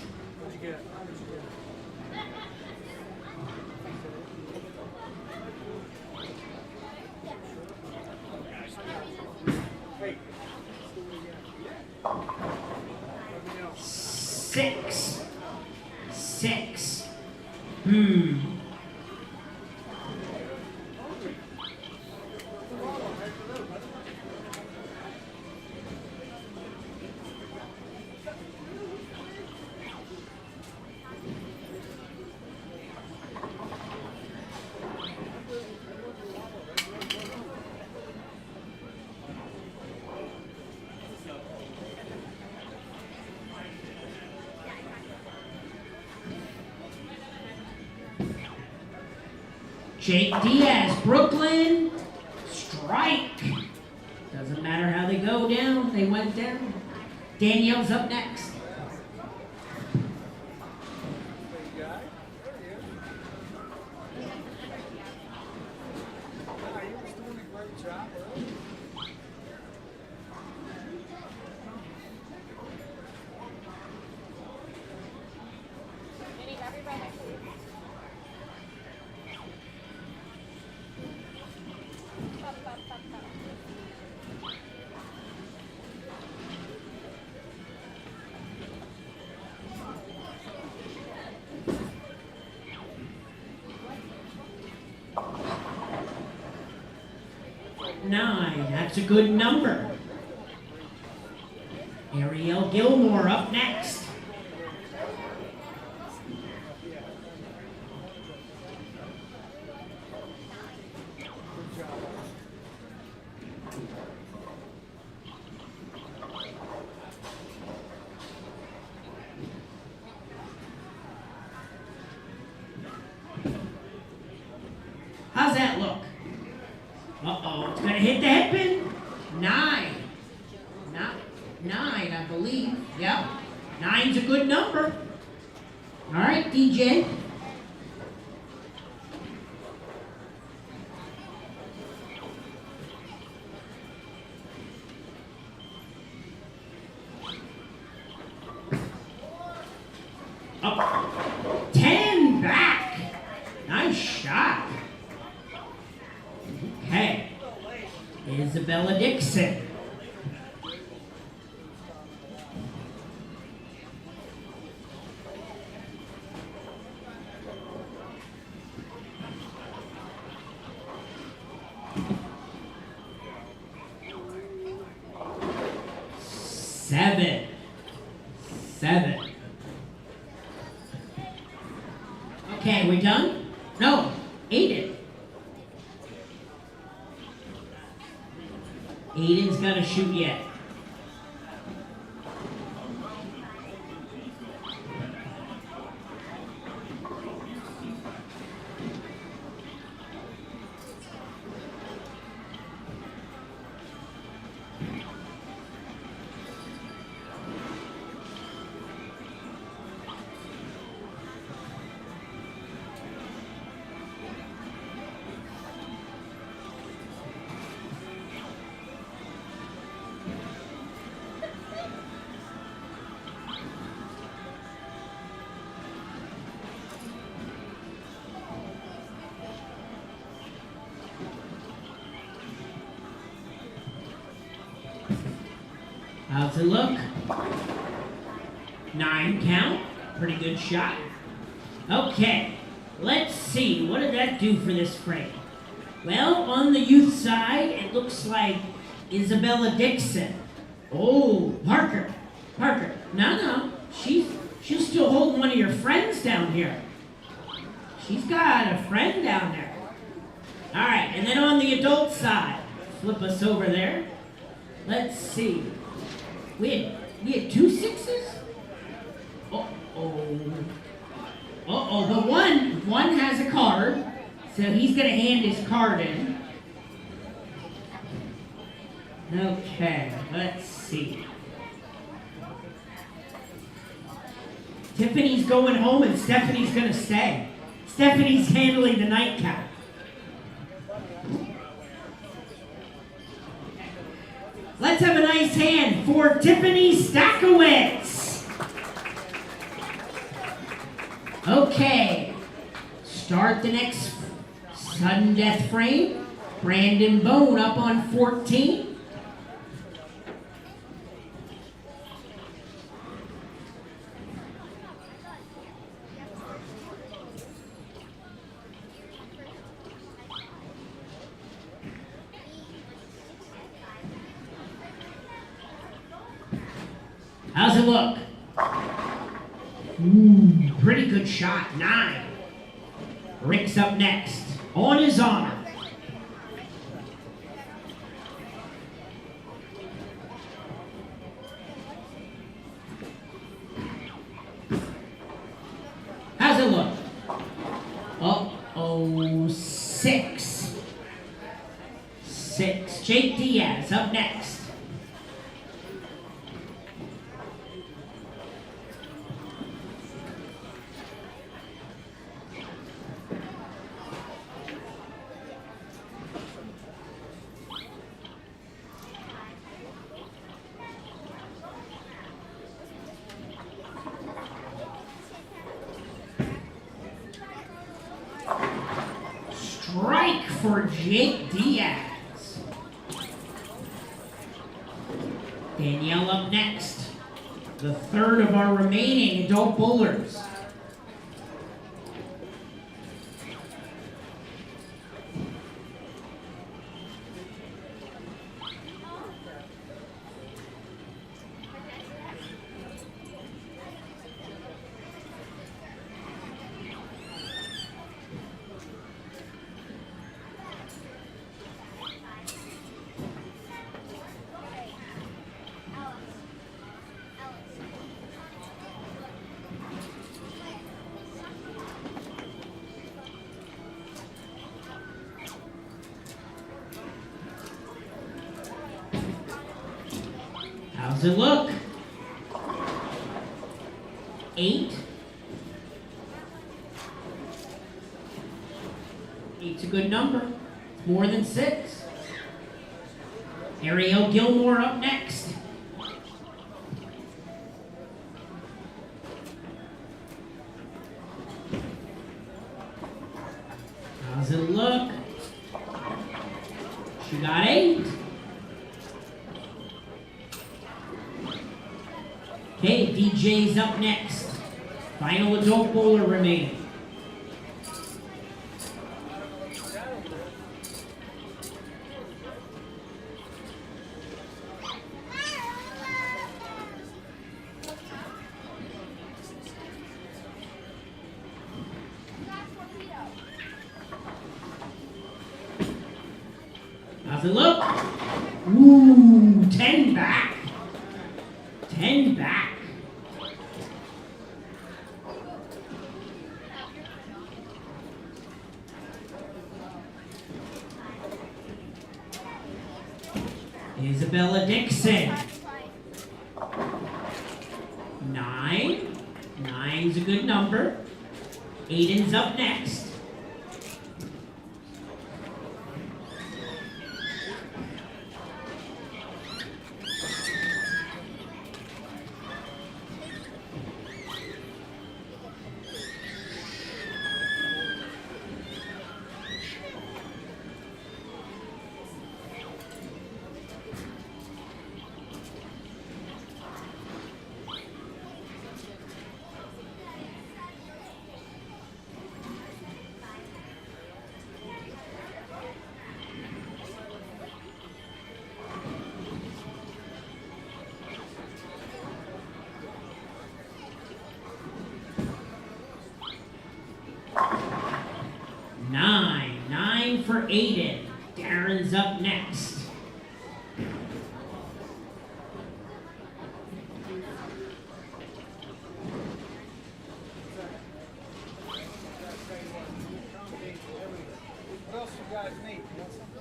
Speaker 2: Six. 6. Jake Diaz, Brooklyn, strike. Doesn't matter how they go down, they went down. Danielle's up next. 9. That's a good number. Ariel Gilmore up next. How's that look? Uh-oh, it's gonna hit the head pin. 9. 9, I believe. Yep. 9's a good number. All right, DJ. Up. 10 back. Nice shot. Okay. Isabella Dixon. Seven. Okay, we done? No, Aiden. Aiden's got to shoot yet. How's it look? 9 count. Pretty good shot. Okay, let's see. What did that do for this frame? Well, on the youth side, it looks like Isabella Dixon. Oh, Parker. No. She's still holding one of your friends down here. She's got a friend down there. All right, and then on the adult side, flip us over there. Let's see. We had 2 6s? But one has a card, so he's gonna hand his card in. Okay, let's see. Tiffany's going home and Stephanie's gonna stay. Stephanie's handling the nightcap. Let's have a nice hand for Tiffany Stakowitz. Okay, start the next sudden death frame. Brandon Bone up on 14. How's it look? Ooh, pretty good shot. 9. Rick's up next. On his honor. How's it look? Uh-oh, 6. Jake Diaz up next. Strike for Jake Diaz. Danielle up next. The third of our remaining adult bowlers. How's it look? 8. 8's a good number. It's more than 6. Ariel Gilmore up next. How's it look? She got 8. Okay, DJ's up next. Final adult bowler remaining. How's it look? Ooh, 10 back. 10 back. Isabella Dixon. 9. 9's a good number. Aiden's up next. Nine for Aiden. Darren's up next.
Speaker 4: What else you guys need? You want something?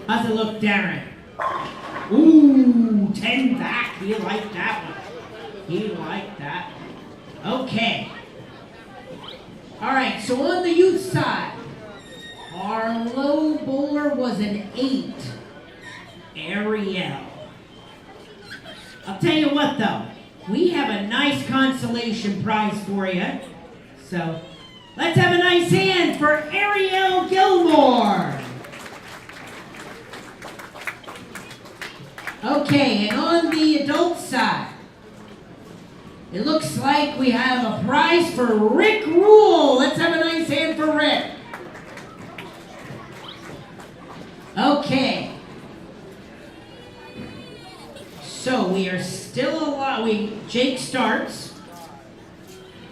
Speaker 2: How's it look, Darren? Ooh, 10 back. He liked that one. He liked that. Okay. All right, so on the youth side, our low bowler was an 8. Ariel. I'll tell you what, though. We have a nice consolation prize for you. So, let's have a nice hand for Ariel Gilmore. Okay, and on the adult side, it looks like we have a prize for Rick Rule. Let's have a nice hand for Rick. Okay. So we are still alive. Jake starts.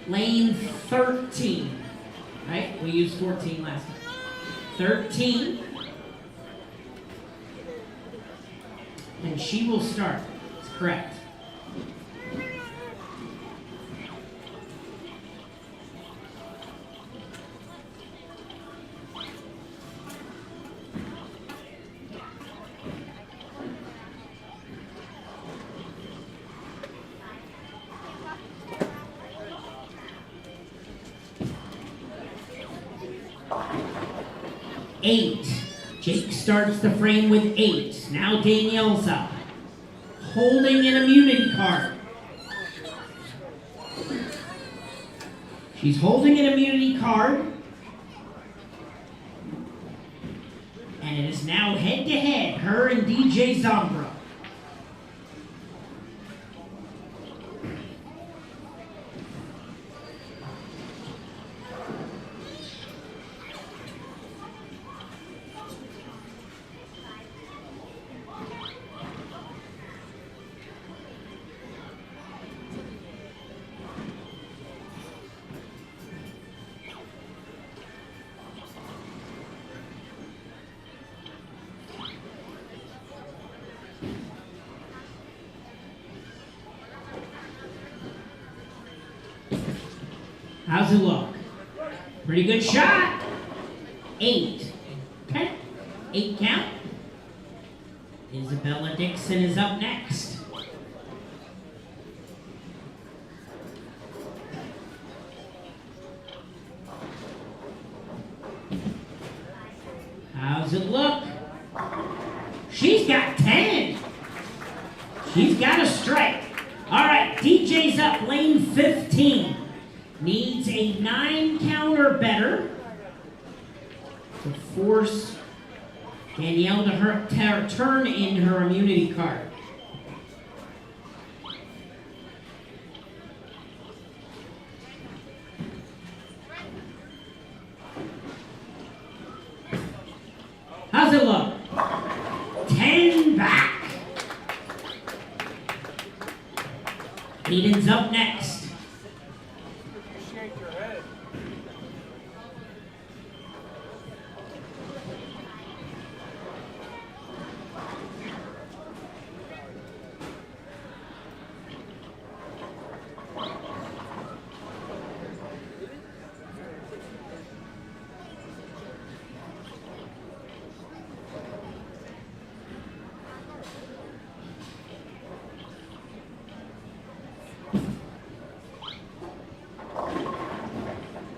Speaker 2: Lane 13. Right? We used 14 last time. 13. And she will start. That's correct. Eight. Jake starts the frame with 8. Now Danielle's up. Holding an immunity card. She's holding an immunity card. And it is now head to head, her and DJ Zombro. How's it look? Pretty good shot. 8. Okay. 8 count. Isabella Dixon is up next. How's it look? She's got 10. She's got a strike. All right, DJ's up, lane 15. Needs a 9 count or better to force Danielle to turn in her immunity card. How's it look? 10 back. Eden's up next.
Speaker 5: Shake your head.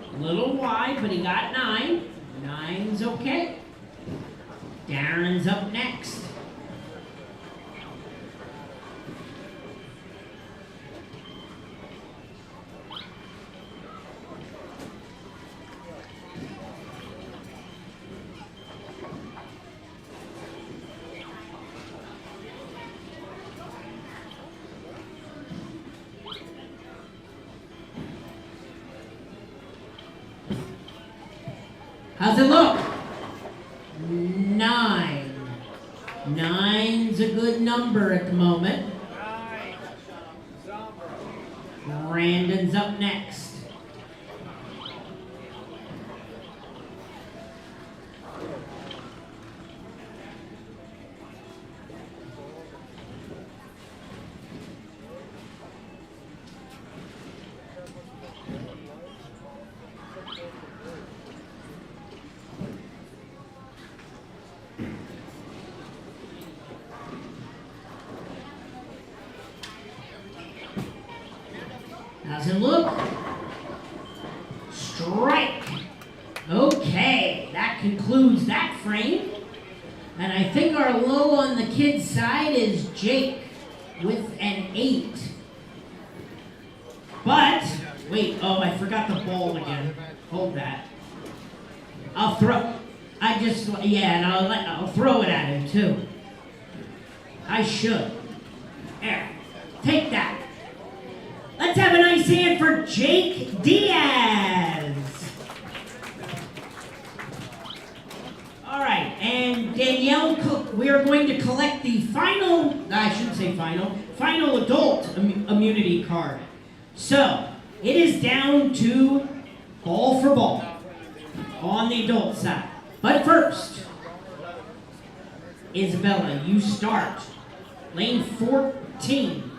Speaker 2: A little wide, but he got 9. 9's okay. Darren's up next. How's it look? 9. 9's a good number at the moment. Brandon's up next. How's it look? Strike. Okay, that concludes that frame. And I think our low on the kids' side is Jake with an 8. But, wait, oh, I forgot the ball again. Hold that. I'll throw, and I'll throw it at him too. I should. There, take that. Let's have a nice hand for Jake Diaz. All right, and Danielle, we are going to collect the final adult immunity card. So, it is down to ball for ball on the adult side. But first, Isabella, you start. Lane 14.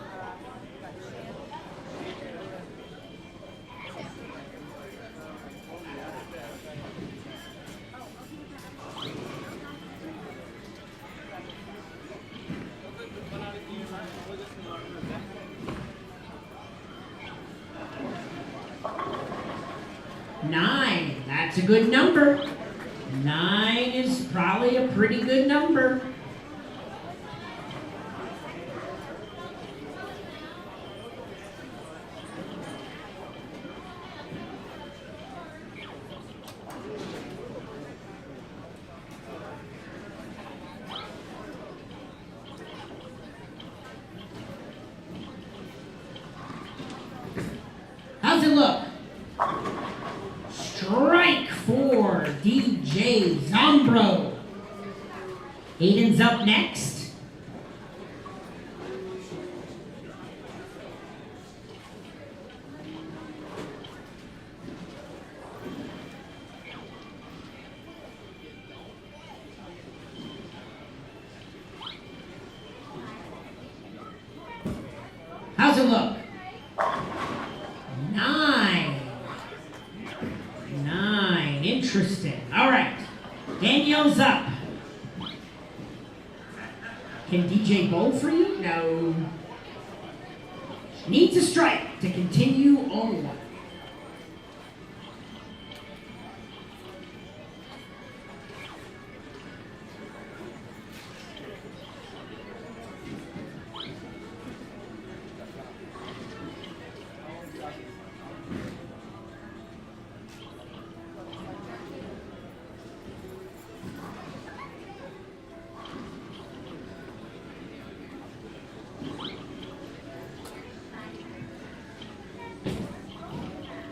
Speaker 2: Nine, that's a good number. 9 is probably a pretty good number. How's it look? Strike for DJ Zombro. Aiden's up next. How's it look? 9. interesting. All right. Danielle's up. Can DJ bowl for you? No. Needs a strike to continue on.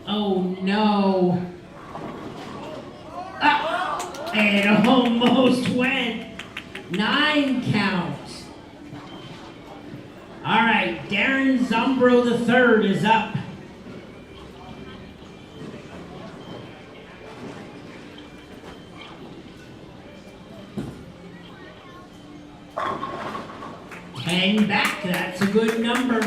Speaker 2: Oh no. Ah, it almost went. 9 counts. All right, Darren Zombro III is up. Ten back, that's a good number.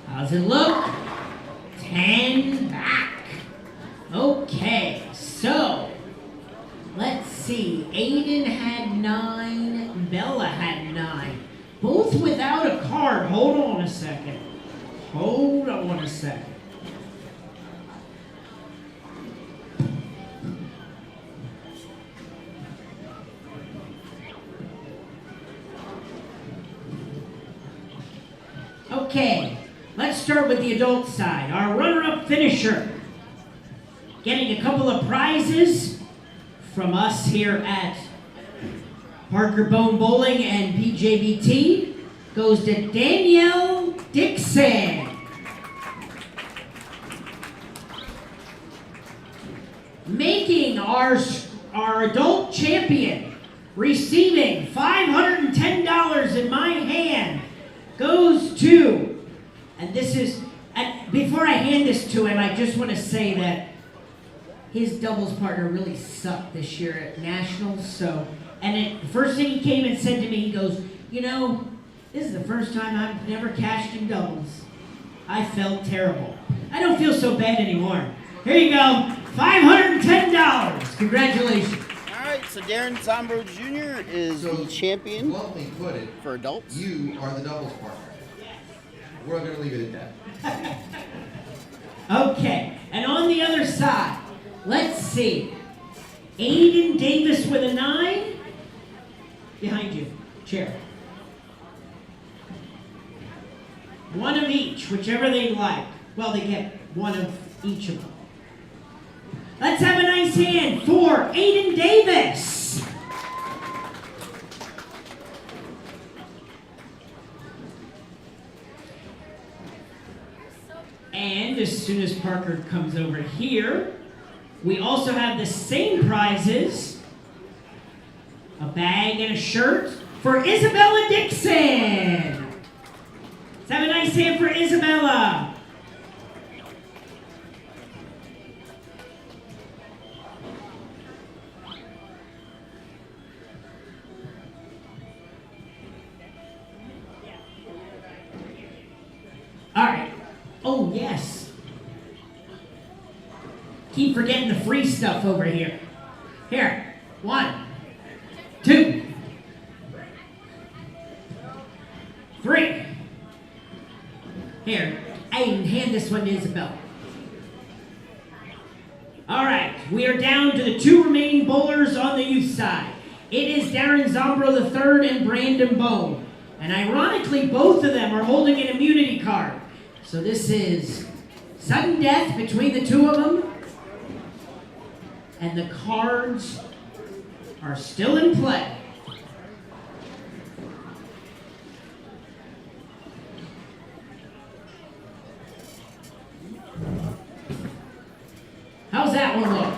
Speaker 2: How's it look? 10 back. Okay, so let's see. Aiden had 9, Bella had 9. Both without a card. Hold on a second. Hold on a second. Okay, let's start with the adult side. Our runner-up finisher, getting a couple of prizes from us here at Parker Bohn Bowling and PJBT, goes to Danielle Dixon. Making our adult champion, receiving $510 in my hand, goes to, and this is, before I hand this to him, I just want to say that his doubles partner really sucked this year at Nationals, so, the first thing he came and said to me, he goes, you know, this is the first time I've never cashed in doubles. I felt terrible. I don't feel so bad anymore. Here you go, $510. Congratulations.
Speaker 1: All right, so Darren Zombro Jr. is the champion
Speaker 3: Bluntly put it,
Speaker 1: for adults.
Speaker 3: you are the doubles partner. We're going to leave it at that.
Speaker 2: Okay, and on the other side, let's see. Aiden Davis with a 9. Behind you, chair. One of each, whichever they like. Well, they get one of each of them. Let's have a nice hand for Aiden Davis. And as soon as Parker comes over here, we also have the same prizes, a bag and a shirt for Isabella Dixon. Let's have a nice hand for Isabella. All right. Oh, yes. Keep forgetting the free stuff over here. Here. 1, 2, 3. Here. Aiden, hand this one to Isabel. All right. We are down to the 2 remaining bowlers on the youth side. It is Darren Zombro III and Brandon Bone. And ironically, both of them are holding an immunity card. So this is sudden death between the 2 of them. And the cards are still in play. How's that one look?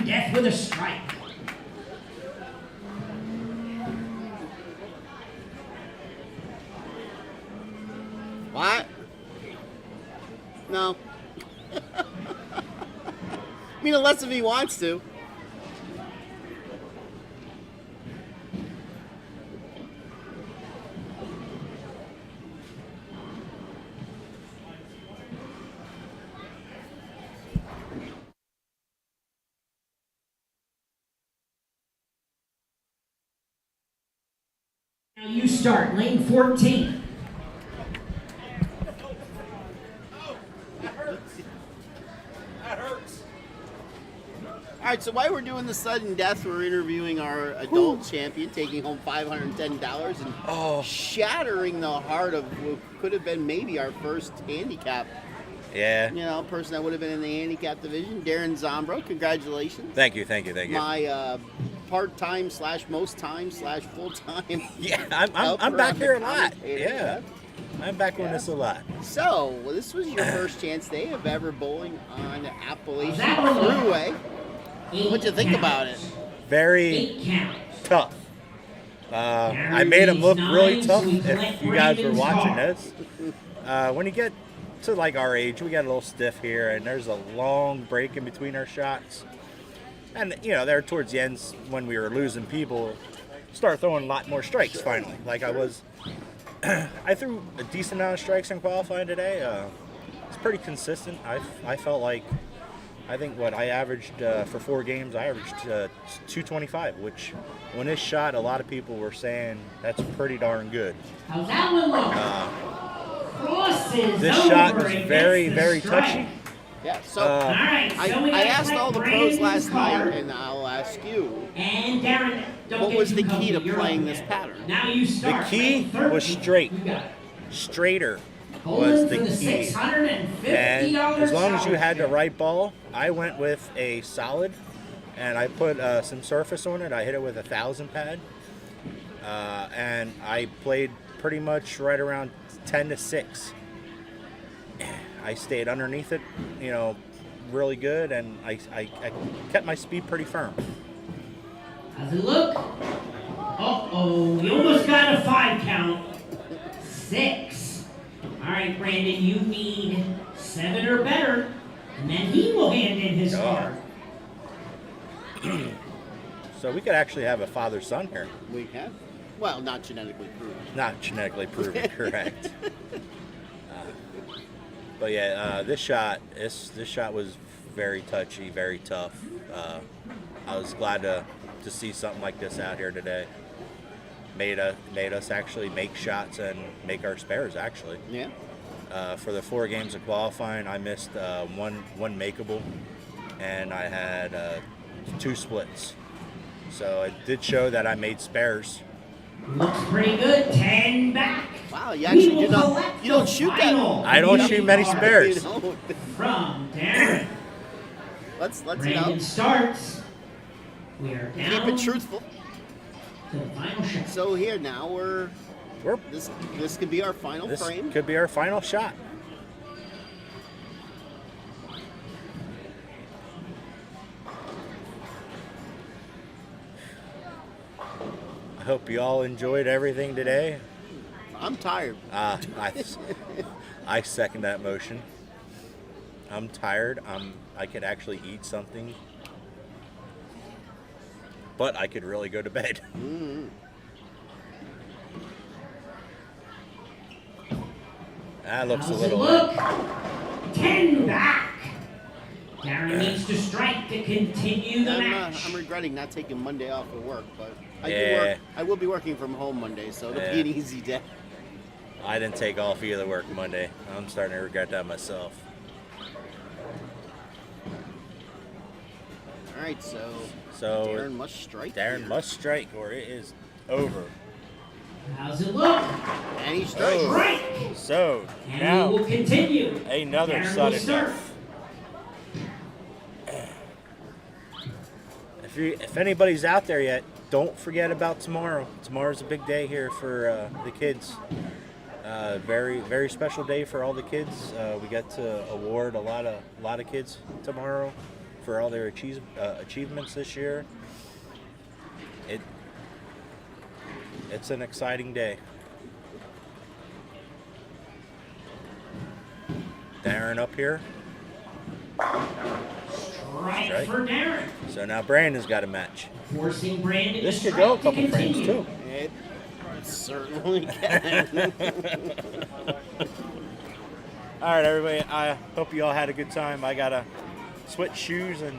Speaker 2: death with a strike.
Speaker 1: What? No. I mean, unless if he wants to.
Speaker 2: Now you start, lane 14.
Speaker 1: All right, so while we're doing the sudden death, we're interviewing our adult champion, taking home $510 and shattering the heart of what could have been maybe our first handicap.
Speaker 6: Yeah.
Speaker 1: You know, person that would have been in the handicap division, Darren Zombro. Congratulations.
Speaker 6: Thank you.
Speaker 1: My part-time / most time / full-time.
Speaker 6: Yeah, I'm back here a lot. Yeah. I'm back on this a lot.
Speaker 1: So, this was your first chance day of ever bowling on Appalachian
Speaker 2: That one look.
Speaker 1: Thruway. What'd you think about it?
Speaker 6: Very
Speaker 2: 8 count.
Speaker 6: tough. I made him look really tough if you guys were watching this. When you get to like our age, we got a little stiff here, and there's a long break in between our shots. And, you know, there towards the ends when we were losing people, start throwing a lot more strikes finally. Like I was, I threw a decent amount of strikes in qualifying today. It's pretty consistent. I felt like, I think what I averaged for 4 games, I averaged 225, which when this shot, a lot of people were saying that's pretty darn good.
Speaker 2: How's that one look? Crosses
Speaker 6: This
Speaker 2: over
Speaker 6: shot was
Speaker 2: against
Speaker 6: very,
Speaker 2: the
Speaker 6: very
Speaker 2: strike.
Speaker 6: touchy.
Speaker 1: Yeah, so
Speaker 2: All right, so we
Speaker 1: I
Speaker 2: got
Speaker 1: asked all the
Speaker 2: Brandon's
Speaker 1: pros last
Speaker 2: card.
Speaker 1: night, and I'll ask you,
Speaker 2: And Darren, don't
Speaker 1: what
Speaker 2: get
Speaker 1: was
Speaker 2: too
Speaker 1: the key
Speaker 2: comfy.
Speaker 1: to
Speaker 2: You're
Speaker 1: playing
Speaker 2: up
Speaker 1: this
Speaker 2: again.
Speaker 1: pattern?
Speaker 2: Now you
Speaker 6: The
Speaker 2: start.
Speaker 6: key
Speaker 2: lane 13.
Speaker 6: was straight.
Speaker 2: You got it.
Speaker 6: Straighter was
Speaker 2: Bowling
Speaker 6: the
Speaker 2: for the
Speaker 6: key.
Speaker 2: $650
Speaker 6: And as long as you had the
Speaker 2: scholarship.
Speaker 6: right ball, I went with a solid, and I put some surface on it. I hit it with a 1,000 pad, and I played pretty much right around 10 to 6. I stayed underneath it, you know, really good, and I kept my speed pretty firm.
Speaker 2: How's it look? Uh-oh, you almost got a 5 count. 6. All right, Brandon, you need 7 or better, and then he will hand in his card.
Speaker 6: So we could actually have a father-son here.
Speaker 1: We have, well, not genetically proven.
Speaker 6: Not genetically proven, correct. But yeah, this shot was very touchy, very tough. I was glad to see something like this out here today. Made us actually make shots and make our spares actually.
Speaker 1: Yeah.
Speaker 6: For the 4 games of qualifying, I missed one makeable, and I had 2 splits. So it did show that I made spares.
Speaker 2: Looks pretty good. 10 back.
Speaker 1: Wow, you actually
Speaker 2: We
Speaker 1: do
Speaker 2: will
Speaker 1: not.
Speaker 2: collect
Speaker 1: You don't
Speaker 2: the
Speaker 1: shoot
Speaker 2: final
Speaker 6: I don't
Speaker 2: unit
Speaker 6: shoot many
Speaker 2: card
Speaker 6: spares.
Speaker 1: You don't.
Speaker 2: From Darren.
Speaker 1: Let's
Speaker 2: Brandon
Speaker 1: know.
Speaker 2: starts. We are down
Speaker 1: Keep it truthful.
Speaker 2: to the final shot.
Speaker 1: So here now we're this could be our final
Speaker 6: This
Speaker 1: frame.
Speaker 6: could be our final shot. I hope you all enjoyed everything today.
Speaker 1: I'm tired.
Speaker 6: I second that motion. I'm tired. I could actually eat something, but I could really go to bed. That looks
Speaker 2: How's
Speaker 6: a little.
Speaker 2: it look? 10 back. Darren needs to strike to continue the match.
Speaker 1: I'm regretting not taking Monday off for work, but
Speaker 6: Yeah.
Speaker 1: I will be working from home Monday, so it'll be an easy day.
Speaker 6: I didn't take off either work Monday. I'm starting to regret that myself.
Speaker 1: All right, so Darren must strike.
Speaker 6: Darren
Speaker 1: here.
Speaker 6: must strike, or it is over.
Speaker 2: How's it look?
Speaker 1: And he strikes.
Speaker 2: Strike.
Speaker 6: So
Speaker 2: And
Speaker 6: now
Speaker 2: we will continue.
Speaker 6: another
Speaker 2: Darren will
Speaker 6: sudden
Speaker 2: start.
Speaker 6: death. If anybody's out there yet, don't forget about tomorrow. Tomorrow's a big day here for the kids. Very, very special day for all the kids. We get to award a lot of kids tomorrow for all their achievements this year. It's an exciting day. Darren up here.
Speaker 2: Strike for Darren.
Speaker 6: So now Brandon's got a match.
Speaker 2: Forcing Brandon
Speaker 6: This
Speaker 2: to
Speaker 6: could go a
Speaker 2: strike to
Speaker 6: couple frames
Speaker 2: continue.
Speaker 6: too.
Speaker 1: It certainly can.
Speaker 6: All right, everybody. I hope you all had a good time. I gotta switch shoes and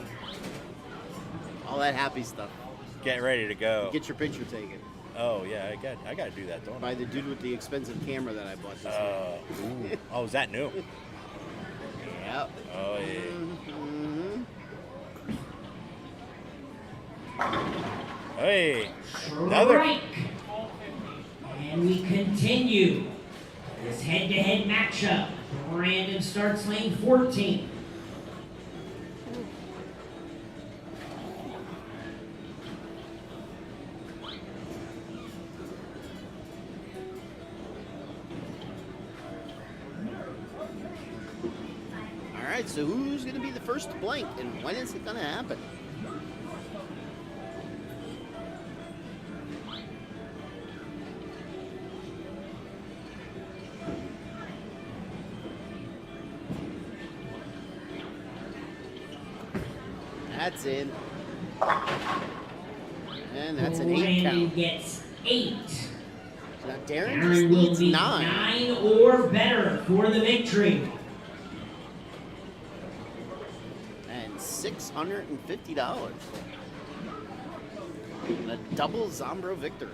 Speaker 1: All that happy stuff.
Speaker 6: get ready to go.
Speaker 1: Get your picture taken
Speaker 6: Oh yeah, I gotta do that, don't I?
Speaker 1: by the dude with the expensive camera that I bought this year.
Speaker 6: Ooh. Oh, is that new?
Speaker 1: Yep.
Speaker 6: Oh yeah.
Speaker 1: Mhm.
Speaker 6: Hey, another.
Speaker 2: Strike. And we continue this head-to-head matchup. Brandon starts lane 14.
Speaker 1: All right, so who's going to be the first to blank, and when is it going to happen? That's in. And that's an 8
Speaker 2: Brandon
Speaker 1: count.
Speaker 2: gets 8.
Speaker 1: So now Darren just
Speaker 2: Darren will
Speaker 1: needs
Speaker 2: need
Speaker 1: 9.
Speaker 2: 9 or better for the victory.
Speaker 1: And $650. And a double Zombro victory.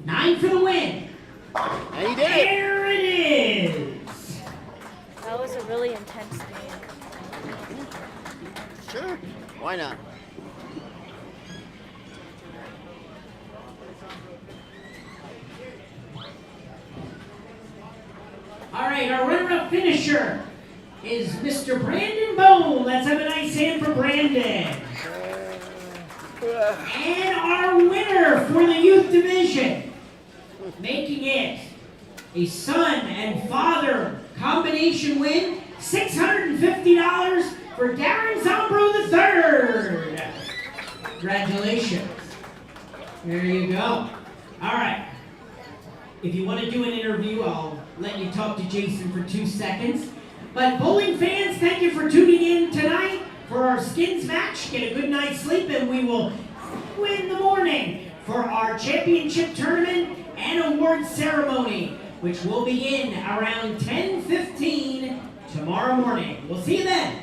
Speaker 2: Nine for the win.
Speaker 1: And he did it.
Speaker 2: There it is.
Speaker 7: That was a really intense game.
Speaker 1: Sure. Why not?
Speaker 2: All right, our runner-up finisher is Mr. Brandon Bohn. Let's have a nice hand for Brandon. And our winner for the youth division, making it a son and father combination win, $650 for Darren Zombro III. Congratulations. There you go. All right. If you want to do an interview, I'll let you talk to Jason for 2 seconds. But bowling fans, thank you for tuning in tonight for our skins match. Get a good night's sleep, and we will in the morning for our championship tournament and award ceremony, which will begin around 10:15 tomorrow morning. We'll see you then.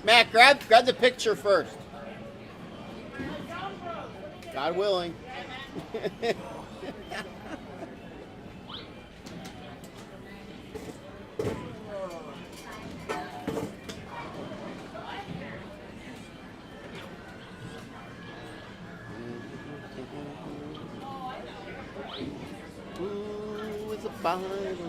Speaker 1: Matt, grab the picture first. God willing. Ooh, with a Bible in your hand.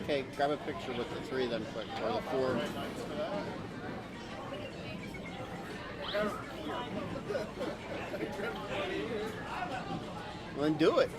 Speaker 1: Okay, grab a picture with the 3 of them quick, or the 4. Well, then do it.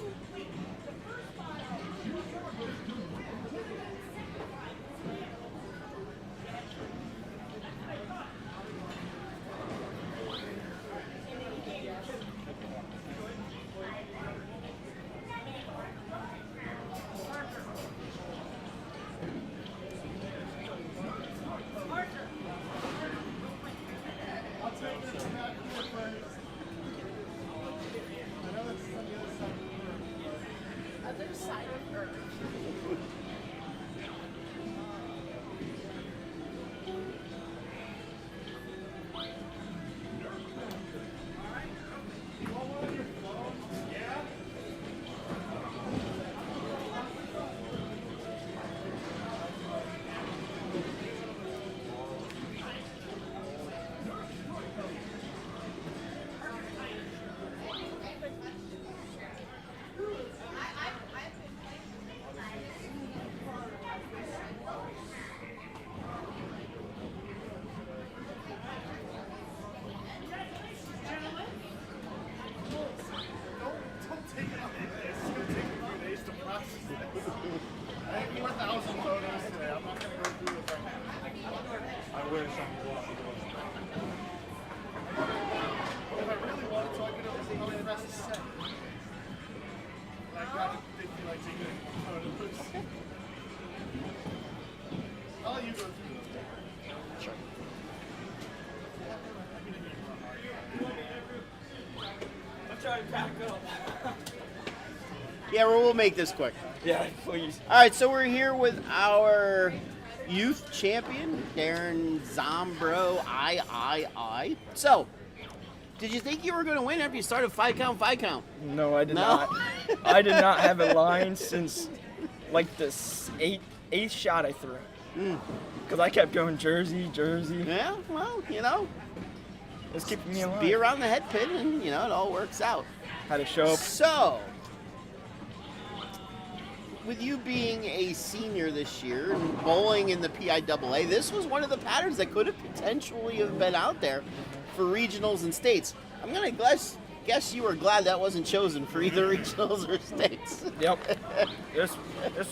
Speaker 5: 1,000 photos today. I'm not going to go through it right now. I wish I could. If I really wanted to, I could have seen how many rest is set. I got it, didn't feel like taking photos. I'll let you go through them. Sure. I'm trying to back up.
Speaker 1: Yeah, we'll make this quick.
Speaker 5: Yeah, please.
Speaker 1: All right, so we're here with our youth champion, Darren Zombro, I. So, did you think you were going to win after you started 5 count?
Speaker 8: No, I did
Speaker 1: No?
Speaker 8: not. I did not have a line since like the eighth shot I threw. Because I kept going jersey.
Speaker 1: Yeah, well, you know,
Speaker 8: It's keeping me alive.
Speaker 1: be around the head pin and, you know, it all works out.
Speaker 8: Had to show up.
Speaker 1: So, with you being a senior this year and bowling in the PIAA, this was one of the patterns that could have potentially have been out there for regionals and states. I'm going to guess you were glad that wasn't chosen for either regionals or states.
Speaker 8: Yep. This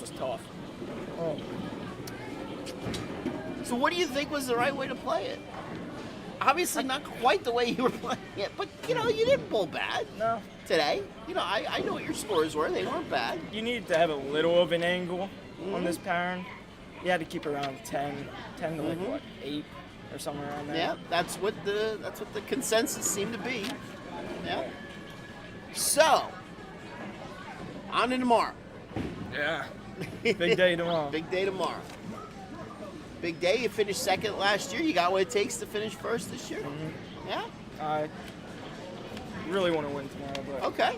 Speaker 8: was tough. Oh.
Speaker 1: So what do you think was the right way to play it? Obviously not quite the way you were playing it, but, you know, you didn't bowl bad
Speaker 8: No.
Speaker 1: today. You know, I know what your scores were. They weren't bad.
Speaker 8: You needed to have a little of an angle on this pattern. You had to keep around 10 to like what, 8 or somewhere around there.
Speaker 1: Yeah, that's what the consensus seemed to be. Yeah. So, on to tomorrow.
Speaker 8: Yeah. Big day tomorrow.
Speaker 1: Big day tomorrow. Big day. You finished second last year. You got what it takes to finish first this year. Yeah.
Speaker 8: I really want to win tomorrow, but
Speaker 1: Okay.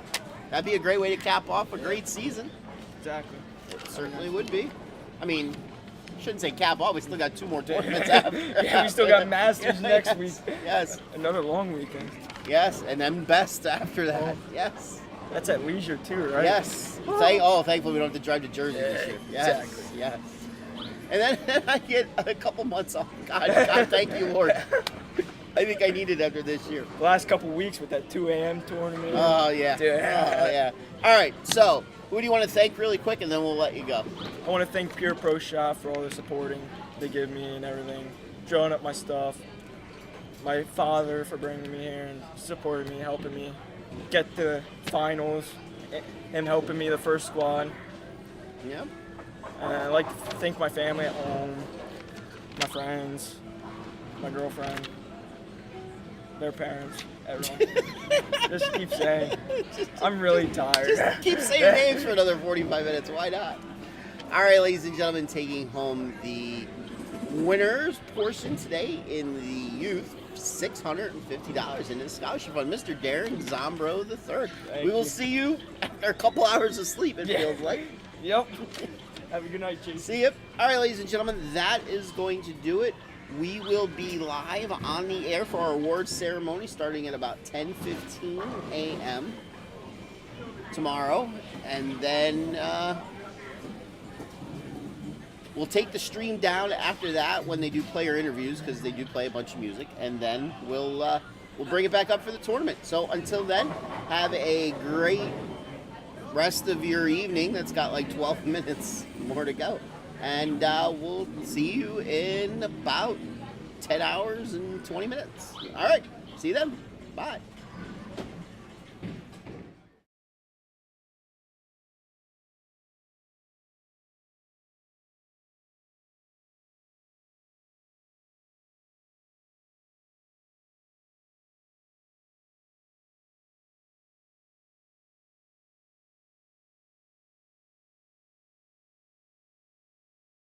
Speaker 1: That'd be a great way to cap off a great season.
Speaker 8: exactly.
Speaker 1: It certainly would be. I mean, shouldn't say cap off. We still got 2 more tournaments after.
Speaker 8: Yeah, we still got Masters next week.
Speaker 1: Yes.
Speaker 8: Another long weekend.
Speaker 1: Yes. And then best after that. Yes.
Speaker 8: That's at leisure too, right?
Speaker 1: Yes. Thankfully we don't have to drive to Jersey this year. Yes.
Speaker 8: exactly.
Speaker 1: Yes. And then I get a couple months off. God, thank you, Lord. I think I need it after this year.
Speaker 8: The last couple weeks with that 2 a.m. tournament.
Speaker 1: Oh, yeah.
Speaker 8: Dude.
Speaker 1: Oh, yeah. All right. So, who do you want to thank really quick, and then we'll let you go?
Speaker 8: I want to thank Pure Pro Shop for all the supporting they give me and everything, drawing up my stuff. My father for bringing me here and supporting me, helping me get to finals, him helping me the first squad.
Speaker 1: Yep.
Speaker 8: I'd like to thank my family at home, my friends, my girlfriend, their parents, everyone. Just keep saying. I'm really tired.
Speaker 1: Just keep saying names for another 45 minutes. Why not? All right, ladies and gentlemen, taking home the winners portion today in the youth, $650 in the scholarship fund, Mr. Darren Zombro III.
Speaker 8: Thank
Speaker 1: We will
Speaker 8: you.
Speaker 1: see you after a couple hours of sleep, it feels like.
Speaker 8: Yep. Have a good night, Chase.
Speaker 1: See you. All right, ladies and gentlemen, that is going to do it. We will be live on the air for our awards ceremony starting at about 10:15 a.m. tomorrow. And then we'll take the stream down after that when they do player interviews, because they do play a bunch of music. And then we'll bring it back up for the tournament. So until then, have a great rest of your evening. That's got like 12 minutes more to go. And we'll see you in about 10 hours and 20 minutes. All right. See you then. Bye.